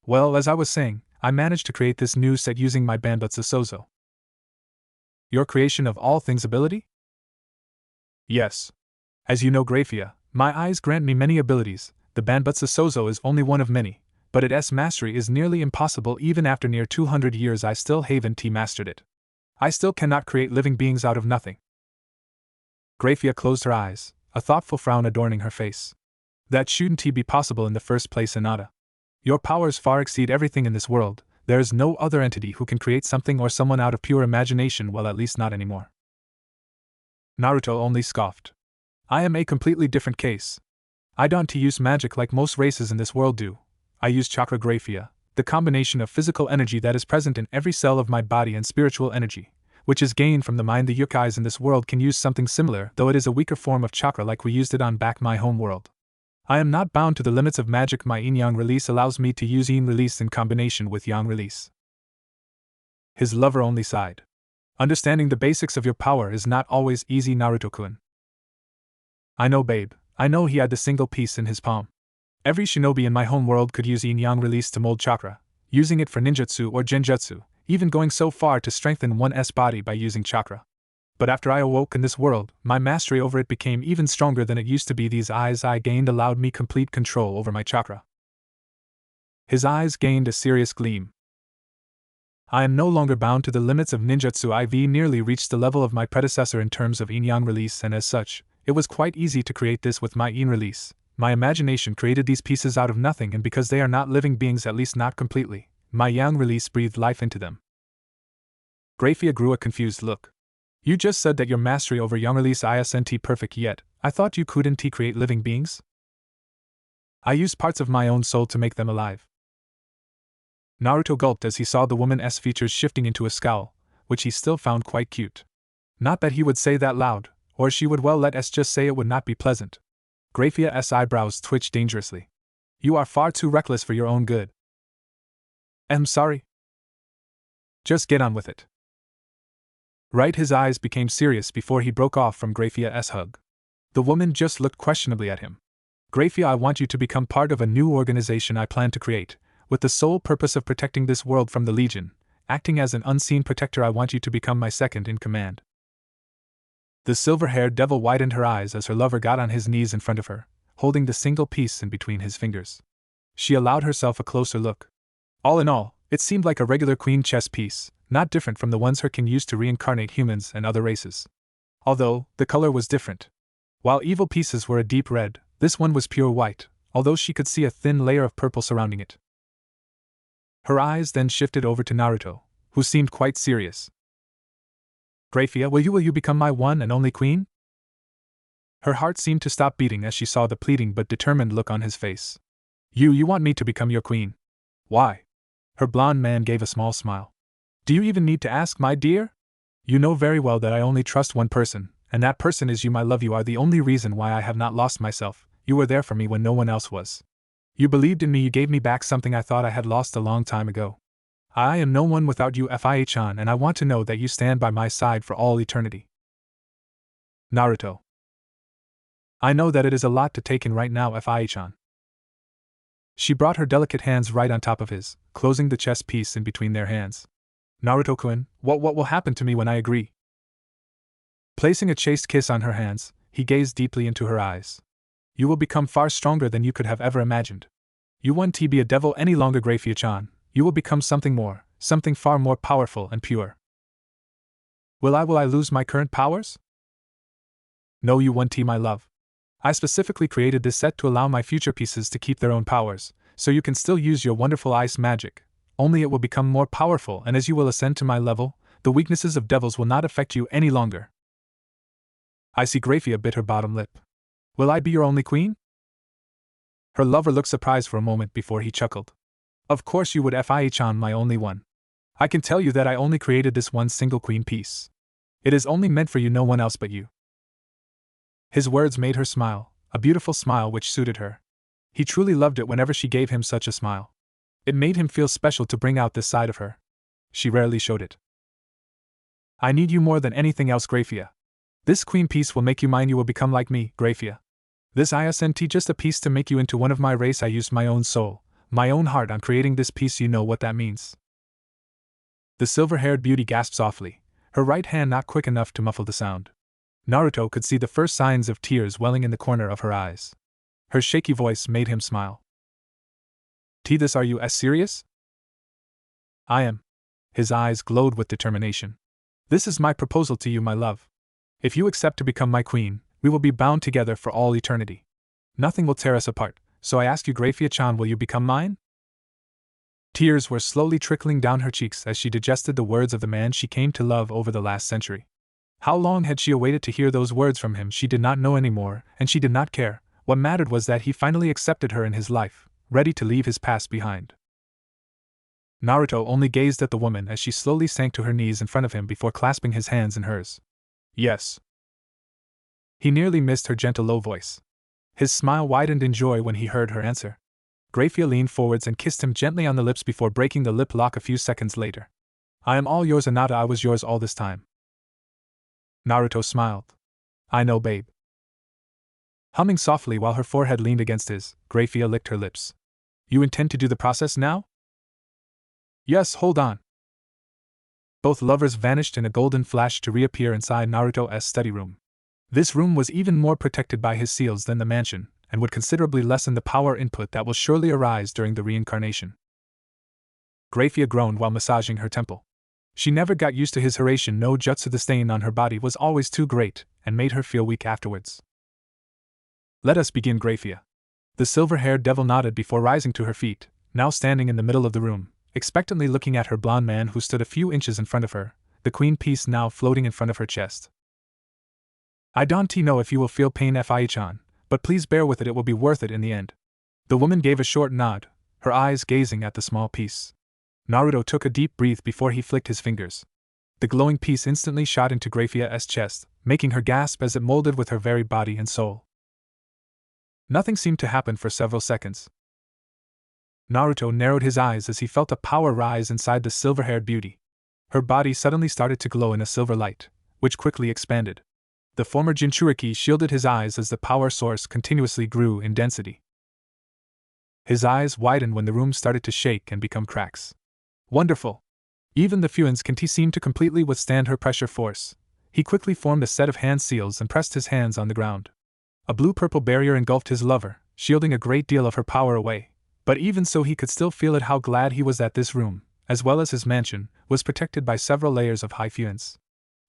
Well, as I was saying, I managed to create this new set using my Banbutsu Sozo. Your creation of all things ability? Yes. As you know, Grayfia, my eyes grant me many abilities. The Banbutsu Sozo is only one of many, but its mastery is nearly impossible. Even after near 200 years I still haven't mastered it. I still cannot create living beings out of nothing. Grayfia closed her eyes, a thoughtful frown adorning her face. That shouldn't be possible in the first place, Hinata. Your powers far exceed everything in this world. There is no other entity who can create something or someone out of pure imagination, well, at least not anymore. Naruto only scoffed. I am a completely different case. I don't use magic like most races in this world do. I use chakra, Grayfia. the combination of physical energy that is present in every cell of my body and spiritual energy, which is gained from the mind. The yokais in this world can use something similar, though it is a weaker form of chakra like we used it on back my home world. I am not bound to the limits of magic. My yin-yang release allows me to use yin release in combination with yang release. His lover only sighed. Understanding the basics of your power is not always easy, Naruto-kun. I know, babe. I know. He had the single piece in his palm. Every shinobi in my home world could use yin-yang release to mold chakra, using it for ninjutsu or genjutsu, even going so far to strengthen one's body by using chakra. But after I awoke in this world, my mastery over it became even stronger than it used to be. These eyes I gained allowed me complete control over my chakra. His eyes gained a serious gleam. I am no longer bound to the limits of ninjutsu. I've nearly reached the level of my predecessor in terms of yin-yang release, and as such, it was quite easy to create this with my yin release. My imagination created these pieces out of nothing, and because they are not living beings, at least not completely, my yang release breathed life into them. Grayfia grew a confused look. You just said that your mastery over yang release isn't perfect yet. I thought you couldn't create living beings? I used parts of my own soul to make them alive. Naruto gulped as he saw the woman's features shifting into a scowl, which he still found quite cute. Not that he would say that loud, or she would, well, let's just say it would not be pleasant. Grayfia's eyebrows twitched dangerously. You are far too reckless for your own good. I'm sorry. Just get on with it. Right, his eyes became serious before he broke off from Grayfia's hug. The woman just looked questionably at him. Grayfia, I want you to become part of a new organization I plan to create, with the sole purpose of protecting this world from the Legion. Acting as an unseen protector, I want you to become my second in command. The silver-haired devil widened her eyes as her lover got on his knees in front of her, holding the single piece in between his fingers. She allowed herself a closer look. All in all, it seemed like a regular queen chess piece, not different from the ones her king used to reincarnate humans and other races. Although, the color was different. While evil pieces were a deep red, this one was pure white, although she could see a thin layer of purple surrounding it. Her eyes then shifted over to Naruto, who seemed quite serious. Grayfia, will you become my one and only queen? Her heart seemed to stop beating as she saw the pleading but determined look on his face. You want me to become your queen? Why? Her blonde man gave a small smile. Do you even need to ask, my dear? You know very well that I only trust one person, and that person is you, my love. You are the only reason why I have not lost myself. You were there for me when no one else was. You believed in me, you gave me back something I thought I had lost a long time ago. I am no one without you, Fia-chan, and I want to know that you stand by my side for all eternity. Naruto. I know that it is a lot to take in right now, Fia-chan. She brought her delicate hands right on top of his, closing the chess piece in between their hands. Naruto-kun, what will happen to me when I agree? Placing a chaste kiss on her hands, he gazed deeply into her eyes. You will become far stronger than you could have ever imagined. You won't be a devil any longer, Grayfia-chan. You will become something more, something far more powerful and pure. Will I lose my current powers? No, you won't, my love. I specifically created this set to allow my future pieces to keep their own powers, so you can still use your wonderful ice magic, only it will become more powerful, and as you will ascend to my level, the weaknesses of devils will not affect you any longer. I see. Grayfia bit her bottom lip. Will I be your only queen? Her lover looked surprised for a moment before he chuckled. Of course you would, Fia-chan, my only one. I can tell you that I only created this one single queen piece. It is only meant for you, no one else but you. His words made her smile, a beautiful smile which suited her. He truly loved it whenever she gave him such a smile. It made him feel special to bring out this side of her. She rarely showed it. I need you more than anything else, Grayfia. This queen piece will make you mine. You will become like me, Grayfia. This isn't just a piece to make you into one of my race. I used my own soul, my own heart on creating this piece. You know what that means. The silver-haired beauty gasped softly, her right hand not quick enough to muffle the sound. Naruto could see the first signs of tears welling in the corner of her eyes. Her shaky voice made him smile. This, are you as serious? I am. His eyes glowed with determination. This is my proposal to you, my love. If you accept to become my queen, we will be bound together for all eternity. Nothing will tear us apart, so I ask you, Grayfia-chan, will you become mine? Tears were slowly trickling down her cheeks as she digested the words of the man she came to love over the last century. How long had she awaited to hear those words from him? She did not know anymore, and she did not care. What mattered was that he finally accepted her in his life, ready to leave his past behind. Naruto only gazed at the woman as she slowly sank to her knees in front of him before clasping his hands in hers. Yes. He nearly missed her gentle low voice. His smile widened in joy when he heard her answer. Grayfia leaned forwards and kissed him gently on the lips before breaking the lip lock a few seconds later. I am all yours, Anata. I was yours all this time. Naruto smiled. I know, babe. Humming softly while her forehead leaned against his, Grayfia licked her lips. You intend to do the process now? Yes, hold on. Both lovers vanished in a golden flash to reappear inside Naruto's study room. This room was even more protected by his seals than the mansion, and would considerably lessen the power input that will surely arise during the reincarnation. Grayfia groaned while massaging her temple. She never got used to his Harem no jutsu. The stain on her body was always too great, and made her feel weak afterwards. Let us begin, Grayfia. The silver-haired devil nodded before rising to her feet, now standing in the middle of the room, expectantly looking at her blonde man who stood a few inches in front of her, the queen piece now floating in front of her chest. I don't know if you will feel pain, Fi-chan, but please bear with it. It will be worth it in the end. The woman gave a short nod, her eyes gazing at the small piece. Naruto took a deep breath before he flicked his fingers. The glowing piece instantly shot into Grayfia's chest, making her gasp as it molded with her very body and soul. Nothing seemed to happen for several seconds. Naruto narrowed his eyes as he felt a power rise inside the silver-haired beauty. Her body suddenly started to glow in a silver light, which quickly expanded. The former Jinchuriki shielded his eyes as the power source continuously grew in density. His eyes widened when the room started to shake and become cracks. Wonderful! Even the Fuin's Kanti seemed to completely withstand her pressure force. He quickly formed a set of hand seals and pressed his hands on the ground. A blue-purple barrier engulfed his lover, shielding a great deal of her power away, but even so he could still feel it how glad he was that this room, as well as his mansion, was protected by several layers of high Fuins.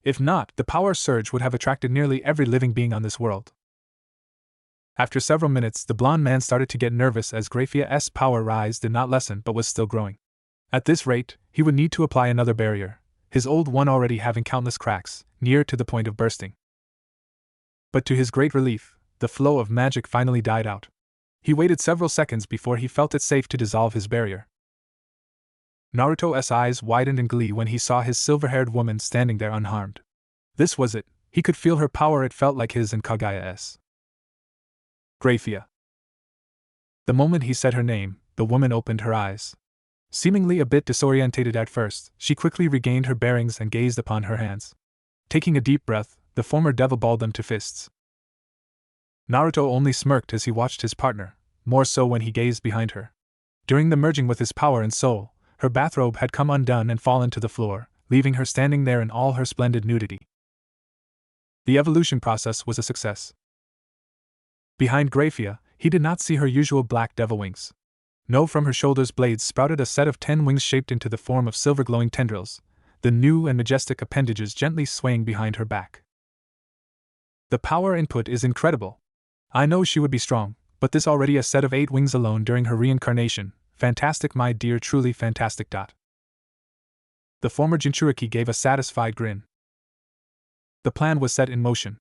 If not, the power surge would have attracted nearly every living being on this world. After several minutes, the blonde man started to get nervous as Grayfia's power rise did not lessen but was still growing. At this rate, he would need to apply another barrier, his old one already having countless cracks, near to the point of bursting. But to his great relief, the flow of magic finally died out. He waited several seconds before he felt it safe to dissolve his barrier. Naruto's eyes widened in glee when he saw his silver-haired woman standing there unharmed. This was it, he could feel her power. It felt like his and Kagaya's. Grayfia. The moment he said her name, the woman opened her eyes. Seemingly a bit disorientated at first, she quickly regained her bearings and gazed upon her hands. Taking a deep breath, the former devil balled them to fists. Naruto only smirked as he watched his partner, more so when he gazed behind her. During the merging with his power and soul, her bathrobe had come undone and fallen to the floor, leaving her standing there in all her splendid nudity. The evolution process was a success. Behind Grayfia, he did not see her usual black devil wings. No, from her shoulders blades sprouted a set of 10 wings shaped into the form of silver glowing tendrils, the new and majestic appendages gently swaying behind her back. The power input is incredible. I know she would be strong, but this already a set of 8 wings alone during her reincarnation. Fantastic, my dear, truly fantastic. The former Jinchuriki gave a satisfied grin. The plan was set in motion.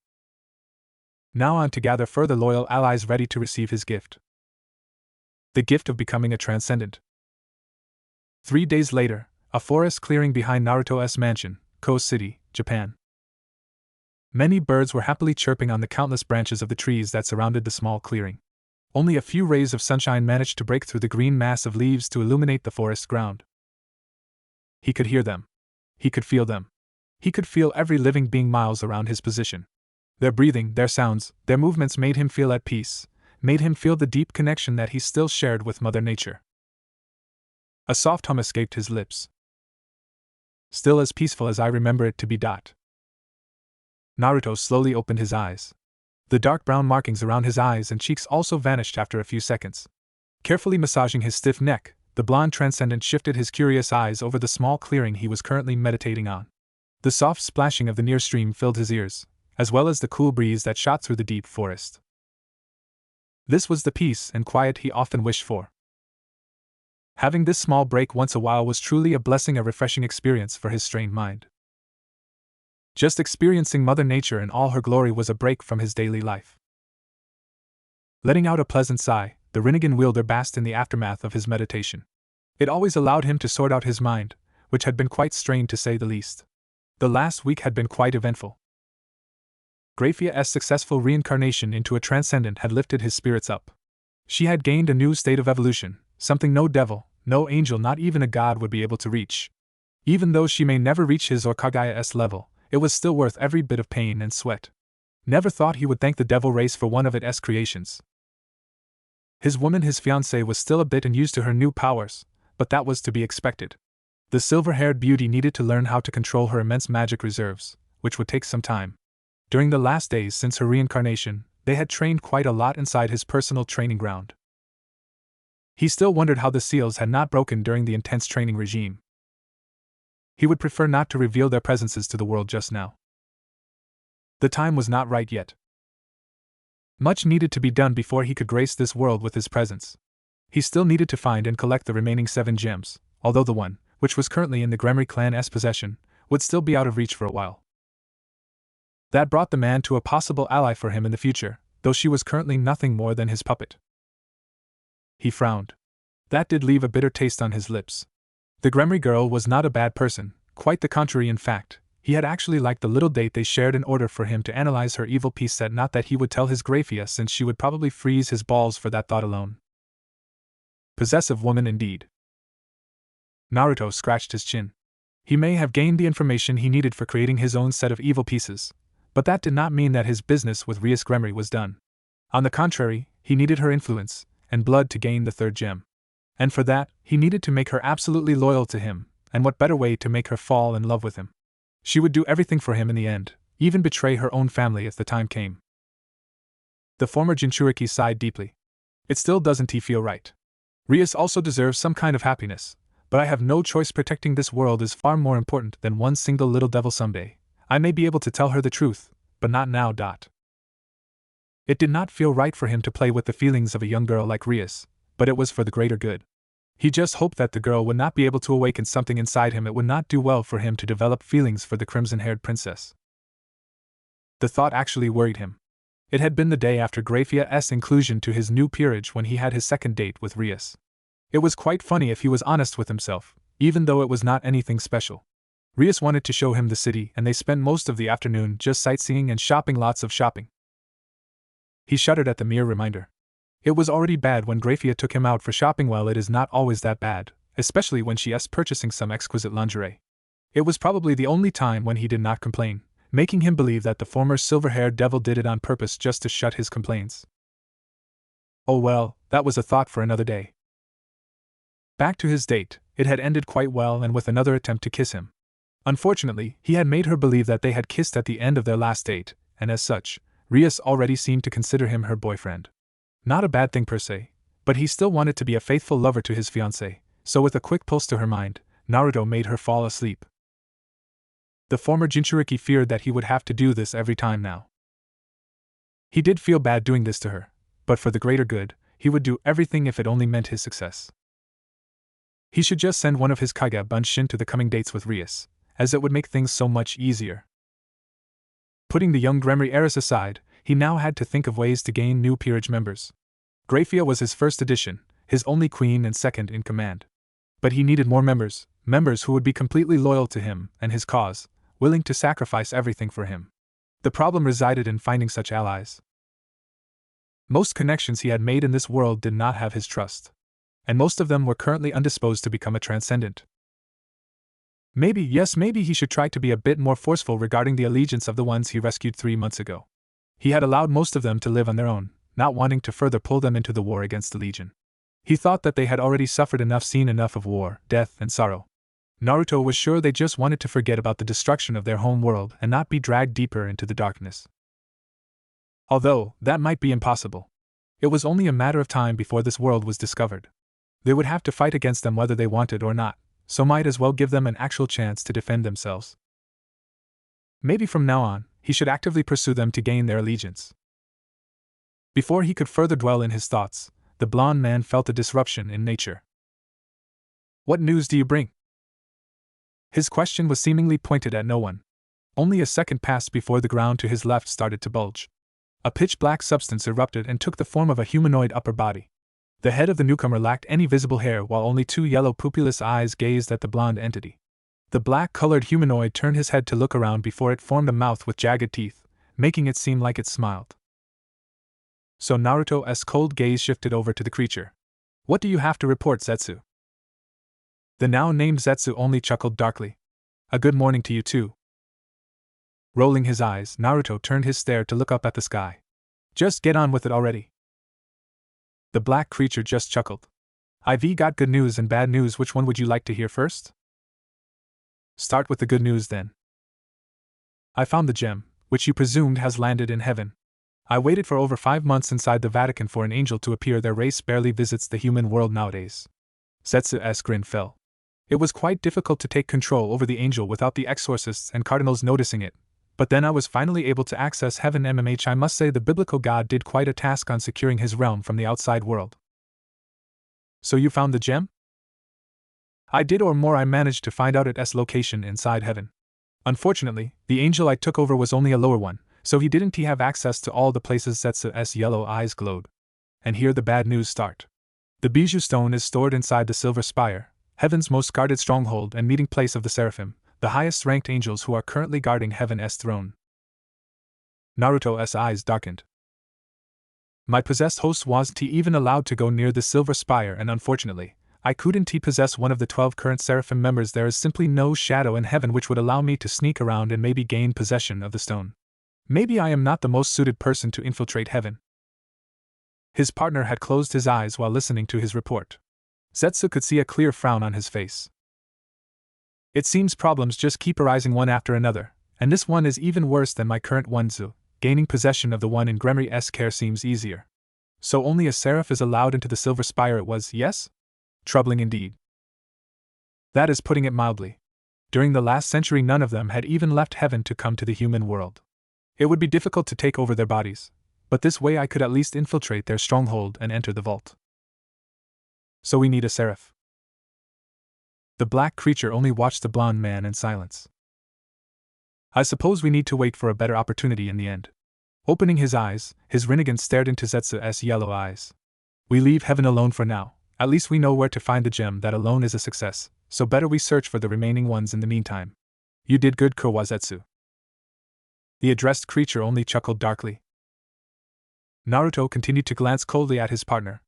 Now on to gather further loyal allies ready to receive his gift. The gift of becoming a transcendent. 3 days later, a forest clearing behind Naruto's mansion, Ko City, Japan. Many birds were happily chirping on the countless branches of the trees that surrounded the small clearing. Only a few rays of sunshine managed to break through the green mass of leaves to illuminate the forest ground. He could hear them. He could feel them. He could feel every living being miles around his position. Their breathing, their sounds, their movements made him feel at peace, made him feel the deep connection that he still shared with Mother Nature. A soft hum escaped his lips. Still as peaceful as I remember it to be. Naruto slowly opened his eyes. The dark brown markings around his eyes and cheeks also vanished after a few seconds. Carefully massaging his stiff neck, the blonde transcendent shifted his curious eyes over the small clearing he was currently meditating on. The soft splashing of the near stream filled his ears, as well as the cool breeze that shot through the deep forest. This was the peace and quiet he often wished for. Having this small break once a while was truly a blessing, a refreshing experience for his strained mind. Just experiencing Mother Nature in all her glory was a break from his daily life. Letting out a pleasant sigh, the Rinnegan wielder basked in the aftermath of his meditation. It always allowed him to sort out his mind, which had been quite strained to say the least. The last week had been quite eventful. Grayfia's successful reincarnation into a transcendent had lifted his spirits up. She had gained a new state of evolution, something no devil, no angel, not even a god would be able to reach. Even though she may never reach his or Kaguya's level, it was still worth every bit of pain and sweat. Never thought he would thank the devil race for one of its creations. His woman, his fiancée, was still a bit unused to her new powers, but that was to be expected. The silver-haired beauty needed to learn how to control her immense magic reserves, which would take some time. During the last days since her reincarnation, they had trained quite a lot inside his personal training ground. He still wondered how the seals had not broken during the intense training regime. He would prefer not to reveal their presences to the world just now. The time was not right yet. Much needed to be done before he could grace this world with his presence. He still needed to find and collect the remaining 7 gems, although the one, which was currently in the Gremry clan's possession, would still be out of reach for a while. That brought the man to a possible ally for him in the future, though she was currently nothing more than his puppet. He frowned. That did leave a bitter taste on his lips. The Gremry girl was not a bad person, quite the contrary. In fact, he had actually liked the little date they shared in order for him to analyze her evil piece set. Not that he would tell his Grayfia, since she would probably freeze his balls for that thought alone. Possessive woman indeed. Naruto scratched his chin. He may have gained the information he needed for creating his own set of evil pieces, but that did not mean that his business with Rias Gremry was done. On the contrary, he needed her influence and blood to gain the 3rd gem. And for that, he needed to make her absolutely loyal to him, and what better way to make her fall in love with him? She would do everything for him in the end, even betray her own family if the time came. The former Jinchuriki sighed deeply. It still doesn't feel right. Rias also deserves some kind of happiness, but I have no choice. Protecting this world is far more important than one single little devil. Someday, I may be able to tell her the truth, but not now. It did not feel right for him to play with the feelings of a young girl like Rias, but it was for the greater good. He just hoped that the girl would not be able to awaken something inside him. It would not do well for him to develop feelings for the crimson-haired princess. The thought actually worried him. It had been the day after Grayfia's inclusion to his new peerage when he had his second date with Rias. It was quite funny if he was honest with himself, even though it was not anything special. Rias wanted to show him the city, and they spent most of the afternoon just sightseeing and shopping. Lots of shopping. He shuddered at the mere reminder. It was already bad when Grayfia took him out for shopping. Well, it is not always that bad, especially when she is purchasing some exquisite lingerie. It was probably the only time when he did not complain, making him believe that the former silver-haired devil did it on purpose just to shut his complaints. Oh well, that was a thought for another day. Back to his date, it had ended quite well, and with another attempt to kiss him. Unfortunately, he had made her believe that they had kissed at the end of their last date, and as such, Rias already seemed to consider him her boyfriend. Not a bad thing per se, but he still wanted to be a faithful lover to his fiancée, so with a quick pulse to her mind, Naruto made her fall asleep. The former Jinchuriki feared that he would have to do this every time now. He did feel bad doing this to her, but for the greater good, he would do everything if it only meant his success. He should just send one of his Kaiga Bunshin to the coming dates with Rias, as it would make things so much easier. Putting the young Gremry heiress aside, he now had to think of ways to gain new peerage members. Grayfia was his first addition, his only queen and second in command. But he needed more members who would be completely loyal to him and his cause, willing to sacrifice everything for him. The problem resided in finding such allies. Most connections he had made in this world did not have his trust, and most of them were currently undisposed to become a transcendent. Maybe he should try to be a bit more forceful regarding the allegiance of the ones he rescued 3 months ago. He had allowed most of them to live on their own, not wanting to further pull them into the war against the Legion. He thought that they had already suffered enough, seen enough of war, death, and sorrow. Naruto was sure they just wanted to forget about the destruction of their home world and not be dragged deeper into the darkness. Although, that might be impossible. It was only a matter of time before this world was discovered. They would have to fight against them whether they wanted or not, so might as well give them an actual chance to defend themselves. Maybe from now on, he should actively pursue them to gain their allegiance. Before he could further dwell in his thoughts, the blond man felt a disruption in nature. "What news do you bring?" His question was seemingly pointed at no one. Only a second passed before the ground to his left started to bulge. A pitch-black substance erupted and took the form of a humanoid upper body. The head of the newcomer lacked any visible hair, while only two yellow pupilless eyes gazed at the blonde entity. The black-colored humanoid turned his head to look around before it formed a mouth with jagged teeth, making it seem like it smiled. So Naruto's cold gaze shifted over to the creature. "What do you have to report, Zetsu?" The now named Zetsu only chuckled darkly. "A good morning to you too." Rolling his eyes, Naruto turned his stare to look up at the sky. "Just get on with it already." The black creature just chuckled. "I've got good news and bad news. Which one would you like to hear first?" "Start with the good news then." "I found the gem, which you presumed has landed in heaven. I waited for over 5 months inside the Vatican for an angel to appear. Their race barely visits the human world nowadays." Zetsu's grin fell. It was quite difficult to take control over the angel without the exorcists and cardinals noticing it, but then I was finally able to access heaven. I must say the biblical god did quite a task on securing his realm from the outside world. "So you found the gem?" "I did, or more. I managed to find out its location inside heaven. Unfortunately, the angel I took over was only a lower one, so he didn't have access to all the places." Zetsu's yellow eyes glowed. "And here the bad news start. The bijou stone is stored inside the Silver Spire, heaven's most guarded stronghold and meeting place of the seraphim, the highest-ranked angels who are currently guarding heaven's throne." Naruto's eyes darkened. "My possessed host wasn't even allowed to go near the Silver Spire, and unfortunately, I couldn't possess one of the 12 current seraphim members. There is simply no shadow in heaven which would allow me to sneak around and maybe gain possession of the stone. Maybe I am not the most suited person to infiltrate heaven." His partner had closed his eyes while listening to his report. Zetsu could see a clear frown on his face. "It seems problems just keep arising one after another, and this one is even worse than my current one. Gaining possession of the one in Gremory's care seems easier. So only a seraph is allowed into the Silver Spire. It was, yes? Troubling indeed. That is putting it mildly. During the last century none of them had even left heaven to come to the human world. It would be difficult to take over their bodies, but this way I could at least infiltrate their stronghold and enter the vault. So we need a seraph." The black creature only watched the blonde man in silence. "I suppose we need to wait for a better opportunity in the end." Opening his eyes, his Rinnegan stared into Zetsu's yellow eyes. "We leave heaven alone for now. At least we know where to find the gem. That alone is a success, so better we search for the remaining ones in the meantime." "You did good, Kawazetsu." The addressed creature only chuckled darkly. Naruto continued to glance coldly at his partner.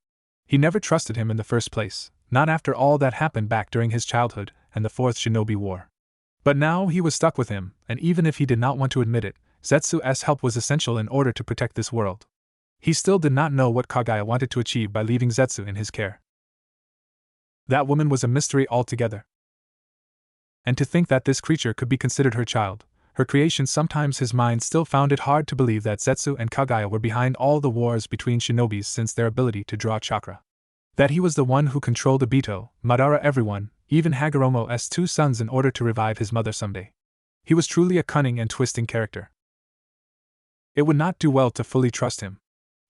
He never trusted him in the first place, not after all that happened back during his childhood and the Fourth Shinobi War. But now he was stuck with him, and even if he did not want to admit it, Zetsu's help was essential in order to protect this world. He still did not know what Kaguya wanted to achieve by leaving Zetsu in his care. That woman was a mystery altogether. And to think that this creature could be considered her child, her creation. Sometimes his mind still found it hard to believe that Zetsu and Kaguya were behind all the wars between shinobis since their ability to draw chakra. That he was the one who controlled Obito, Madara, everyone, even Hagoromo's 2 sons in order to revive his mother someday. He was truly a cunning and twisting character. It would not do well to fully trust him.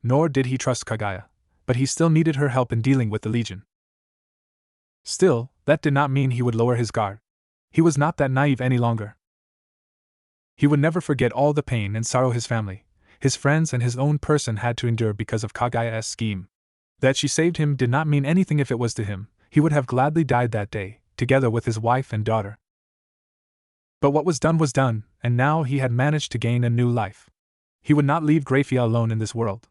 Nor did he trust Kaguya, but he still needed her help in dealing with the Legion. Still, that did not mean he would lower his guard. He was not that naive any longer. He would never forget all the pain and sorrow his family, his friends and his own person had to endure because of Kaguya's scheme. That she saved him did not mean anything. If it was to him, he would have gladly died that day, together with his wife and daughter. But what was done, and now he had managed to gain a new life. He would not leave Grayfia alone in this world.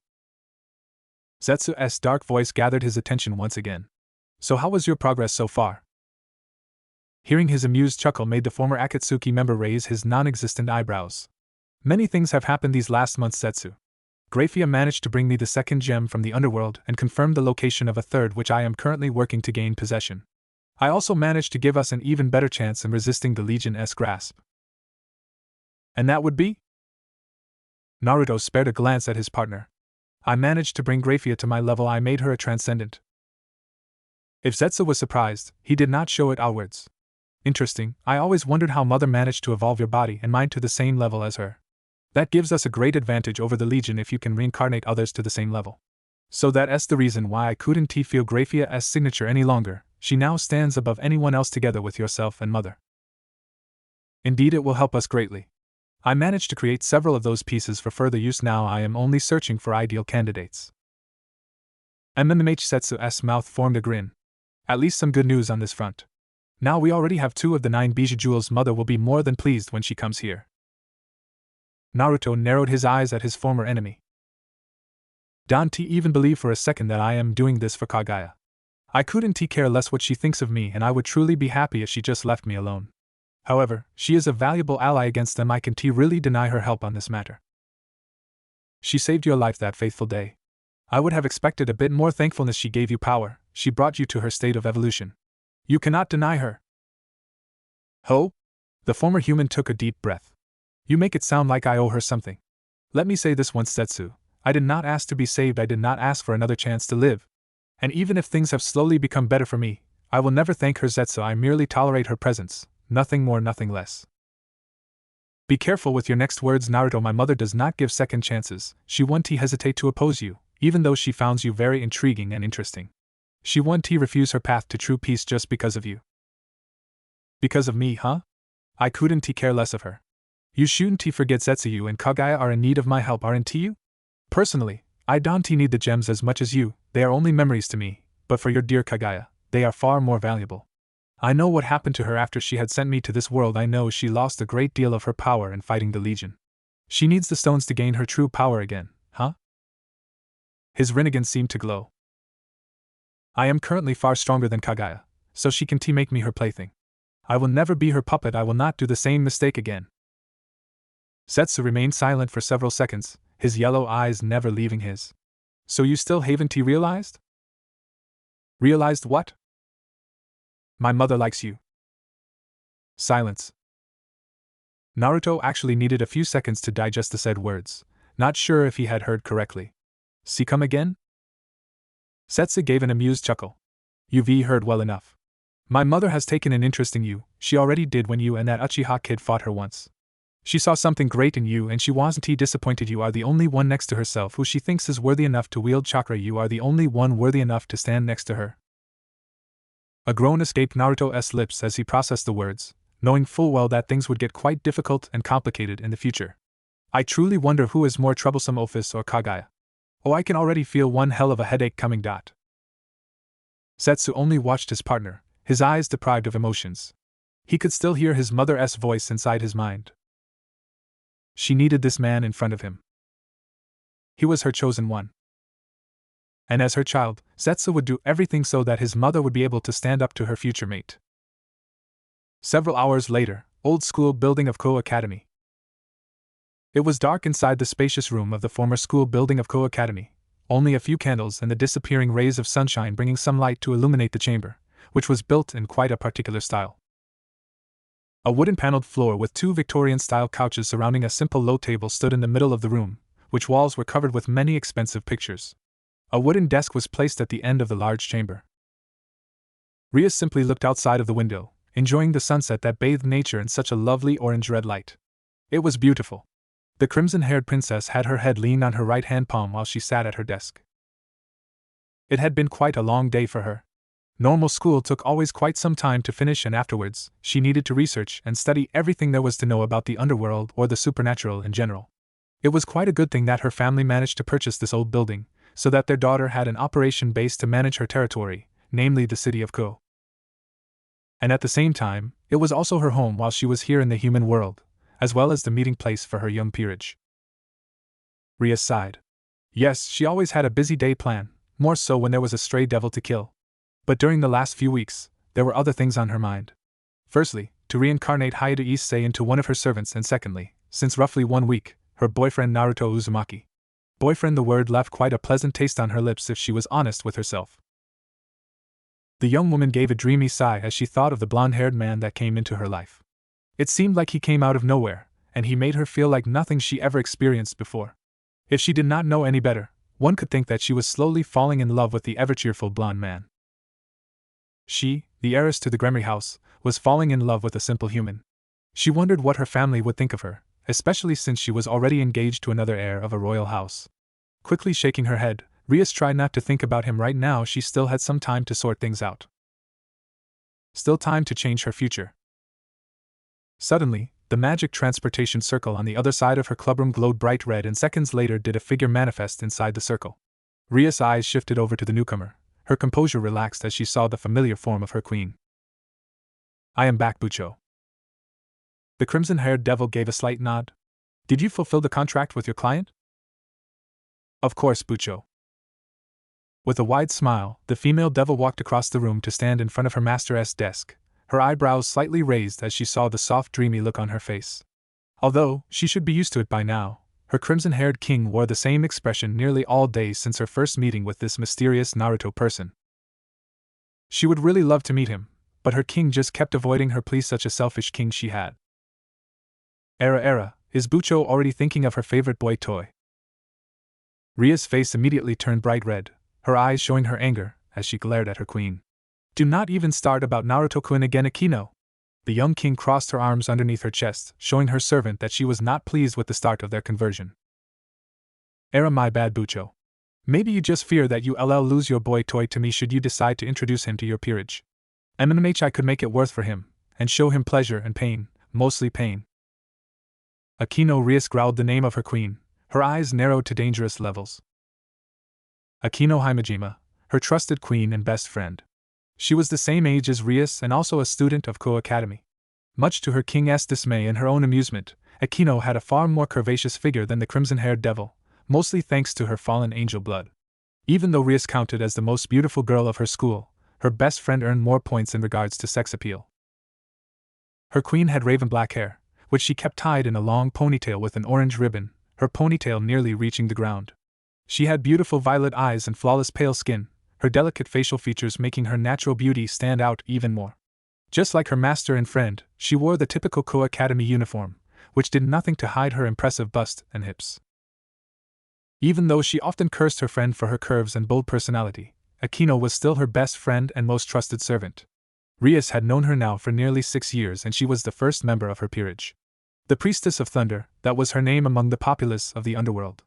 Zetsu's dark voice gathered his attention once again. "So how was your progress so far?" Hearing his amused chuckle made the former Akatsuki member raise his non-existent eyebrows. "Many things have happened these last months, Zetsu. Grayfia managed to bring me the second gem from the underworld and confirmed the location of a third which I am currently working to gain possession. I also managed to give us an even better chance in resisting the Legion's grasp." "And that would be?" Naruto spared a glance at his partner. "I managed to bring Grayfia to my level. I made her a transcendent." If Zetsu was surprised, he did not show it outwards. "Interesting, I always wondered how Mother managed to evolve your body and mind to the same level as her. That gives us a great advantage over the Legion if you can reincarnate others to the same level. So that's the reason why I couldn't feel Grayfia's signature any longer. She now stands above anyone else together with yourself and Mother. Indeed, it will help us greatly. I managed to create several of those pieces for further use. Now I am only searching for ideal candidates." MMH Setsu's mouth formed a grin. At least some good news on this front. Now we already have 2 of the 9 bijou jewels. Mother will be more than pleased when she comes here. Naruto narrowed his eyes at his former enemy. Don't even believe for a second that I am doing this for Kaguya. I couldn't care less what she thinks of me, and I would truly be happy if she just left me alone. However, she is a valuable ally against them. I can't really deny her help on this matter. She saved your life that fateful day. I would have expected a bit more thankfulness. She gave you power, she brought you to her state of evolution. You cannot deny her. Ho? The former human took a deep breath. You make it sound like I owe her something. Let me say this once, Setsu. I did not ask to be saved. I did not ask for another chance to live. And even if things have slowly become better for me, I will never thank her, Zetsu. I merely tolerate her presence, nothing more, nothing less. Be careful with your next words, Naruto. My mother does not give second chances. She won't hesitate to oppose you, even though she finds you very intriguing and interesting. She won't refuse her path to true peace just because of you. Because of me, huh? I couldn't care less of her. You shouldn't forget, Zetsu. You and Kaguya are in need of my help, aren't you? Personally, I don't need the gems as much as you. They are only memories to me, but for your dear Kaguya, they are far more valuable. I know what happened to her after she had sent me to this world. I know she lost a great deal of her power in fighting the Legion. She needs the stones to gain her true power again, huh? His Rinnegan seemed to glow. I am currently far stronger than Kaguya, so she can make me her plaything. I will never be her puppet. I will not do the same mistake again. Setsu remained silent for several seconds, his yellow eyes never leaving his. So you still haven't realized? Realized what? My mother likes you. Silence. Naruto actually needed a few seconds to digest the said words, not sure if he had heard correctly. See, come again? Setsu gave an amused chuckle. You've heard well enough. My mother has taken an interest in you. She already did when you and that Uchiha kid fought her once. She saw something great in you, and she wasn't disappointed. You are the only one next to herself who she thinks is worthy enough to wield chakra. You are the only one worthy enough to stand next to her. A groan escaped Naruto's lips as he processed the words, knowing full well that things would get quite difficult and complicated in the future. I truly wonder who is more troublesome, Office or Kaguya. Oh, I can already feel one hell of a headache coming. Setsu only watched his partner, his eyes deprived of emotions. He could still hear his mother's voice inside his mind. She needed this man in front of him. He was her chosen one. And as her child, Setsu would do everything so that his mother would be able to stand up to her future mate. Several hours later, old school building of Ko Academy. It was dark inside the spacious room of the former school building of Ko Academy, only a few candles and the disappearing rays of sunshine bringing some light to illuminate the chamber, which was built in quite a particular style. A wooden paneled floor with 2 Victorian-style couches surrounding a simple low table stood in the middle of the room, which walls were covered with many expensive pictures. A wooden desk was placed at the end of the large chamber. Rhea simply looked outside of the window, enjoying the sunset that bathed nature in such a lovely orange-red light. It was beautiful. The crimson-haired princess had her head leaned on her right-hand palm while she sat at her desk. It had been quite a long day for her. Normal school took always quite some time to finish, and afterwards, she needed to research and study everything there was to know about the underworld or the supernatural in general. It was quite a good thing that her family managed to purchase this old building, so that their daughter had an operation base to manage her territory, namely the city of Ko. And at the same time, it was also her home while she was here in the human world, as well as the meeting place for her young peerage. Rhea sighed. Yes, she always had a busy day plan, more so when there was a stray devil to kill. But during the last few weeks, there were other things on her mind. Firstly, to reincarnate Hayato Issei into one of her servants, and secondly, since roughly 1 week, her boyfriend Naruto Uzumaki. Boyfriend, the word left quite a pleasant taste on her lips if she was honest with herself. The young woman gave a dreamy sigh as she thought of the blonde-haired man that came into her life. It seemed like he came out of nowhere, and he made her feel like nothing she ever experienced before. If she did not know any better, one could think that she was slowly falling in love with the ever-cheerful blonde man. She, the heiress to the Gremory house, was falling in love with a simple human. She wondered what her family would think of her, especially since she was already engaged to another heir of a royal house. Quickly shaking her head, Rias tried not to think about him right now. She still had some time to sort things out. Still time to change her future. Suddenly, the magic transportation circle on the other side of her clubroom glowed bright red, and seconds later did a figure manifest inside the circle. Ria's eyes shifted over to the newcomer, her composure relaxed as she saw the familiar form of her queen. I am back, Bucho. The crimson-haired devil gave a slight nod. Did you fulfill the contract with your client? Of course, Bucho. With a wide smile, the female devil walked across the room to stand in front of her master's desk, her eyebrows slightly raised as she saw the soft, dreamy look on her face. Although she should be used to it by now, her crimson-haired king wore the same expression nearly all day since her first meeting with this mysterious Naruto person. She would really love to meet him, but her king just kept avoiding her. Please, such a selfish king she had. Era, is Bucho already thinking of her favorite boy toy? Ria's face immediately turned bright red, her eyes showing her anger as she glared at her queen. Do not even start about Naruto-kun again, Akino. The young king crossed her arms underneath her chest, showing her servant that she was not pleased with the start of their conversion. Era, my bad, Bucho. Maybe you just fear that you'll lose your boy toy to me should you decide to introduce him to your peerage. I could make it worth for him, and show him pleasure and pain, mostly pain. Akino. Rias growled the name of her queen, her eyes narrowed to dangerous levels. Akino Himejima, her trusted queen and best friend. She was the same age as Rias and also a student of Ko Academy. Much to her king's dismay and her own amusement, Akino had a far more curvaceous figure than the crimson-haired devil, mostly thanks to her fallen angel blood. Even though Rias counted as the most beautiful girl of her school, her best friend earned more points in regards to sex appeal. Her queen had raven black hair, which she kept tied in a long ponytail with an orange ribbon, her ponytail nearly reaching the ground. She had beautiful violet eyes and flawless pale skin, her delicate facial features making her natural beauty stand out even more. Just like her master and friend, she wore the typical Ko Academy uniform, which did nothing to hide her impressive bust and hips. Even though she often cursed her friend for her curves and bold personality, Akino was still her best friend and most trusted servant. Rias had known her now for nearly 6 years and she was the first member of her peerage. The Priestess of Thunder, that was her name among the populace of the underworld.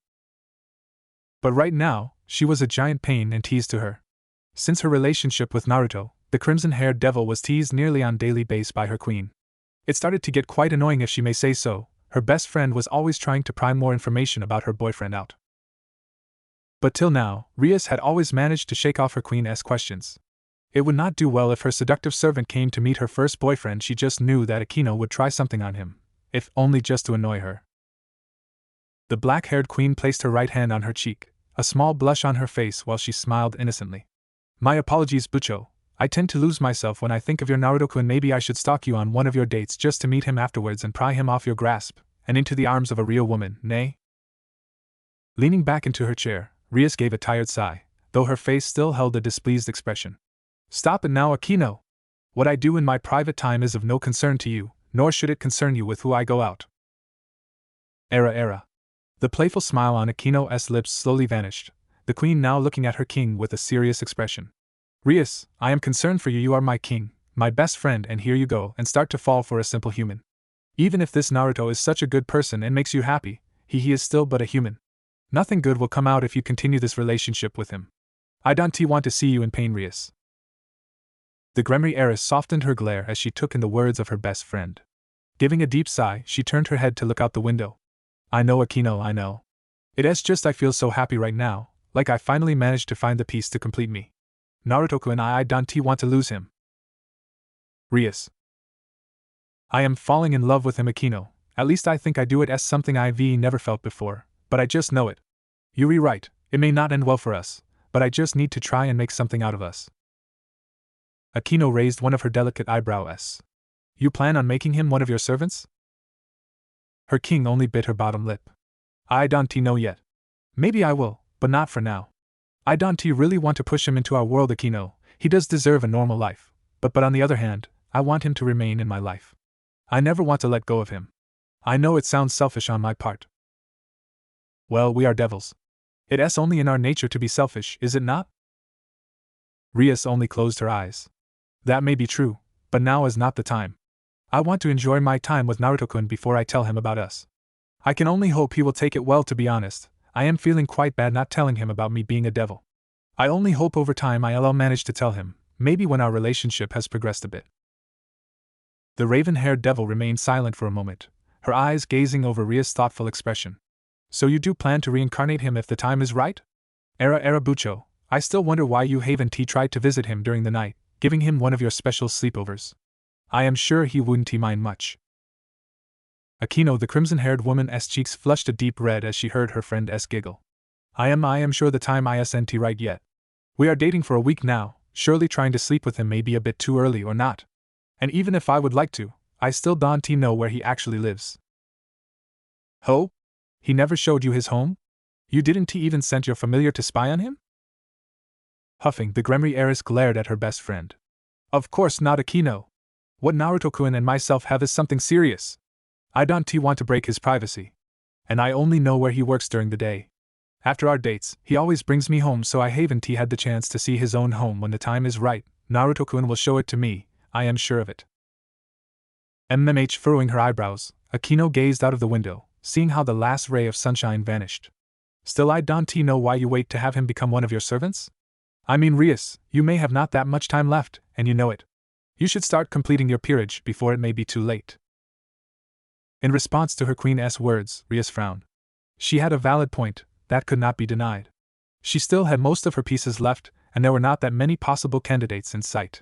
But right now, she was a giant pain and tease to her. Since her relationship with Naruto, the crimson-haired devil was teased nearly on daily basis by her queen. It started to get quite annoying, if she may say so. Her best friend was always trying to pry more information about her boyfriend out. But till now, Rias had always managed to shake off her queen's questions. It would not do well if her seductive servant came to meet her first boyfriend. She just knew that Akino would try something on him, if only just to annoy her. The black-haired queen placed her right hand on her cheek, a small blush on her face while she smiled innocently. My apologies, Bucho. I tend to lose myself when I think of your Naruto-kun. Maybe I should stalk you on one of your dates just to meet him afterwards and pry him off your grasp, and into the arms of a real woman, nay? Leaning back into her chair, Rias gave a tired sigh, though her face still held a displeased expression. Stop it now, Akino. What I do in my private time is of no concern to you, nor should it concern you with who I go out. Era. The playful smile on Akino's lips slowly vanished, the queen now looking at her king with a serious expression. Rias, I am concerned for you. You are my king, my best friend, and here you go and start to fall for a simple human. Even if this Naruto is such a good person and makes you happy, he is still but a human. Nothing good will come out if you continue this relationship with him. I don't want to see you in pain, Rias. The Gremry heiress softened her glare as she took in the words of her best friend. Giving a deep sigh, she turned her head to look out the window. I know, Akino, I know. It's just I feel so happy right now, like I finally managed to find the piece to complete me. Naruto-kun, I don't want to lose him. Rias. I am falling in love with him, Akino. At least I think I do. It's something I've never felt before, but I just know it. You're right, it may not end well for us, but I just need to try and make something out of us. Akino raised one of her delicate eyebrows. You plan on making him one of your servants? Her king only bit her bottom lip. I don't know yet. Maybe I will, but not for now. I don't really want to push him into our world, Akino. He does deserve a normal life, but on the other hand, I want him to remain in my life. I never want to let go of him. I know it sounds selfish on my part. Well, we are devils. It's only in our nature to be selfish, is it not? Rias only closed her eyes. That may be true, but now is not the time. I want to enjoy my time with Naruto-kun before I tell him about us. I can only hope he will take it well. To be honest, I am feeling quite bad not telling him about me being a devil. I only hope over time I'll manage to tell him, maybe when our relationship has progressed a bit. The raven-haired devil remained silent for a moment, her eyes gazing over Ria's thoughtful expression. So you do plan to reincarnate him if the time is right? Era Bucho, I still wonder why you haven't tried to visit him during the night, giving him one of your special sleepovers. I am sure he wouldn't mind much. Akino, the crimson-haired woman's cheeks flushed a deep red as she heard her friend's giggle. I am sure the time isn't right yet. We are dating for a week now, surely trying to sleep with him may be a bit too early or not. And even if I would like to, I still don't know where he actually lives. Ho? He never showed you his home? You didn't even send your familiar to spy on him? Huffing, the Gremry heiress glared at her best friend. Of course not, Akino. What Naruto-kun and myself have is something serious. I don't want to break his privacy. And I only know where he works during the day. After our dates, he always brings me home, so I haven't had the chance to see his own home. When the time is right, Naruto-kun will show it to me, I am sure of it. Furrowing her eyebrows, Akino gazed out of the window, seeing how the last ray of sunshine vanished. Still, I don't know why you wait to have him become one of your servants? I mean, Rias, you may have not that much time left, and you know it. You should start completing your peerage before it may be too late. In response to her queen's words, Rias frowned. She had a valid point, that could not be denied. She still had most of her pieces left, and there were not that many possible candidates in sight.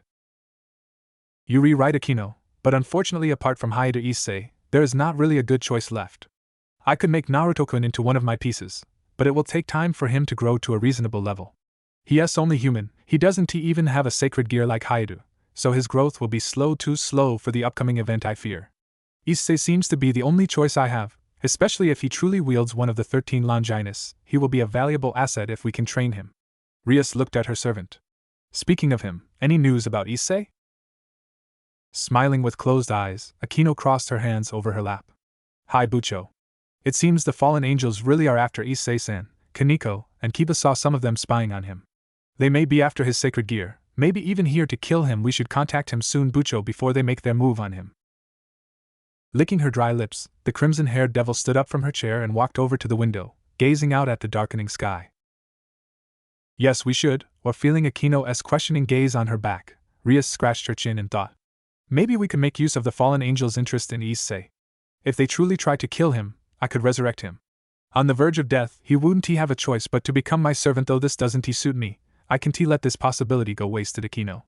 You're right, Akino, but unfortunately, apart from Haida Issei, there is not really a good choice left. I could make Naruto-kun into one of my pieces, but it will take time for him to grow to a reasonable level. He is only human, he doesn't even have a sacred gear like Haidu, so his growth will be too slow for the upcoming event, I fear. Issei seems to be the only choice I have, especially if he truly wields one of the 13 Longinus. He will be a valuable asset if we can train him. Rias looked at her servant. Speaking of him, any news about Issei? Smiling with closed eyes, Akino crossed her hands over her lap. Hi Bucho. It seems the fallen angels really are after Issei-san. Kaneko and Kiba saw some of them spying on him. They may be after his sacred gear, maybe even here to kill him. We should contact him soon, Bucho, before they make their move on him. Licking her dry lips, the crimson-haired devil stood up from her chair and walked over to the window, gazing out at the darkening sky. Yes, we should, or feeling Akino's questioning gaze on her back, Rias scratched her chin and thought. Maybe we could make use of the fallen angel's interest in Issei. If they truly try to kill him, I could resurrect him. On the verge of death, he wouldn't have a choice but to become my servant, though this doesn't suit me. I can't let this possibility go wasted, Akino.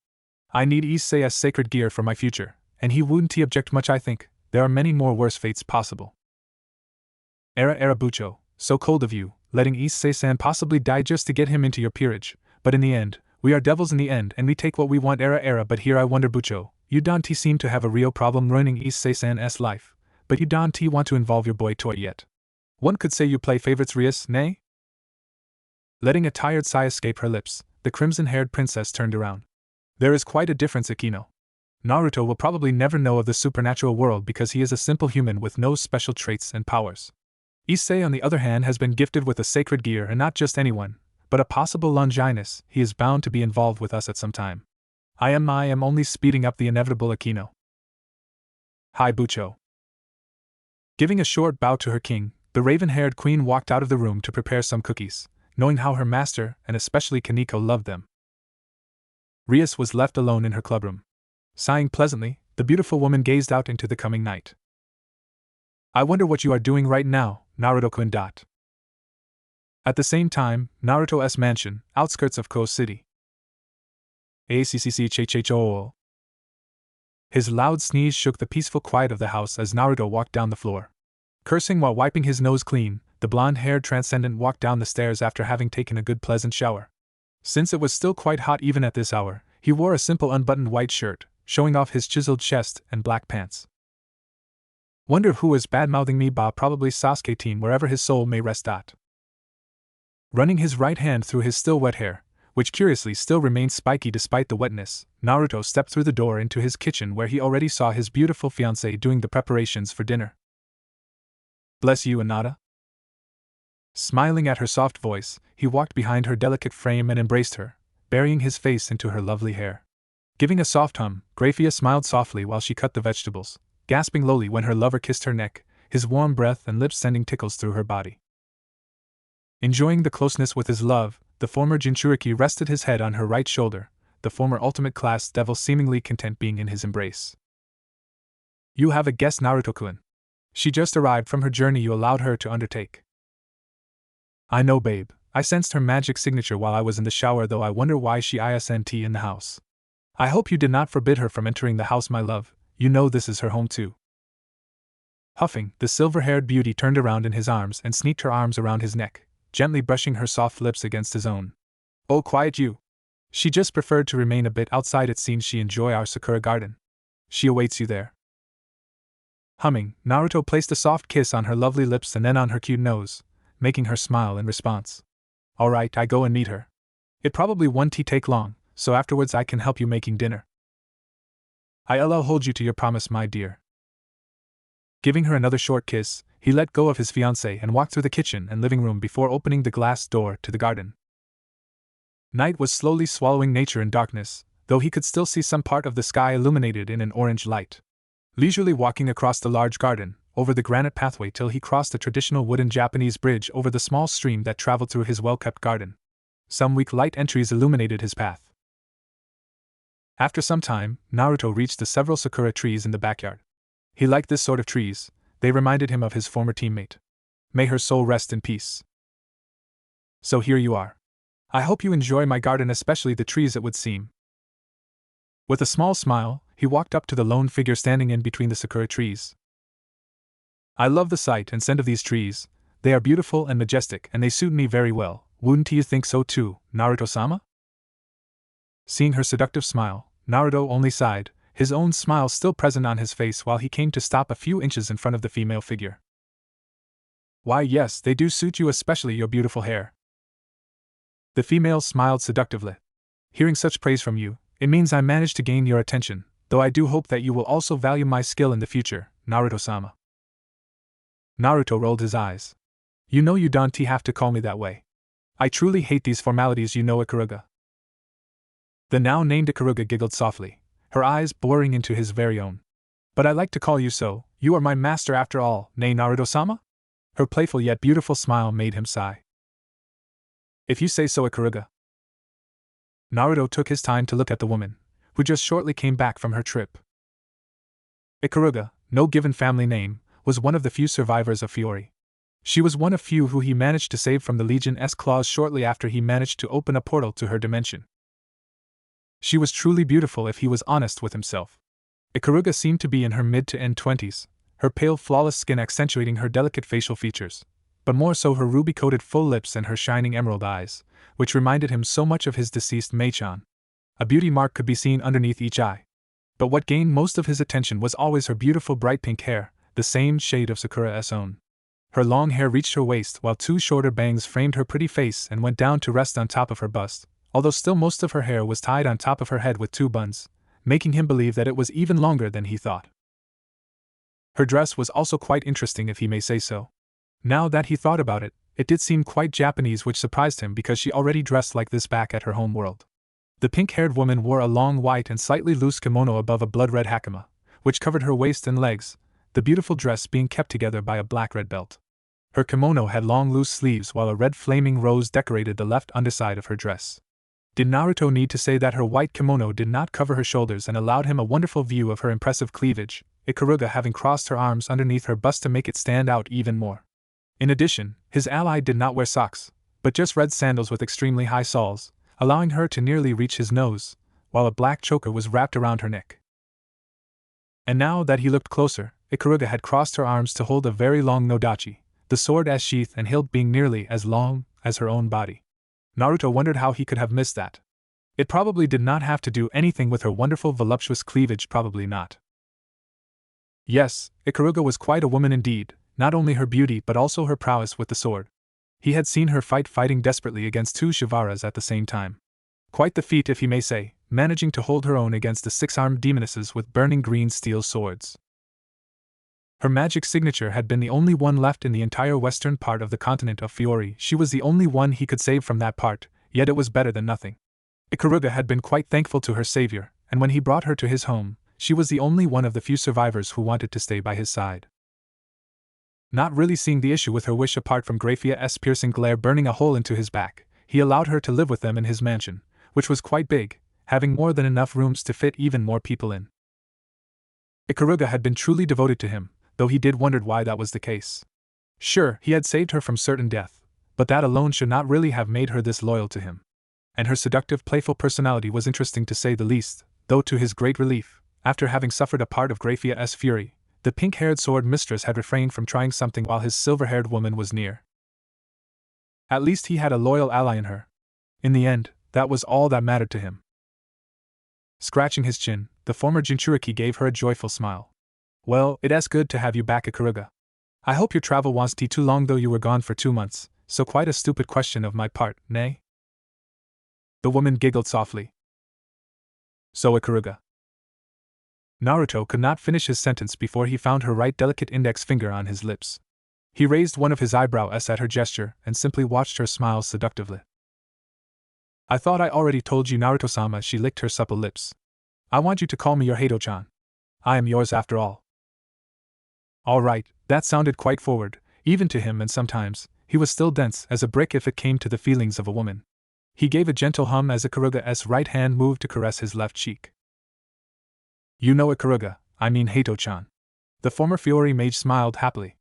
I need Issei's sacred gear for my future, and he wouldn't object much, I think. There are many more worse fates possible. Era Bucho, so cold of you, letting Issei-san possibly die just to get him into your peerage, but in the end, we are devils in the end and we take what we want. Era, but here I wonder, Bucho, you don't seem to have a real problem ruining Issei-san's life, but you don't want to involve your boy toy yet. One could say you play favorites, Rias, nay? Letting a tired sigh escape her lips, the crimson-haired princess turned around. There is quite a difference, Akino. Naruto will probably never know of the supernatural world because he is a simple human with no special traits and powers. Issei, on the other hand, has been gifted with a sacred gear, and not just anyone, but a possible Longinus. He is bound to be involved with us at some time. I am only speeding up the inevitable, Akino. Hi Bucho. Giving a short bow to her king, the raven-haired queen walked out of the room to prepare some cookies, knowing how her master, and especially Kaneko, loved them. Rias was left alone in her clubroom. Sighing pleasantly, the beautiful woman gazed out into the coming night. I wonder what you are doing right now, Naruto-kun. At the same time, Naruto's mansion, outskirts of Ko City. ACCC. His loud sneeze shook the peaceful quiet of the house as Naruto walked down the floor. Cursing while wiping his nose clean, the blonde-haired transcendent walked down the stairs after having taken a good pleasant shower. Since it was still quite hot even at this hour, he wore a simple unbuttoned white shirt, showing off his chiseled chest and black pants. Wonder who is bad-mouthing me, probably Sasuke-teen, wherever his soul may rest. Running his right hand through his still wet hair, which curiously still remained spiky despite the wetness, Naruto stepped through the door into his kitchen where he already saw his beautiful fiancée doing the preparations for dinner. Bless you, Anata. Smiling at her soft voice, he walked behind her delicate frame and embraced her, burying his face into her lovely hair. Giving a soft hum, Grayfia smiled softly while she cut the vegetables, gasping lowly when her lover kissed her neck, his warm breath and lips sending tickles through her body. Enjoying the closeness with his love, the former Jinchuriki rested his head on her right shoulder, the former ultimate class devil seemingly content being in his embrace. You have a guest, Naruto-kun. She just arrived from her journey you allowed her to undertake. I know, babe, I sensed her magic signature while I was in the shower, though I wonder why she isn't in the house. I hope you did not forbid her from entering the house, my love. You know this is her home too. Huffing, the silver-haired beauty turned around in his arms and sneaked her arms around his neck, gently brushing her soft lips against his own. Oh, quiet you. She just preferred to remain a bit outside. It seems she enjoys our sakura garden. She awaits you there. Humming, Naruto placed a soft kiss on her lovely lips and then on her cute nose, making her smile in response. Alright, I go and meet her. It probably won't take long, so afterwards I can help you making dinner. I'll hold you to your promise, my dear. Giving her another short kiss, he let go of his fiancée and walked through the kitchen and living room before opening the glass door to the garden. Night was slowly swallowing nature in darkness, though he could still see some part of the sky illuminated in an orange light. Leisurely walking across the large garden, over the granite pathway till he crossed the traditional wooden Japanese bridge over the small stream that traveled through his well-kept garden. Some weak light entries illuminated his path. After some time, Naruto reached the several sakura trees in the backyard. He liked this sort of trees, they reminded him of his former teammate. May her soul rest in peace. So here you are. I hope you enjoy my garden, especially the trees, it would seem. With a small smile, he walked up to the lone figure standing in between the sakura trees. I love the sight and scent of these trees. They are beautiful and majestic, and they suit me very well. Wouldn't you think so too, Naruto-sama? Seeing her seductive smile, Naruto only sighed, his own smile still present on his face while he came to stop a few inches in front of the female figure. Why yes, they do suit you, especially your beautiful hair. The female smiled seductively. Hearing such praise from you, it means I managed to gain your attention, though I do hope that you will also value my skill in the future, Naruto-sama. Naruto rolled his eyes. You know you don't have to call me that way. I truly hate these formalities, you know, Ikaruga. The now named Ikaruga giggled softly, her eyes boring into his very own. But I like to call you so, you are my master after all, nay Naruto-sama? Her playful yet beautiful smile made him sigh. If you say so, Ikaruga. Naruto took his time to look at the woman, who just shortly came back from her trip. Ikaruga, no given family name, was one of the few survivors of Fiori. She was one of few who he managed to save from the Legion's claws shortly after he managed to open a portal to her dimension. She was truly beautiful if he was honest with himself. Ikaruga seemed to be in her mid to end 20s, her pale flawless skin accentuating her delicate facial features, but more so her ruby-coated full lips and her shining emerald eyes, which reminded him so much of his deceased Mei-chan. A beauty mark could be seen underneath each eye. But what gained most of his attention was always her beautiful bright pink hair, the same shade of Sakura's own. Her long hair reached her waist while two shorter bangs framed her pretty face and went down to rest on top of her bust, although still most of her hair was tied on top of her head with two buns, making him believe that it was even longer than he thought. Her dress was also quite interesting, if he may say so. Now that he thought about it, it did seem quite Japanese, which surprised him because she already dressed like this back at her home world. The pink-haired woman wore a long white and slightly loose kimono above a blood-red hakama, which covered her waist and legs, the beautiful dress being kept together by a black-red belt. Her kimono had long loose sleeves while a red flaming rose decorated the left underside of her dress. Did Naruto need to say that her white kimono did not cover her shoulders and allowed him a wonderful view of her impressive cleavage, Ikaruga having crossed her arms underneath her bust to make it stand out even more. In addition, his ally did not wear socks, but just red sandals with extremely high soles, allowing her to nearly reach his nose, while a black choker was wrapped around her neck. And now that he looked closer, Ikaruga had crossed her arms to hold a very long nodachi, the sword as sheathed and hilt being nearly as long as her own body. Naruto wondered how he could have missed that. It probably did not have to do anything with her wonderful voluptuous cleavage, probably not. Yes, Ikaruga was quite a woman indeed, not only her beauty but also her prowess with the sword. He had seen her fighting desperately against two Shivaras at the same time. Quite the feat, if he may say, managing to hold her own against the six-armed demonesses with burning green steel swords. Her magic signature had been the only one left in the entire western part of the continent of Fiori. She was the only one he could save from that part, yet it was better than nothing. Ikaruga had been quite thankful to her savior, and when he brought her to his home, she was the only one of the few survivors who wanted to stay by his side. Not really seeing the issue with her wish apart from Grayfia's piercing glare burning a hole into his back, he allowed her to live with them in his mansion, which was quite big, having more than enough rooms to fit even more people in. Ikaruga had been truly devoted to him, though he did wonder why that was the case. Sure, he had saved her from certain death, but that alone should not really have made her this loyal to him. And her seductive, playful personality was interesting to say the least, though to his great relief, after having suffered a part of Grayfia's fury, the pink-haired sword mistress had refrained from trying something while his silver-haired woman was near. At least he had a loyal ally in her. In the end, that was all that mattered to him. Scratching his chin, the former Jinchuriki gave her a joyful smile. Well, it's good to have you back, Ikaruga. I hope your travel wasn't too long, though you were gone for 2 months, so quite a stupid question of my part, nay? The woman giggled softly. So Ikaruga. Naruto could not finish his sentence before he found her right delicate index finger on his lips. He raised one of his eyebrows at her gesture and simply watched her smile seductively. I thought I already told you, Naruto-sama, she licked her supple lips. I want you to call me your Hato-chan. I am yours after all. All right, that sounded quite forward, even to him, and sometimes he was still dense as a brick if it came to the feelings of a woman. He gave a gentle hum as Ikaruga's right hand moved to caress his left cheek. You know, Ikaruga, I mean Hato-chan. The former Fiori mage smiled happily.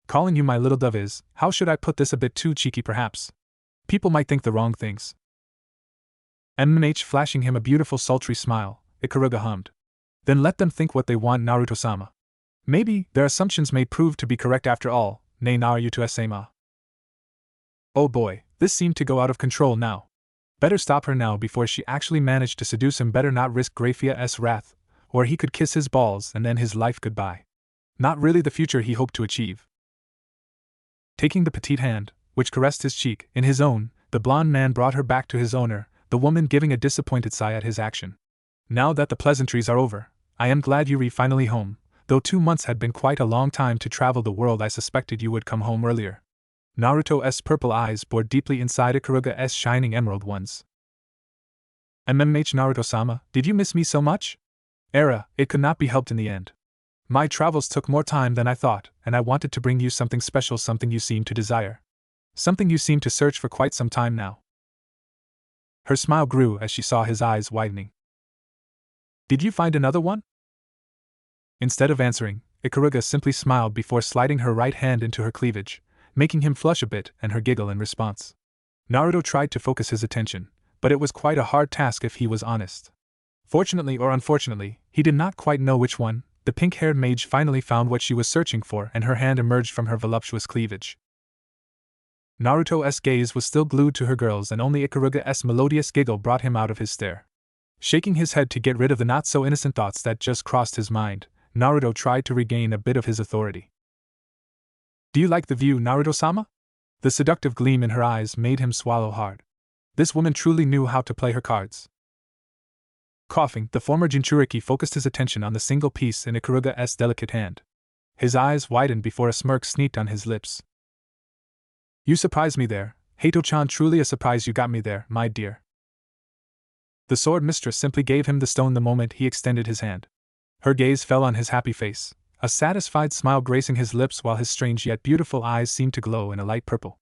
Calling you my little dove is, how should I put this, a bit too cheeky perhaps. People might think the wrong things. Flashing him a beautiful sultry smile, Ikaruga hummed. Then let them think what they want, Naruto-sama. Maybe their assumptions may prove to be correct after all, ne Naruto-sama. Oh boy, this seemed to go out of control now. Better stop her now before she actually managed to seduce him, better not risk Grayfia's wrath, or he could kiss his balls and then his life goodbye. Not really the future he hoped to achieve. Taking the petite hand, which caressed his cheek, in his own, the blonde man brought her back to his owner, the woman giving a disappointed sigh at his action. Now that the pleasantries are over, I am glad you're finally home. Though 2 months had been quite a long time to travel the world, I suspected you would come home earlier. Naruto's purple eyes bored deeply inside Ikaruga's shining emerald ones. Naruto-sama, did you miss me so much? It could not be helped in the end. My travels took more time than I thought, and I wanted to bring you something special, something you seem to desire. Something you seem to search for quite some time now. Her smile grew as she saw his eyes widening. Did you find another one? Instead of answering, Ikaruga simply smiled before sliding her right hand into her cleavage, making him flush a bit and her giggle in response. Naruto tried to focus his attention, but it was quite a hard task if he was honest. Fortunately or unfortunately, he did not quite know which one. The pink-haired mage finally found what she was searching for, and her hand emerged from her voluptuous cleavage. Naruto's gaze was still glued to her girls, and only Ikaruga's melodious giggle brought him out of his stare. Shaking his head to get rid of the not-so-innocent thoughts that just crossed his mind, Naruto tried to regain a bit of his authority. Do you like the view, Naruto-sama? The seductive gleam in her eyes made him swallow hard. This woman truly knew how to play her cards. Coughing, the former Jinchuriki focused his attention on the single piece in Ikaruga's delicate hand. His eyes widened before a smirk sneaked on his lips. You surprised me there, Hato-chan, truly a surprise you got me there, my dear. The sword mistress simply gave him the stone the moment he extended his hand. Her gaze fell on his happy face, a satisfied smile gracing his lips while his strange yet beautiful eyes seemed to glow in a light purple.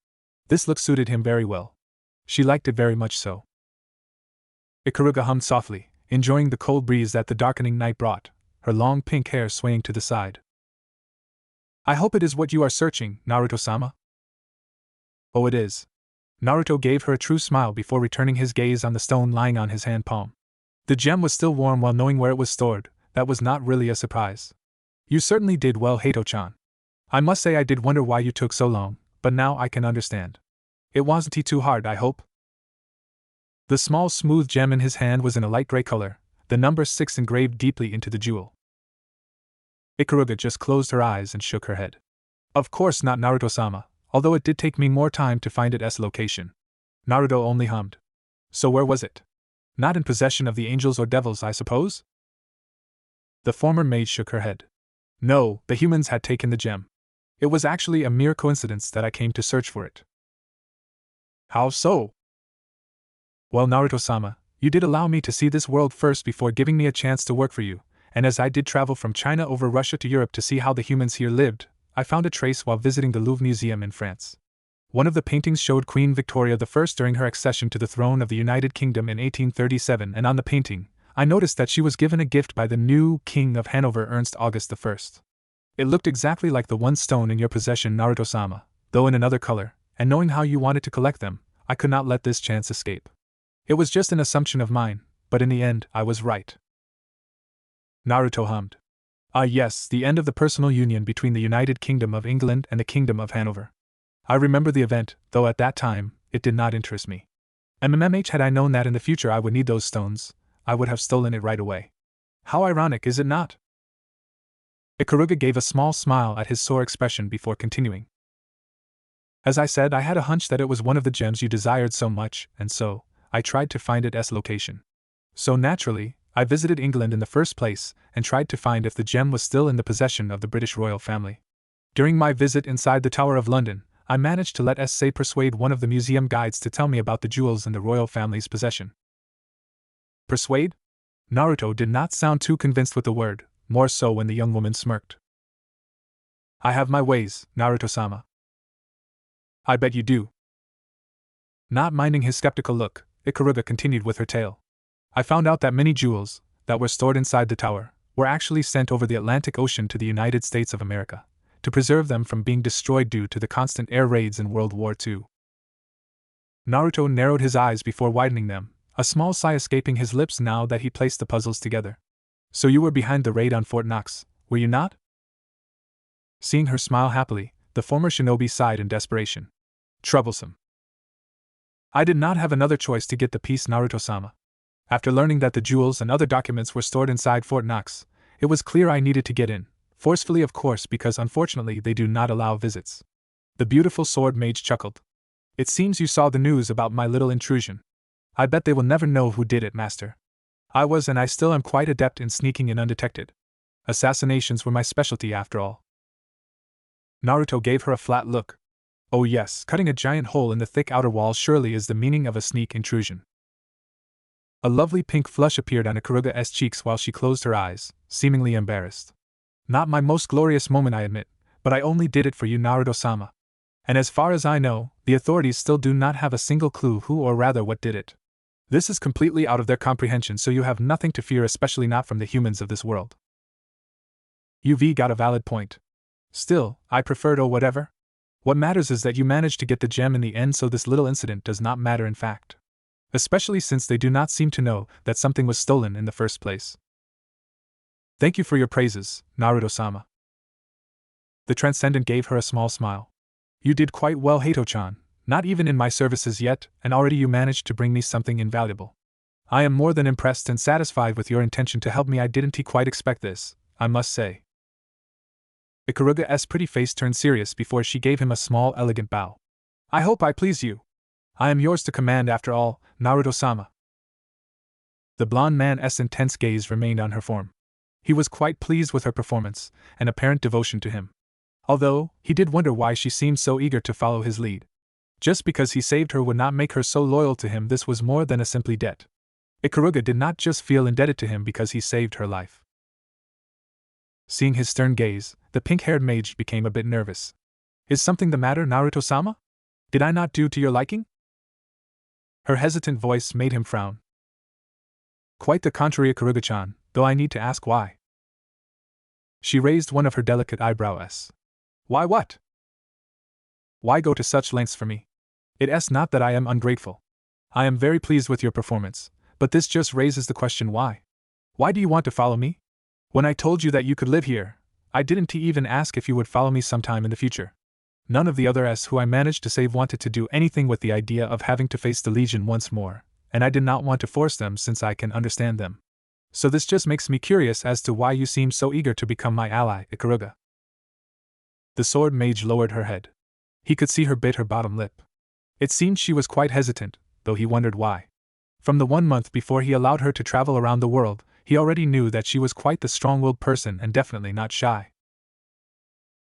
This look suited him very well. She liked it very much so. Ikaruga hummed softly, enjoying the cold breeze that the darkening night brought, her long pink hair swaying to the side. I hope it is what you are searching, Naruto-sama. Oh, it is. Naruto gave her a true smile before returning his gaze on the stone lying on his hand palm. The gem was still warm while knowing where it was stored. That was not really a surprise. You certainly did well, Hato-chan. I must say I did wonder why you took so long, but now I can understand. It wasn't too hard, I hope? The small smooth gem in his hand was in a light gray color, the number 6 engraved deeply into the jewel. Ikaruga just closed her eyes and shook her head. Of course not, Naruto-sama, although it did take me more time to find its location. Naruto only hummed. So where was it? Not in possession of the angels or devils, I suppose? The former maid shook her head. No, the humans had taken the gem. It was actually a mere coincidence that I came to search for it. How so? Well, Naruto-sama, you did allow me to see this world first before giving me a chance to work for you, and as I did travel from China over Russia to Europe to see how the humans here lived, I found a trace while visiting the Louvre Museum in France. One of the paintings showed Queen Victoria I during her accession to the throne of the United Kingdom in 1837, and on the painting, I noticed that she was given a gift by the new King of Hanover, Ernst August I. It looked exactly like the one stone in your possession, Naruto-sama, though in another color, and knowing how you wanted to collect them, I could not let this chance escape. It was just an assumption of mine, but in the end, I was right. Naruto hummed. Ah yes, the end of the personal union between the United Kingdom of England and the Kingdom of Hanover. I remember the event, though at that time, it did not interest me. Had I known that in the future I would need those stones, I would have stolen it right away. How ironic, is it not? Ikaruga gave a small smile at his sore expression before continuing. As I said, I had a hunch that it was one of the gems you desired so much, and so, I tried to find its location. So naturally, I visited England in the first place, and tried to find if the gem was still in the possession of the British royal family. During my visit inside the Tower of London, I managed to persuade one of the museum guides to tell me about the jewels in the royal family's possession. Persuade? Naruto did not sound too convinced with the word, more so when the young woman smirked. I have my ways, Naruto-sama. I bet you do. Not minding his skeptical look, Ikaruga continued with her tale. I found out that many jewels, that were stored inside the tower, were actually sent over the Atlantic Ocean to the United States of America, to preserve them from being destroyed due to the constant air raids in World War II. Naruto narrowed his eyes before widening them, a small sigh escaping his lips now that he placed the puzzles together. So you were behind the raid on Fort Knox, were you not? Seeing her smile happily, the former shinobi sighed in desperation. Troublesome. I did not have another choice to get the piece, Naruto-sama. After learning that the jewels and other documents were stored inside Fort Knox, it was clear I needed to get in, forcefully of course, because unfortunately they do not allow visits. The beautiful sword mage chuckled. It seems you saw the news about my little intrusion. I bet they will never know who did it, master. I was and I still am quite adept in sneaking in undetected. Assassinations were my specialty after all. Naruto gave her a flat look. Oh yes, cutting a giant hole in the thick outer wall surely is the meaning of a sneak intrusion. A lovely pink flush appeared on Ikaruga's cheeks while she closed her eyes, seemingly embarrassed. Not my most glorious moment, I admit, but I only did it for you, Naruto-sama. And as far as I know, the authorities still do not have a single clue who or rather what did it. This is completely out of their comprehension, so you have nothing to fear, especially not from the humans of this world. UV got a valid point. Still, I preferred whatever. What matters is that you managed to get the gem in the end, so this little incident does not matter in fact. Especially since they do not seem to know that something was stolen in the first place. Thank you for your praises, Naruto-sama. The Transcendent gave her a small smile. You did quite well, Hato-chan, not even in my services yet, and already you managed to bring me something invaluable. I am more than impressed and satisfied with your intention to help me. I didn't quite expect this, I must say. Ikaruga's pretty face turned serious before she gave him a small, elegant bow. I hope I pleased you. I am yours to command after all, Naruto-sama. The blonde man's intense gaze remained on her form. He was quite pleased with her performance and apparent devotion to him. Although, he did wonder why she seemed so eager to follow his lead. Just because he saved her would not make her so loyal to him. This was more than a simply debt. Ikaruga did not just feel indebted to him because he saved her life. Seeing his stern gaze, the pink-haired mage became a bit nervous. Is something the matter, Naruto-sama? Did I not do to your liking? Her hesitant voice made him frown. Quite the contrary, Ikaruga-chan, though I need to ask why. She raised one of her delicate eyebrows. Why what? Why go to such lengths for me? It's not that I am ungrateful. I am very pleased with your performance, but this just raises the question why. Why do you want to follow me? When I told you that you could live here, I didn't even ask if you would follow me sometime in the future. None of the others who I managed to save wanted to do anything with the idea of having to face the Legion once more, and I did not want to force them since I can understand them. So this just makes me curious as to why you seem so eager to become my ally, Ikaruga. The sword mage lowered her head. He could see her bit her bottom lip. It seemed she was quite hesitant, though he wondered why. From the 1 month before he allowed her to travel around the world, he already knew that she was quite the strong-willed person and definitely not shy.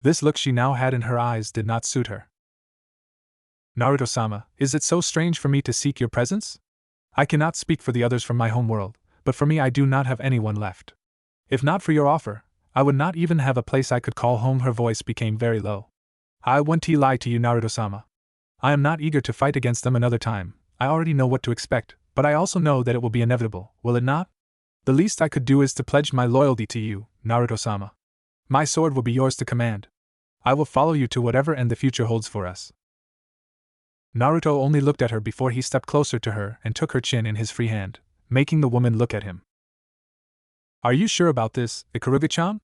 This look she now had in her eyes did not suit her. Naruto-sama, is it so strange for me to seek your presence? I cannot speak for the others from my home world, but for me I do not have anyone left. If not for your offer, I would not even have a place I could call home. Her voice became very low. I won't lie to you, Naruto-sama. I am not eager to fight against them another time. I already know what to expect, but I also know that it will be inevitable, will it not? The least I could do is to pledge my loyalty to you, Naruto-sama. My sword will be yours to command. I will follow you to whatever end the future holds for us. Naruto only looked at her before he stepped closer to her and took her chin in his free hand, making the woman look at him. Are you sure about this, Ikaruga-chan?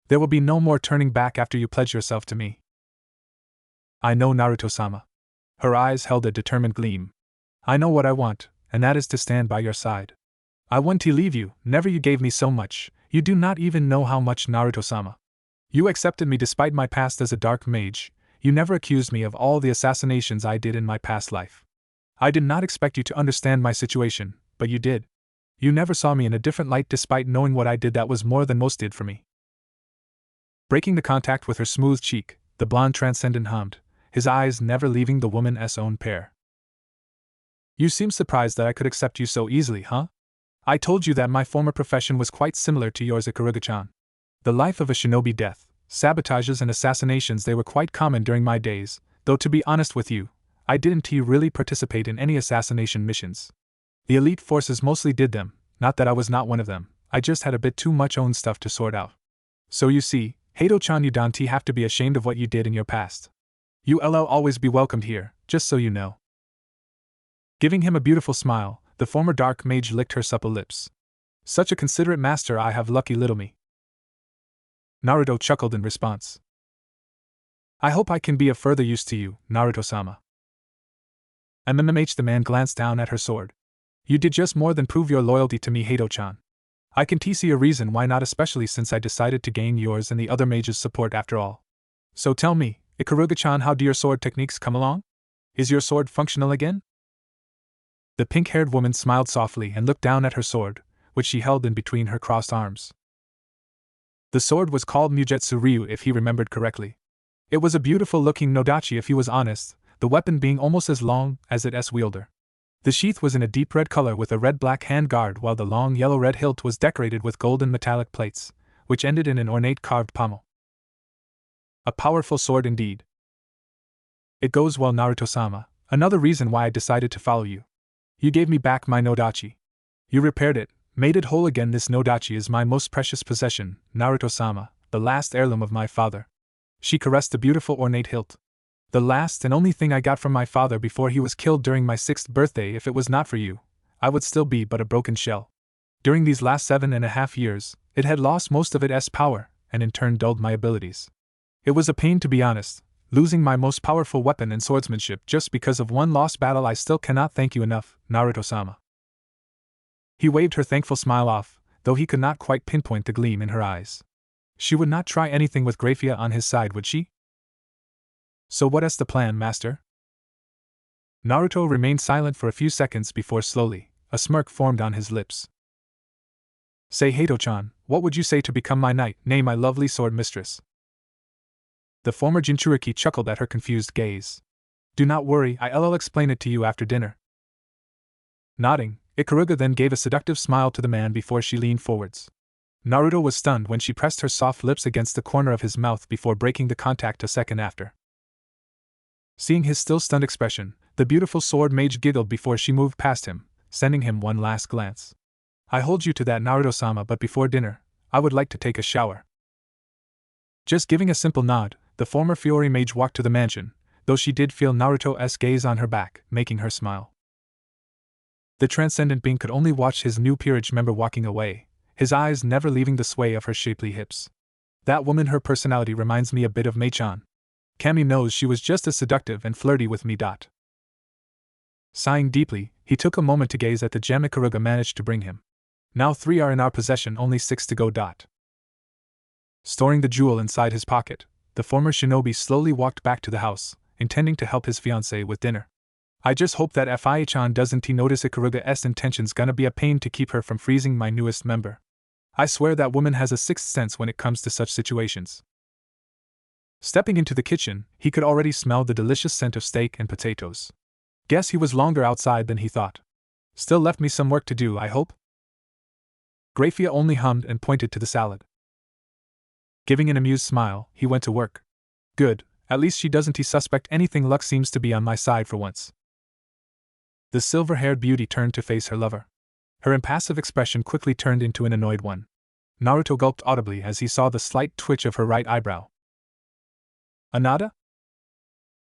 There will be no more turning back after you pledge yourself to me. I know, Naruto-sama. Her eyes held a determined gleam. I know what I want, and that is to stand by your side. I want to leave you, never you gave me so much, you do not even know how much, Naruto-sama. You accepted me despite my past as a dark mage, you never accused me of all the assassinations I did in my past life. I did not expect you to understand my situation, but you did. You never saw me in a different light despite knowing what I did. That was more than most did for me. Breaking the contact with her smooth cheek, the blonde transcendent hummed, his eyes never leaving the woman's own pair. You seem surprised that I could accept you so easily, huh? I told you that my former profession was quite similar to yours, Ikaruga-chan. The life of a shinobi, death, sabotages and assassinations, they were quite common during my days, though to be honest with you, I didn't really participate in any assassination missions. The elite forces mostly did them, not that I was not one of them, I just had a bit too much own stuff to sort out. So you see, Hato-chan, you don't have to be ashamed of what you did in your past. You'll always be welcomed here, just so you know. Giving him a beautiful smile, the former dark mage licked her supple lips. Such a considerate master I have, lucky little me. Naruto chuckled in response. I hope I can be of further use to you, Naruto-sama. The man glanced down at her sword. You did just more than prove your loyalty to me, Hato-chan. I can see a reason why not, especially since I decided to gain yours and the other mages' support after all. So tell me, Ikaruga-chan, how do your sword techniques come along? Is your sword functional again? The pink-haired woman smiled softly and looked down at her sword, which she held in between her crossed arms. The sword was called Mugetsu Ryu, if he remembered correctly. It was a beautiful-looking nodachi, if he was honest, the weapon being almost as long as its wielder. The sheath was in a deep red color with a red-black handguard, while the long yellow-red hilt was decorated with golden metallic plates, which ended in an ornate carved pommel. A powerful sword indeed. It goes well, Naruto-sama, another reason why I decided to follow you. You gave me back my nodachi. You repaired it, made it whole again. This nodachi is my most precious possession, Naruto-sama, the last heirloom of my father. She caressed the beautiful ornate hilt. The last and only thing I got from my father before he was killed during my 6th birthday. If it was not for you, I would still be but a broken shell. During these last 7.5 years, it had lost most of its power, and in turn dulled my abilities. It was a pain, to be honest, losing my most powerful weapon in swordsmanship just because of one lost battle. I still cannot thank you enough, Naruto-sama. He waved her thankful smile off, though he could not quite pinpoint the gleam in her eyes. She would not try anything with Grayfia on his side, would she? So what is the plan, master? Naruto remained silent for a few seconds before slowly, a smirk formed on his lips. Say, Hato-chan, what would you say to become my knight, nay, my lovely sword mistress? The former Jinchuriki chuckled at her confused gaze. Do not worry, I'll explain it to you after dinner. Nodding, Ikaruga then gave a seductive smile to the man before she leaned forwards. Naruto was stunned when she pressed her soft lips against the corner of his mouth before breaking the contact a second after. Seeing his still stunned expression, the beautiful sword mage giggled before she moved past him, sending him one last glance. I hold you to that, Naruto-sama, but before dinner, I would like to take a shower. Just giving a simple nod, the former Fiori mage walked to the mansion, though she did feel Naruto's gaze on her back, making her smile. The transcendent being could only watch his new peerage member walking away, his eyes never leaving the sway of her shapely hips. That woman, her personality reminds me a bit of Mei-chan. Kami knows she was just as seductive and flirty with me. Sighing deeply, he took a moment to gaze at the gem Ikaruga managed to bring him. Now 3 are in our possession, only 6 to go. Storing the jewel inside his pocket, the former shinobi slowly walked back to the house, intending to help his fiancée with dinner. I just hope that Fie-chan doesn't notice Ikaruga's intentions gonna be a pain to keep her from freezing my newest member. I swear that woman has a sixth sense when it comes to such situations. Stepping into the kitchen, he could already smell the delicious scent of steak and potatoes. Guess he was longer outside than he thought. Still left me some work to do, I hope? Grayfia only hummed and pointed to the salad. Giving an amused smile, he went to work. Good, at least she doesn't suspect anything. Luck seems to be on my side for once. The silver-haired beauty turned to face her lover. Her impassive expression quickly turned into an annoyed one. Naruto gulped audibly as he saw the slight twitch of her right eyebrow. Anada?